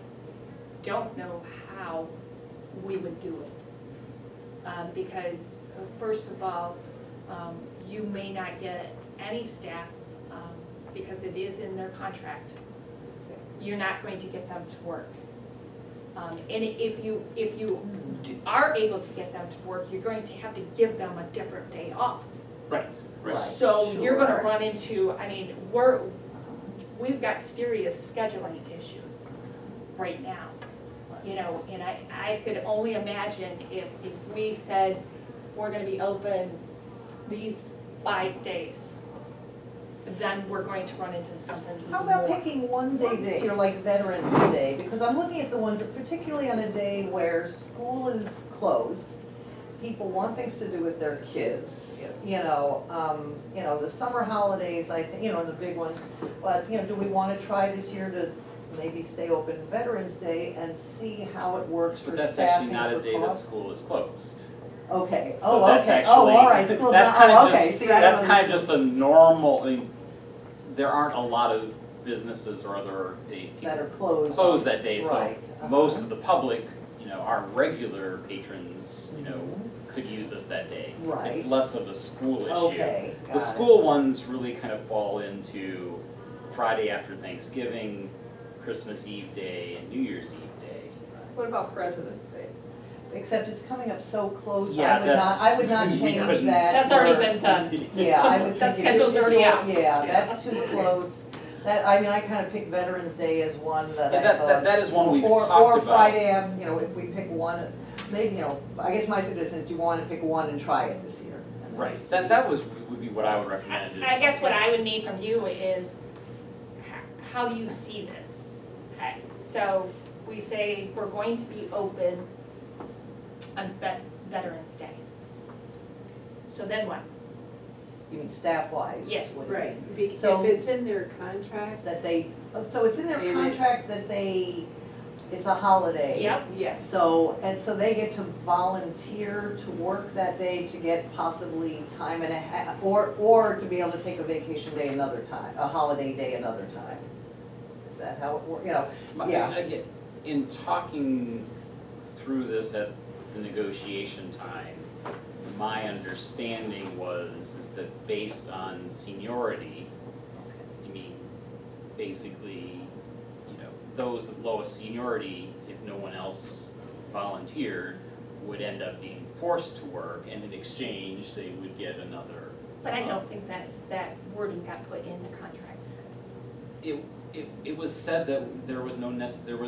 S6: don't know how we would do it. Because first of all, you may not get any staff because it is in their contract. You're not going to get them to work. And if you are able to get them to work, you're going to have to give them a different day off.
S1: Right.
S6: So you're gonna
S2: Sure.
S6: run into, we've got serious scheduling issues right now. And I could only imagine if we said, we're gonna be open these 5 days, then we're going to run into something even more.
S2: How about picking one day this year, like Veterans Day? Because I'm looking at the ones, particularly on a day where school is closed, people want things to do with their kids.
S5: Yes.
S2: You know, the summer holidays, I think, you know, the big ones. But, you know, do we wanna try this year to maybe stay open Veterans Day and see how it works for
S1: But that's
S2: staffing
S1: actually not a
S2: for
S1: day that
S2: cost?
S1: school is closed.
S2: Okay,
S1: So
S2: oh,
S1: that's
S2: okay,
S1: actually,
S2: oh, all right, school's
S1: that's
S2: not,
S1: kind
S2: oh,
S1: of
S2: okay,
S1: just,
S2: see, I
S1: that's
S2: don't
S1: kind of just a normal, I mean, there aren't a lot of businesses or other day
S2: that
S1: people
S2: are closed.
S1: closed that day, so
S2: Right,
S1: most
S2: uh-huh.
S1: of the public, you know, our regular patrons, you know,
S2: Mhm.
S1: could use us that day.
S2: Right.
S1: It's less of a school issue.
S2: Okay, got
S1: The
S2: it.
S1: school ones really kind of fall into Friday after Thanksgiving, Christmas Eve day, and New Year's Eve day.
S5: What about President's Day?
S2: Except it's coming up so close,
S1: Yeah,
S2: I would not
S1: we
S2: change
S1: couldn't-
S2: that.
S6: That's already
S2: for-
S6: been done.
S2: Yeah, I would
S6: That
S2: think if
S6: schedule's
S2: if
S6: already
S2: you're-
S6: out.
S2: Yeah,
S1: Yeah.
S2: that's too close. That, I mean, I kind of picked Veterans Day as one that
S1: Yeah,
S2: I
S1: that-
S2: thought.
S1: that is one we've
S2: or-
S1: talked
S2: Or
S1: about.
S2: Friday, you know, if we pick one, maybe, you know, I guess my suggestion is, do you want to pick one and try it this year? And then
S1: Right,
S2: see.
S1: that would be what I would recommend is.
S6: I guess what I would need from you is, how do you see this? Okay, so we say we're going to be open on Veterans Day. So then what?
S2: You mean staff-wise?
S6: Yes.
S2: what-
S7: Right, if
S2: So-
S7: it's in their contract,
S2: That they, so it's in their
S7: And it-
S2: contract that it's a holiday.
S6: Yep.
S7: yes.
S2: So, and so they get to volunteer to work that day to get possibly time and a half, or to be able to take a vacation day another time, a holiday day another time. Is that how it works, you know, yeah.
S1: Again, in talking through this at the negotiation time, my understanding is that based on seniority, I mean, basically, you know, those at lowest seniority, if no one else volunteered, would end up being forced to work, and in exchange, they would get another.
S6: But I don't think that wording got put in the contract.
S1: It was said that there was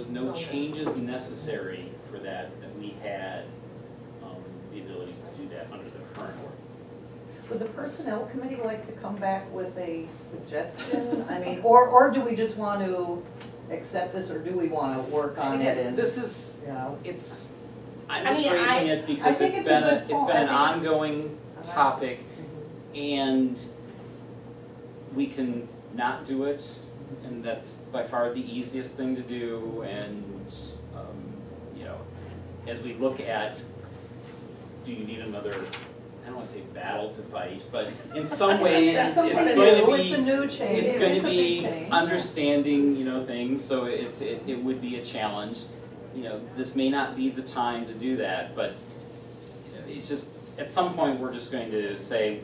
S1: no changes necessary for that we had the ability to do that under the current ordinance.
S2: Would the personnel committee like to come back with a suggestion? I mean, or do we just want to accept this, or do we want to work on it
S1: Again,
S2: and,
S1: this is,
S2: you know?
S1: I'm
S6: I
S1: just
S6: mean,
S1: raising it because
S2: think
S1: it's
S2: it's a
S1: been,
S2: good
S1: it's
S2: point.
S1: been an
S2: I think it's-
S1: ongoing topic, and we can not do it, and that's by far the easiest thing to do, and, you know, as we look at, do you need another, I don't wanna say battle to fight, but in some ways,
S2: That's
S1: it's
S2: something
S1: going to
S2: new.
S1: be,
S2: It's a new change.
S1: it's going
S2: It's
S1: to
S2: a big
S1: be
S2: change.
S1: understanding, you know, things, so it would be a challenge. You know, this may not be the time to do that, but you know, it's just, at some point, we're just going to say,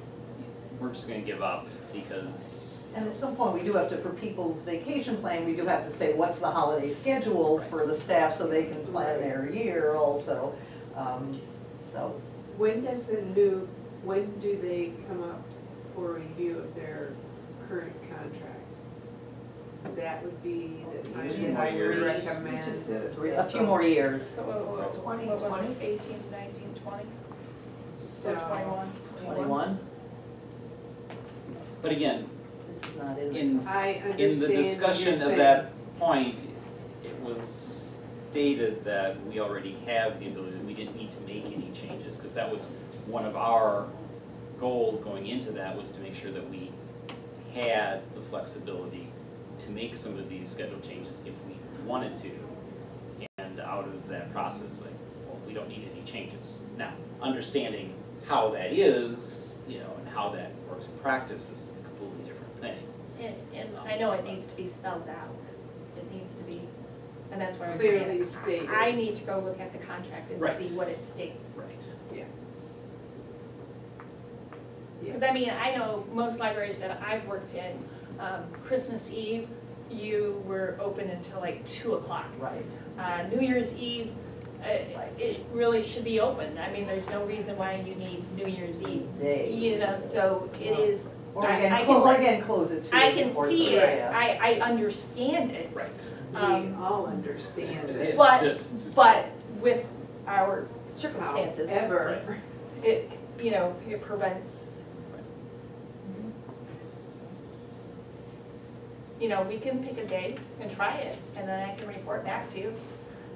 S1: we're just gonna give up, because,
S2: And at some point, we do have to, for people's vacation plan, we do have to say, what's the holiday schedule for the staff so they can plan their year also. So,
S7: When do they come up for review of their current contract? That would be the time
S1: 2
S7: that
S1: more
S7: I would
S1: years.
S7: recommend.
S2: a few more years.
S6: So what was it, 18, 19, 20? So 21.
S2: 21?
S1: but again,
S2: This is not in.
S1: in
S7: I understand
S1: in the
S7: what you're
S1: discussion of
S7: saying.
S1: that point, it was stated that we already have the ability, we didn't need to make any changes, because that was one of our goals going into that, was to make sure that we had the flexibility to make some of these schedule changes if we wanted to. And out of that process, like, well, we don't need any changes. Now, understanding how that is, you know, and how that works in practice is a completely different thing.
S6: And I know it needs to be spelled out. It needs to be, and that's where I'm
S7: Clearly
S6: saying,
S7: stated.
S6: I need to go look at the contract and
S1: Right.
S6: see what it states.
S1: Right.
S7: Yes.
S6: Because I mean, I know most libraries that I've worked in, Christmas Eve, you were open until like 2 o'clock.
S2: Right.
S6: New Year's Eve, it really should be open. I mean, there's no reason why you need New Year's Eve.
S2: Day.
S6: You know, so it is,
S2: Or
S6: I
S2: again,
S6: can-
S2: or again, close it to.
S6: I can
S2: before
S6: see
S2: the-
S6: it,
S2: yeah.
S6: I understand it.
S1: Right.
S7: We
S6: Um,
S7: all understand
S1: It's
S7: it.
S6: But-
S1: just,
S6: But with our circumstances,
S7: However,
S6: it, you know, it prevents. You know, we can pick a day and try it, and then I can report back to you.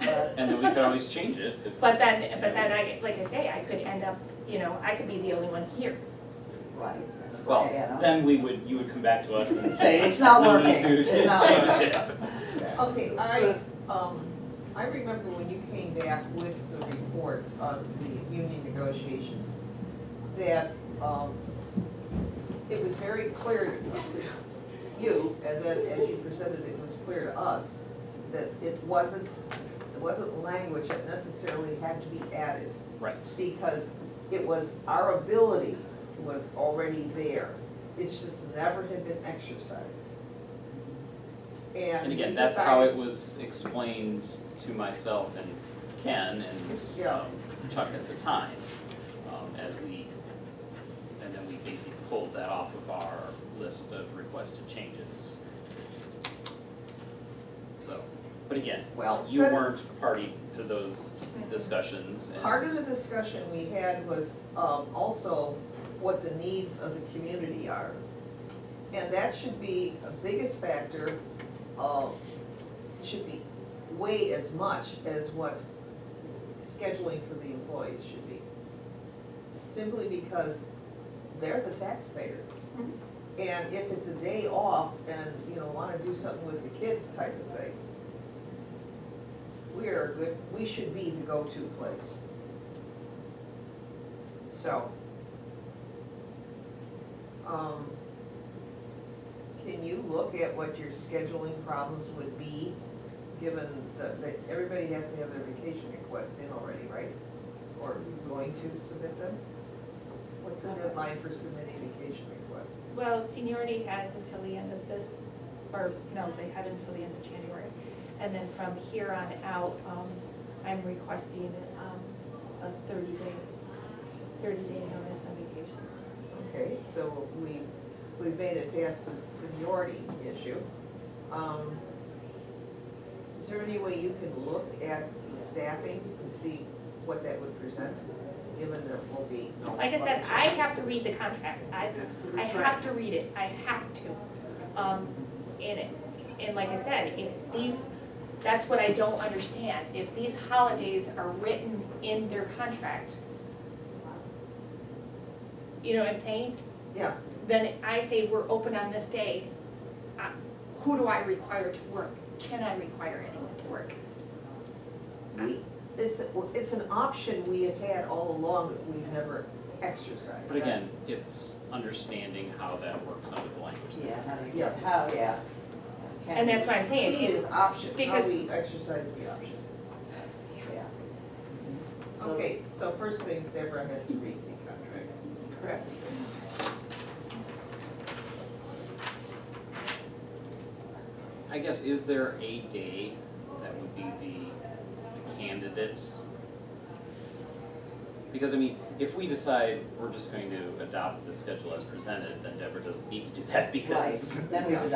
S2: but,
S1: And then we could always change it if.
S6: But then I, like I say, I could end up, I could be the only one here.
S2: right.
S1: Well,
S2: Yeah.
S1: then you would come back to us and
S2: Say,
S1: say,
S2: it's not
S1: we
S2: working.
S1: need to
S2: It's not
S1: change
S2: working.
S1: it.
S5: Okay, I remember when you came back with the report on the union negotiations, that, it was very clear to you, and then as you presented it, was clear to us, that it wasn't language that necessarily had to be added,
S1: Right.
S5: because it was, our ability was already there. It's just never had been exercised.
S1: And
S5: we
S1: again, that's how
S5: decided-
S1: it was explained to myself and Ken and
S5: Yeah.
S1: Chuck at the time, and then we basically pulled that off of our list of requested changes. So, but again,
S5: Well,
S1: you
S5: but-
S1: weren't party to those discussions. And
S5: Part of the discussion we had was also what the needs of the community are. And that should be a biggest factor, should be way as much as what scheduling for the employees should be. Simply because they're the taxpayers. And if it's a day off and, wanna do something with the kids type of thing, we should be the go-to place. So, can you look at what your scheduling problems would be, given that everybody has to have their vacation request in already, right? Or are you going to submit them? What's the deadline for submitting vacation requests?
S6: Well, seniority has until the end of this, or no, they had until the end of January. And then from here on out, I'm requesting a 30-day notice on vacations.
S5: Okay, so we've made it past the seniority issue. Is there any way you can look at the staffing and see what that would present, given there will be no.
S6: Like I said, I have to read the contract. I have to read it. I have to. And like I said, that's what I don't understand. If these holidays are written in their contract, you know what I'm saying?
S5: Yeah,
S6: Then I say we're open on this day. Who do I require to work? Can I require anyone to work?
S5: it's an option we have had all along that we've never exercised.
S1: But again, it's understanding how that works under the language.
S2: Yeah, yeah.
S6: And that's what I'm saying.
S5: Key is option, how
S6: Because-
S5: we exercise the option.
S2: Yeah. So-
S5: Okay, so first things, Deborah has to read the contract.
S6: Correct.
S1: I guess, is there a day that would be the candidate? Because I mean, if we decide we're just going to adopt the schedule as presented, then Deborah doesn't need to do that because.
S2: Right, then we would,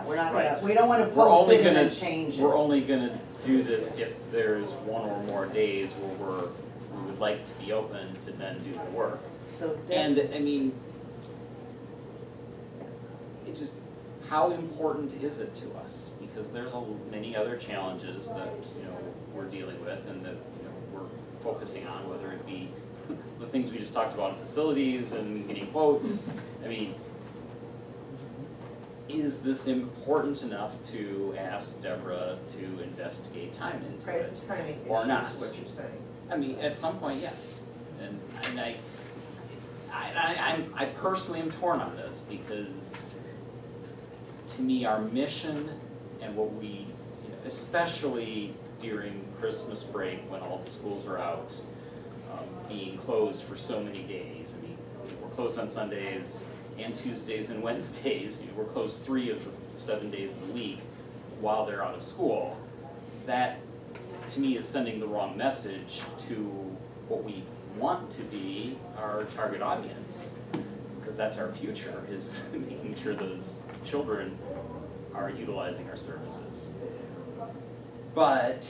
S2: we're not gonna,
S1: Right.
S2: we don't wanna
S1: We're
S2: post
S1: only
S2: it and then
S1: gonna-
S2: change it.
S1: We're only gonna do this if there's one or more days where we would like to be open to then do the work.
S2: So,
S1: And, I mean, it just, how important is it to us? Because there's many other challenges that, we're dealing with and that, we're focusing on, whether it be the things we just talked about in facilities and getting quotes. I mean, is this important enough to ask Deborah to investigate time into
S5: Right,
S1: it?
S5: it's a timing issue,
S1: Or
S5: is
S1: not.
S5: what you're saying.
S1: I mean, at some point, yes. And I personally am torn on this because to me, our mission and what we, especially during Christmas break when all the schools are out, being closed for so many days. I mean, we're closed on Sundays and Tuesdays and Wednesdays. We're closed 3 of the 7 days of the week while they're out of school. That, to me, is sending the wrong message to what we want to be our target audience, because that's our future, is making sure those children are utilizing our services. But,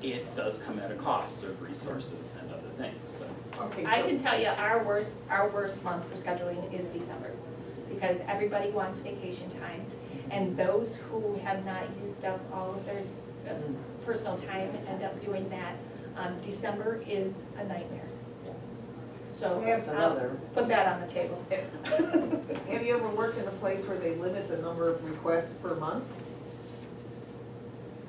S1: it does come at a cost of resources and other things, so.
S5: Okay,
S6: I
S5: so-
S6: can tell you, our worst month for scheduling is December, because everybody wants vacation time, and those who have not used up all of their personal time, end up doing that. December is a nightmare. So
S2: That's another.
S6: put that on the table.
S5: Have you ever worked in a place where they limit the number of requests per month?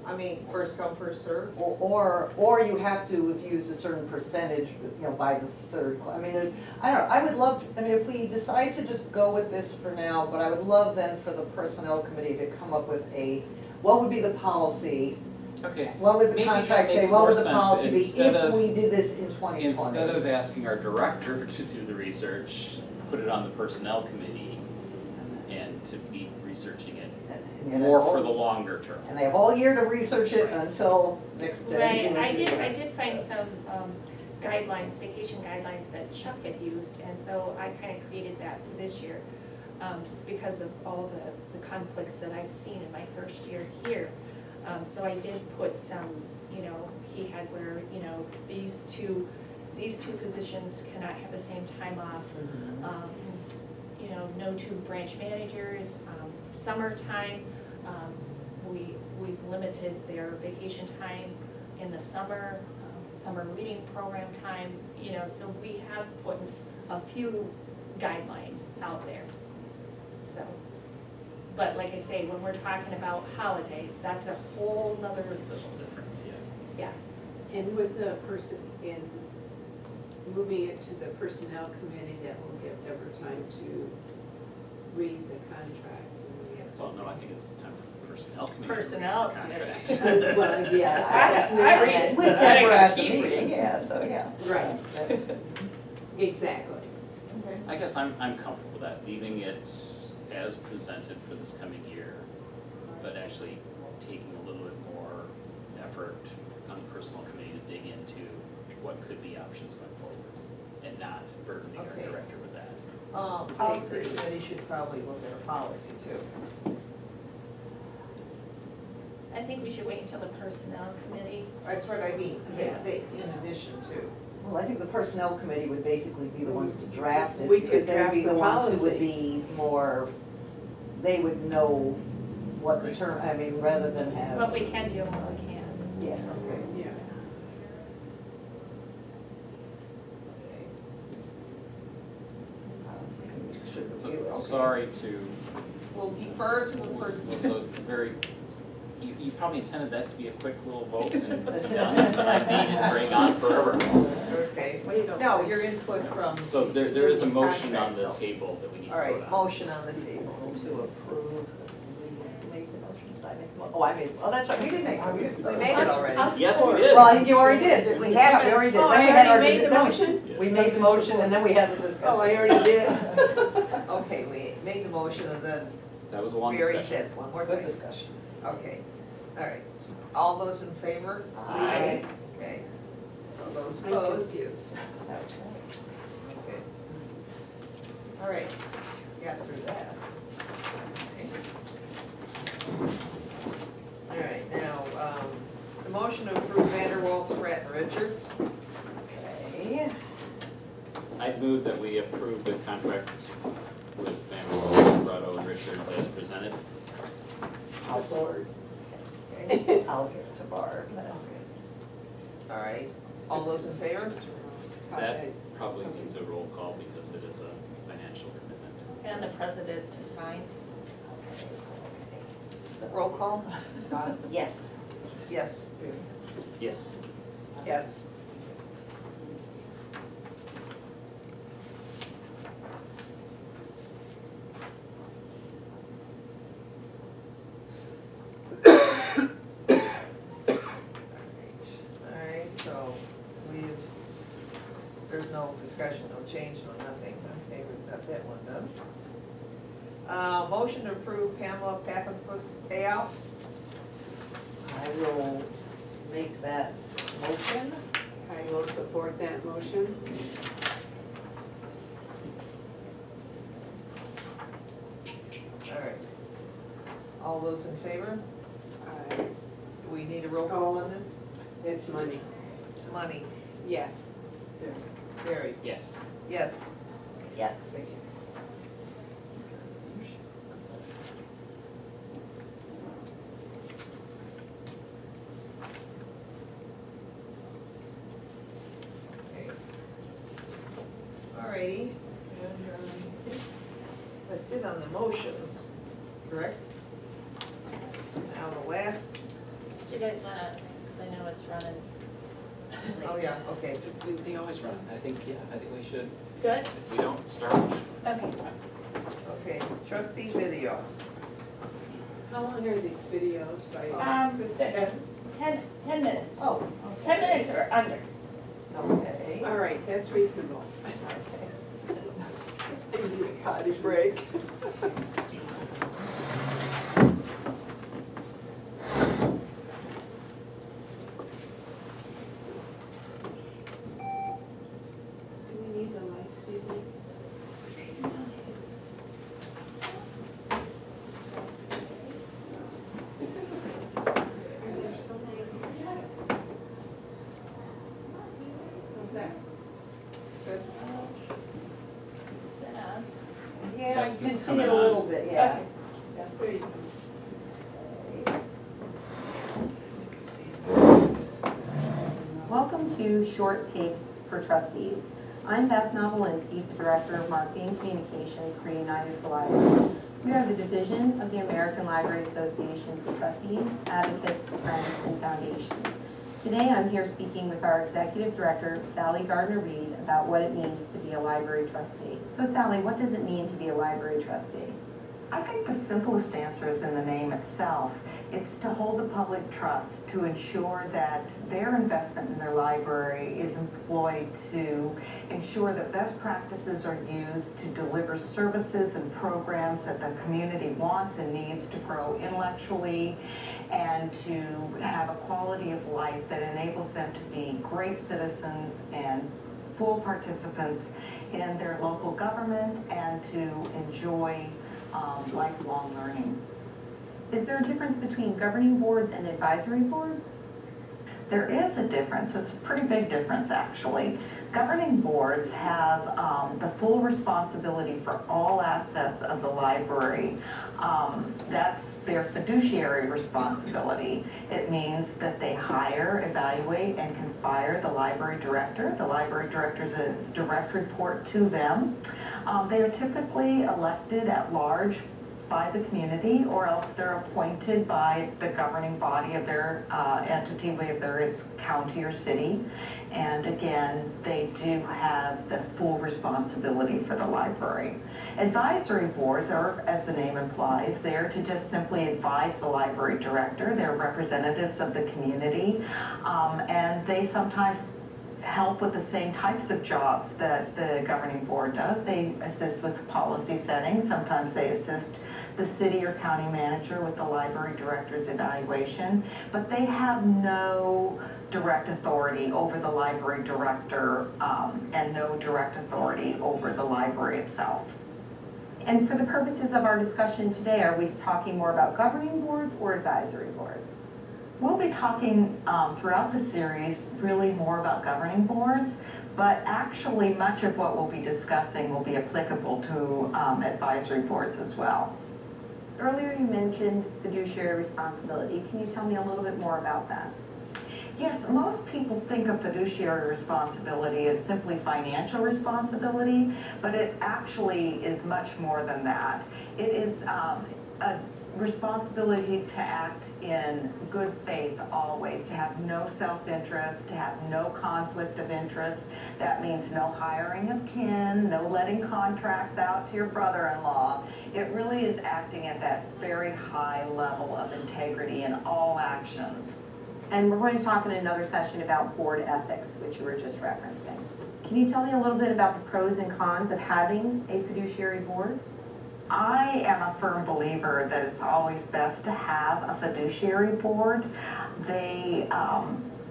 S5: I mean, first come, first serve?
S2: Or you have to, if you use a certain percentage, you know, by the third, I mean, there's, I don't know, I would love, I mean, if we decide to just go with this for now, but I would love then for the personnel committee to come up with what would be the policy?
S1: Okay.
S2: What would the
S1: Maybe that
S2: contract say,
S1: makes
S2: what
S1: more
S2: would the
S1: sense.
S2: policy be
S1: Instead
S2: if
S1: of-
S2: we did this in 2020?
S1: Instead of asking our director to do the research, put it on the personnel committee and to be researching it
S2: And
S1: more for the longer term.
S2: And they have all year to research it until next day.
S6: Right, I did find some guidelines, vacation guidelines that Chuck had used, and so I kind of created that for this year because of all the conflicts that I've seen in my first year here. So I did put some, you know, he had where, you know, these two positions cannot have the same time off. You know, no two branch managers, summertime, we've limited their vacation time in the summer, summer reading program time, you know, so we have put a few guidelines out there, so. But like I say, when we're talking about holidays, that's a whole nother,
S1: It's a little different, yeah.
S6: yeah.
S7: And with the person, in moving it to the personnel committee, that will give Deborah time to read the contract. And we have
S1: Well, no, I think it's time for the personnel committee.
S6: Personnel
S1: Contract.
S7: to- Well, yes.
S6: I read
S2: With Deborah at the meeting, yeah, so, yeah.
S7: Right, exactly.
S1: I guess I'm comfortable with that, leaving it as presented for this coming year, but actually taking a little bit more effort on the personnel committee to dig into what could be options going forward, and not burdening our
S5: Okay.
S1: director with that.
S5: Policy committee should probably look at a policy too.
S6: I think we should wait until the personnel committee.
S5: That's what I mean,
S6: Yeah.
S5: in addition to.
S2: Well, I think the personnel committee would basically be the ones to draft it.
S7: We could
S2: because they would be
S7: draft
S2: the
S7: the
S2: ones who would
S7: policy.
S2: be more, they would know what the term, I mean, rather than have.
S6: What we can do and what we can't.
S2: Yeah, okay.
S7: Yeah.
S2: Policy committee should
S1: So,
S2: review it, okay.
S1: sorry to,
S5: We'll defer to the person.
S1: so very, you probably intended that to be a quick little vote and done, but I made it drag on forever.
S5: Okay,
S7: Well, you don't-
S5: no, your input from.
S1: So there is a motion on the
S5: contract,
S1: table that we need to
S5: All
S1: vote on.
S5: right, motion on the table to approve.
S2: Make the motion, did I make the oh, I made, oh, that's right, we did make, we did.
S5: We made it already.
S1: Yes, we did.
S2: Well, you already did, we had, we already did.
S7: Oh,
S2: Then
S7: I
S2: we had
S7: already
S2: our
S7: made the
S2: then we-
S7: motion?
S2: We made the motion and then we had the discussion.
S5: Oh, I already did. Okay, we made the motion and then
S1: That was a long
S5: Barry
S1: discussion.
S5: said one more
S2: Good
S5: thing.
S2: discussion.
S5: Okay, all right. All those in favor?
S2: Aye.
S5: Okay. All those
S7: I'm
S5: opposed?
S7: confused.
S5: Okay. All right, got through that. Okay. All right, now, the motion to approve Vanderwall, Spratt, and Richards.
S2: Okay.
S1: I'd move that we approve the contract with Van Wert, Sprado, and Richards as presented.
S2: I'll forward. Okay, I'll give it to Barb. That's good.
S5: All right, all those in favor?
S1: That probably needs a roll call because it is a financial commitment.
S6: And the president to sign.
S2: Is it roll call?
S6: Yes.
S5: Yes.
S1: Yes.
S5: Yes. All right, so there's no discussion, no change, no nothing. Okay, we've got that one done. Motion to approve Pamela Pappenfuss payout.
S2: I will make that motion.
S7: I will support that motion.
S5: All right. All those in favor?
S7: Uh,
S5: Do we need a roll call on this?
S7: It's money.
S5: It's money.
S7: Yes.
S5: Barry?
S1: Yes.
S5: Yes.
S2: Yes.
S5: Thank you. righty, and that's it on the motions, correct? Now the last,
S6: Do you guys wanna, cause I know it's running late.
S5: oh yeah, okay.
S1: They always run. I think we should.
S6: Good?
S1: If we don't start.
S6: Okay.
S5: Okay, trustee video.
S7: How long are these videos, right?
S6: 10 minutes.
S5: Oh.
S6: 10 minutes or under.
S5: Okay.
S7: All right, that's reasonable.
S5: Okay.
S7: I need a potty break. Do we need the lights, do you think? How's that? Good?
S6: Is it on?
S2: Yeah, you
S1: That's
S2: can see
S1: coming
S2: it a
S1: on.
S2: little bit, yeah.
S6: Okay.
S7: Yeah, there you go.
S9: Welcome to Short Takes for Trustees. I'm Beth Novolinsky, Director of Marketing and Communications for United to Libraries. We are the division of the American Library Association for Trustees, Advocates, Friends, and Foundations. Today I'm here speaking with our Executive Director, Sally Gardner-Reed, about what it means to be a library trustee. So Sally, what does it mean to be a library trustee?
S10: I think the simplest answer is in the name itself. It's to hold the public trust, to ensure that their investment in their library is employed to ensure that best practices are used to deliver services and programs that the community wants and needs to grow intellectually and to have a quality of life that enables them to be great citizens and full participants in their local government and to enjoy lifelong learning.
S9: Is there a difference between governing boards and advisory boards?
S10: There is a difference. It's a pretty big difference, actually. Governing boards have the full responsibility for all assets of the library. That's their fiduciary responsibility. It means that they hire, evaluate, and can fire the library director. The library director is a direct report to them. They are typically elected at large by the community, or else they're appointed by the governing body of their entity, whether it's county or city. And again, they do have the full responsibility for the library. Advisory boards are, as the name implies, there to just simply advise the library director. They're representatives of the community, and they sometimes help with the same types of jobs that the governing board does. They assist with policy setting. Sometimes they assist the city or county manager with the library director's evaluation, but they have no direct authority over the library director and no direct authority over the library itself.
S9: And for the purposes of our discussion today, are we talking more about governing boards or advisory boards?
S10: We'll be talking throughout the series really more about governing boards, but actually much of what we'll be discussing will be applicable to advisory boards as well.
S9: Earlier you mentioned fiduciary responsibility. Can you tell me a little bit more about that?
S10: Yes, most people think of fiduciary responsibility as simply financial responsibility, but it actually is much more than that. It is a responsibility to act in good faith always, to have no self-interest, to have no conflict of interest. That means no hiring of kin, no letting contracts out to your brother-in-law. It really is acting at that very high level of integrity in all actions.
S9: And we're going to talk in another session about board ethics, which you were just referencing. Can you tell me a little bit about the pros and cons of having a fiduciary board?
S10: I am a firm believer that it's always best to have a fiduciary board. They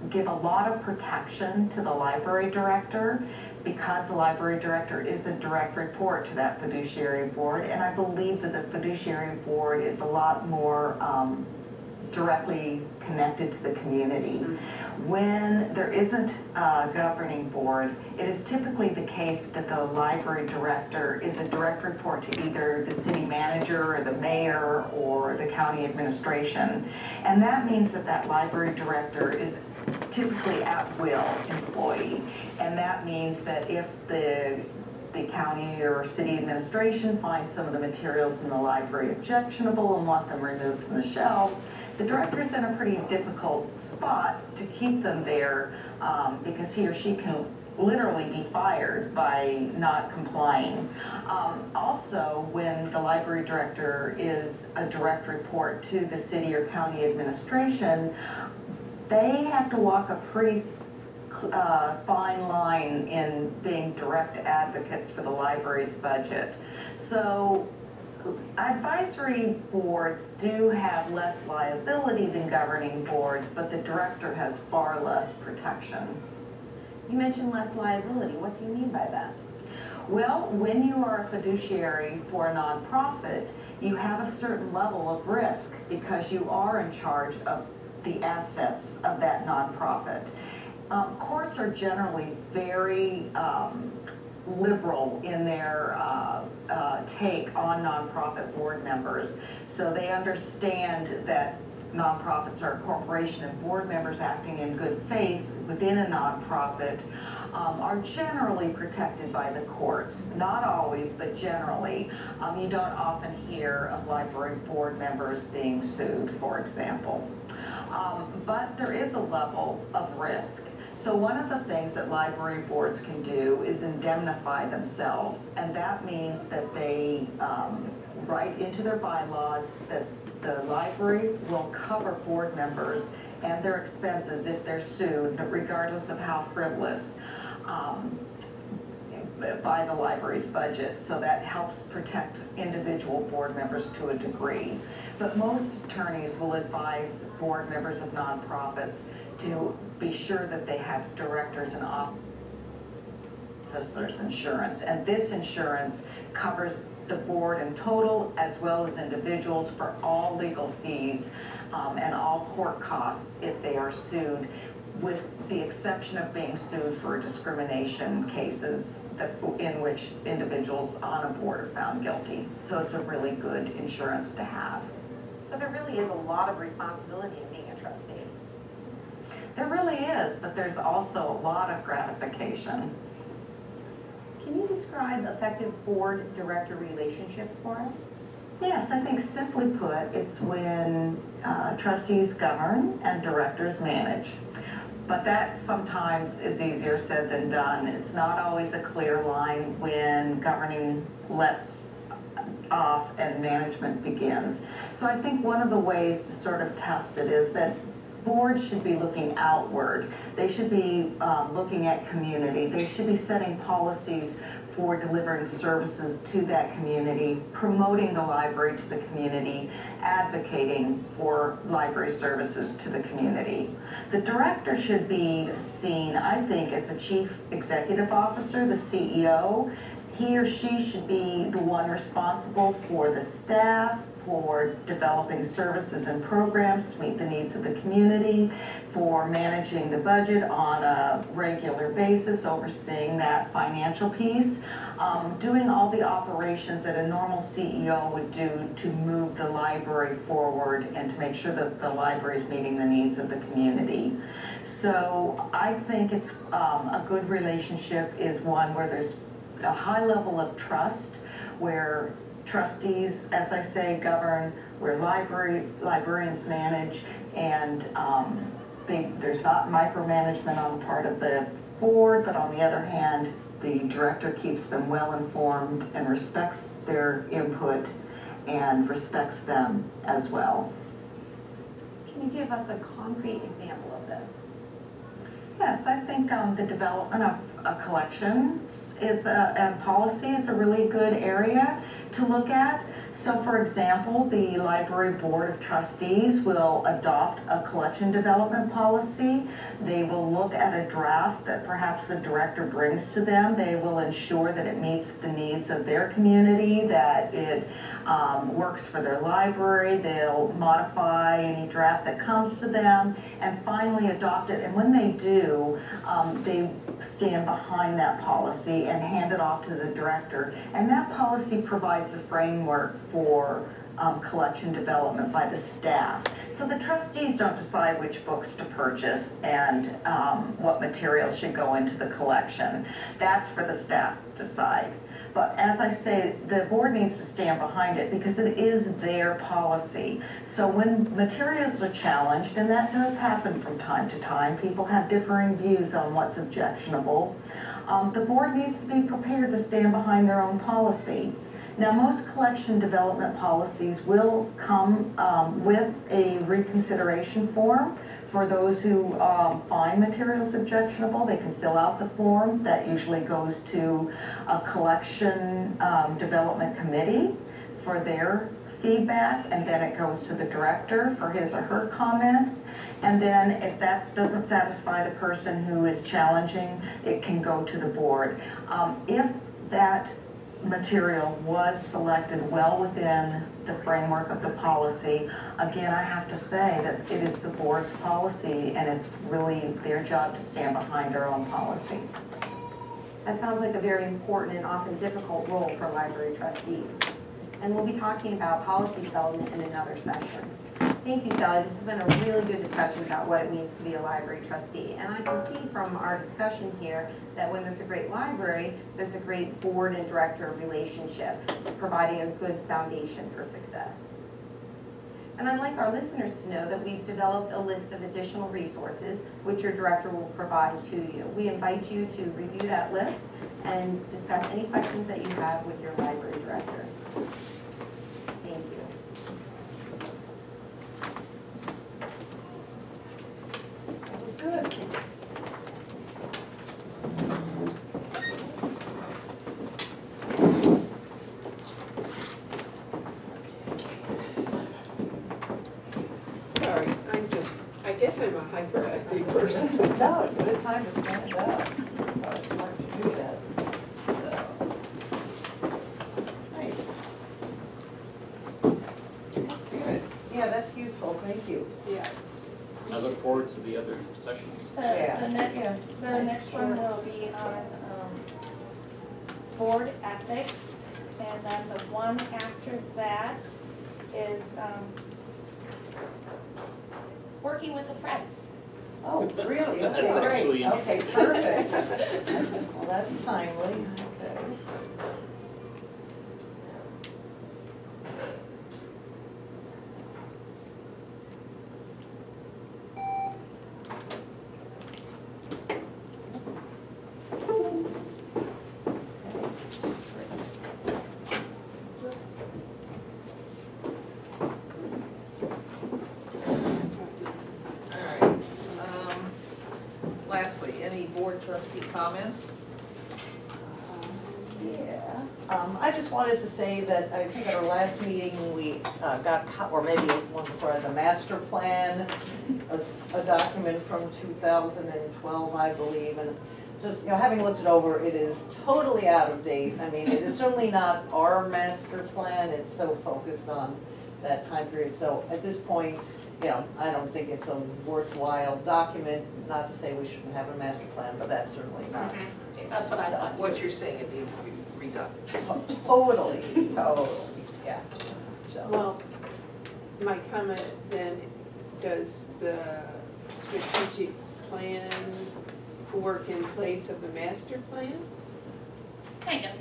S10: give a lot of protection to the library director because the library director is a direct report to that fiduciary board, and I believe that the fiduciary board is a lot more directly connected to the community. When there isn't a governing board, it is typically the case that the library director is a direct report to either the city manager or the mayor or the county administration. And that means that that library director is typically at-will employee. And that means that if the the county or city administration finds some of the materials in the library objectionable and want them removed from the shelves, the director's in a pretty difficult spot to keep them there because he or she can literally be fired by not complying. Also, when the library director is a direct report to the city or county administration, they have to walk a pretty fine line in being direct advocates for the library's budget. So advisory boards do have less liability than governing boards, but the director has far less protection.
S9: You mentioned less liability. What do you mean by that?
S10: Well, when you are a fiduciary for a nonprofit, you have a certain level of risk because you are in charge of the assets of that nonprofit. Courts are generally very liberal in their take on nonprofit board members. So they understand that nonprofits are a corporation and board members acting in good faith within a nonprofit are generally protected by the courts. Not always, but generally. You don't often hear of library board members being sued, for example. But there is a level of risk. So one of the things that library boards can do is indemnify themselves, and that means that they write into their bylaws that the library will cover board members and their expenses if they're sued, regardless of how frivolous, by the library's budget. So that helps protect individual board members to a degree. But most attorneys will advise board members of nonprofits to be sure that they have directors and officers insurance. And this insurance covers the board in total as well as individuals for all legal fees and all court costs if they are sued, with the exception of being sued for discrimination cases in which individuals on a board are found guilty. So it's a really good insurance to have.
S9: So there really is a lot of responsibility in being a trustee.
S10: There really is, but there's also a lot of gratification.
S9: Can you describe effective board-director relationships for us?
S10: Yes, I think simply put, it's when trustees govern and directors manage. But that sometimes is easier said than done. It's not always a clear line when governing lets off and management begins. So I think one of the ways to sort of test it is that boards should be looking outward. They should be looking at community. They should be setting policies for delivering services to that community, promoting the library to the community, advocating for library services to the community. The director should be seen, I think, as the chief executive officer, the CEO. He or she should be the one responsible for the staff, for developing services and programs to meet the needs of the community, for managing the budget on a regular basis, overseeing that financial piece, doing all the operations that a normal CEO would do to move the library forward and to make sure that the library is meeting the needs of the community. So I think it's a good relationship is one where there's a high level of trust, where trustees, as I say, govern, where librarians manage, and there's not micromanagement on the part of the board, but on the other hand, the director keeps them well informed and respects their input and respects them as well.
S9: Can you give us a concrete example of this?
S10: Yes, I think the development of a collection and policy is a really good area to look at. So for example, the Library Board of Trustees will adopt a collection development policy. They will look at a draft that perhaps the director brings to them. They will ensure that it meets the needs of their community, that it works for their library. They'll modify any draft that comes to them and finally adopt it. And when they do, they stand behind that policy and hand it off to the director. And that policy provides a framework for collection development by the staff. So the trustees don't decide which books to purchase and what materials should go into the collection. That's for the staff to decide. But as I say, the board needs to stand behind it because it is their policy. So when materials are challenged, and that does happen from time to time, people have differing views on what's objectionable, the board needs to be prepared to stand behind their own policy. Now, most collection development policies will come with a reconsideration form. For those who find materials objectionable, they can fill out the form. That usually goes to a collection development committee for their feedback, and then it goes to the director for his or her comment. And then if that doesn't satisfy the person who is challenging, it can go to the board. If that material was selected well within the framework of the policy, again, I have to say that it is the board's policy and it's really their job to stand behind their own policy.
S9: That sounds like a very important and often difficult role for library trustees. And we'll be talking about policy development in another session. Thank you, Sally. This has been a really good discussion about what it means to be a library trustee. And I can see from our discussion here that when there's a great library, there's a great board and director relationship, providing a good foundation for success. And I'd like our listeners to know that we've developed a list of additional resources which your director will provide to you. We invite you to review that list and discuss any questions that you have with your library director. Thank you.
S2: That was good.
S7: Sorry, I guess I'm a hyperactive person.
S2: No, it's a good time to stand up. It's smart to do that. So, nice. That's good. Yeah, that's useful, thank you.
S7: Yes.
S1: I look forward to the other sessions.
S2: Yeah,
S6: The next,
S2: yeah.
S6: the next one will be on board ethics, and then the one after that is working with the friends.
S2: Oh, really?
S1: That's
S2: Okay, great.
S1: actually
S2: Okay, perfect. Well, that's timely, okay.
S5: Lastly, any board trustee comments?
S2: Yeah, I just wanted to say that I think at our last meeting, we or maybe one before, the master plan, a document from 2012, I believe, and just, having looked it over, it is totally out of date. I mean, it is certainly not our master plan, it's so focused on that time period. So at this point, I don't think it's a worthwhile document, not to say we shouldn't have a master plan, but that's certainly not.
S6: That's what I thought.
S5: What you're saying, it needs to be redone.
S2: Totally, yeah. So,
S7: Well, my comment then, does the strategic plan work in place of the master plan?
S6: Kind of.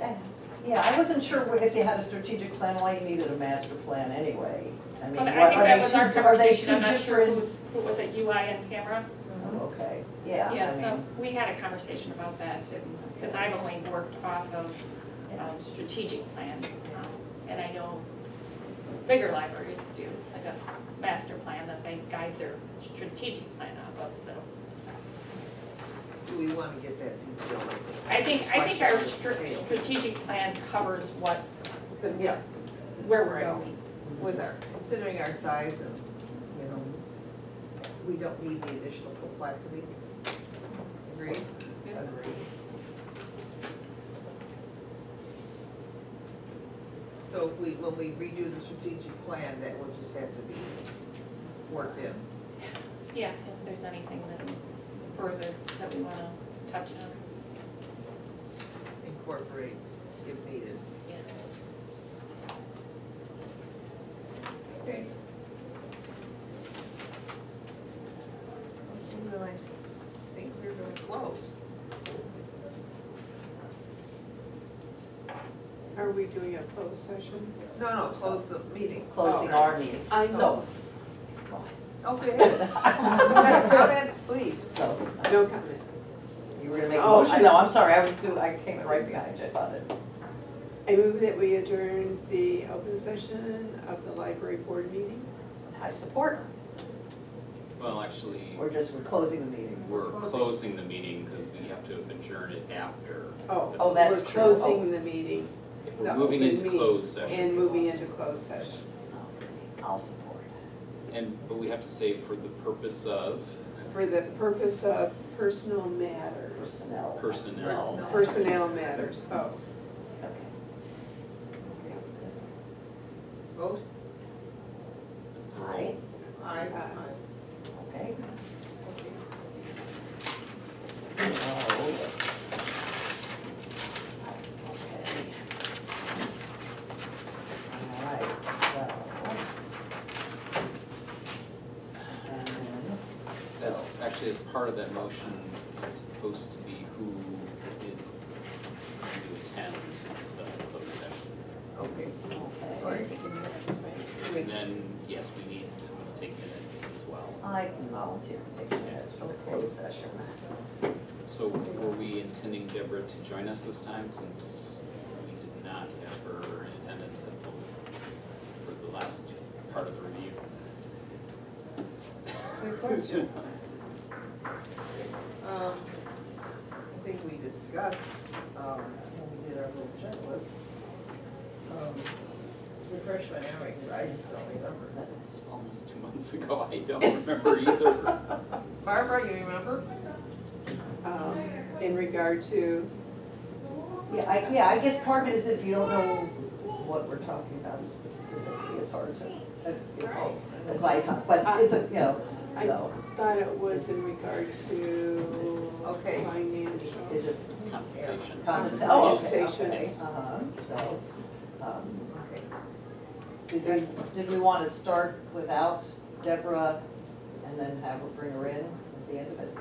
S2: yeah, I wasn't sure if you had a strategic plan, why you needed a master plan anyway. I mean,
S6: But I
S2: what-
S6: think
S2: are
S6: that
S2: they
S6: was
S2: two-
S6: our
S2: are they
S6: conversation,
S2: two
S6: I'm not sure
S2: different-
S6: who was it, UI and Tamara?
S2: Oh, okay, yeah,
S6: Yeah,
S2: I
S6: so
S2: mean,
S6: we had a conversation about that, because I've only worked off of strategic plans, and I know bigger libraries do, like a master plan that they guide their strategic plan off of, so.
S5: Do we want to get that detailed?
S6: I think our
S5: Scale.
S6: strategic plan covers what,
S5: Yeah,
S6: where we're
S5: Right.
S6: going.
S5: with our, considering our size and, we don't need the additional complexity. Agreed?
S6: Yeah.
S5: Agreed. So if when we redo the strategic plan, that will just have to be worked in.
S6: Yeah, if there's anything that further that we wanna touch on.
S5: Incorporate if needed.
S6: Yeah.
S5: Okay. Then I think we're going to close.
S7: Are we doing a closed session?
S5: No, close the meeting.
S2: Closing
S7: Oh.
S2: our meeting.
S7: I know.
S5: Okay. Comment, please.
S2: So,
S7: No comment.
S2: you were gonna make a
S7: Oh,
S2: motion? No, I'm sorry, I came in right behind you, I thought it.
S7: I move that we adjourn the open session of the library board meeting.
S2: I support.
S1: Well, actually,
S2: We're closing the meeting.
S1: we're closing the meeting because we have to adjourn it after.
S7: Oh,
S1: the-
S2: Oh, that's
S7: we're
S2: true.
S7: closing the meeting.
S1: We're
S7: the
S1: moving
S7: open
S1: into
S7: meeting
S1: closed session.
S7: And moving into closed session.
S2: I'll support.
S1: But we have to say for the purpose of
S7: For the purpose of personal matters.
S2: Personnel.
S1: personnel.
S7: Personnel matters, oh.
S2: Okay. Sounds good.
S5: Vote?
S2: Aye.
S5: Aye.
S2: Okay. So, okay. All right, so. And then,
S1: As, actually, as part of that motion, it's supposed to be who is going to attend the closed session.
S5: Okay.
S2: okay.
S5: Sorry.
S1: And then, yes, we need someone to take minutes as well.
S2: I can volunteer to take minutes for the closed session.
S1: So were we intending Deborah to join us this time, since we did not have her in attendance until for the last part of the review?
S5: Good question. I think we discussed, when we did our little checklist, refresh my memory, because I just don't remember.
S1: That's almost 2 months ago, I don't remember either.
S5: Barbara, you remember?
S7: In regard to,
S2: Yeah, I guess part of it is if you don't know what we're talking about specifically, it's hard to advise on, but it's a, you know, so.
S7: thought it was in regard to
S5: Okay.
S7: financial.
S2: Is it
S1: Compensation.
S2: compensation? Oh, okay, okay.
S7: Compensations.
S2: So,
S5: Okay.
S2: did we want to start without Deborah and then have her bring her in at the end of it?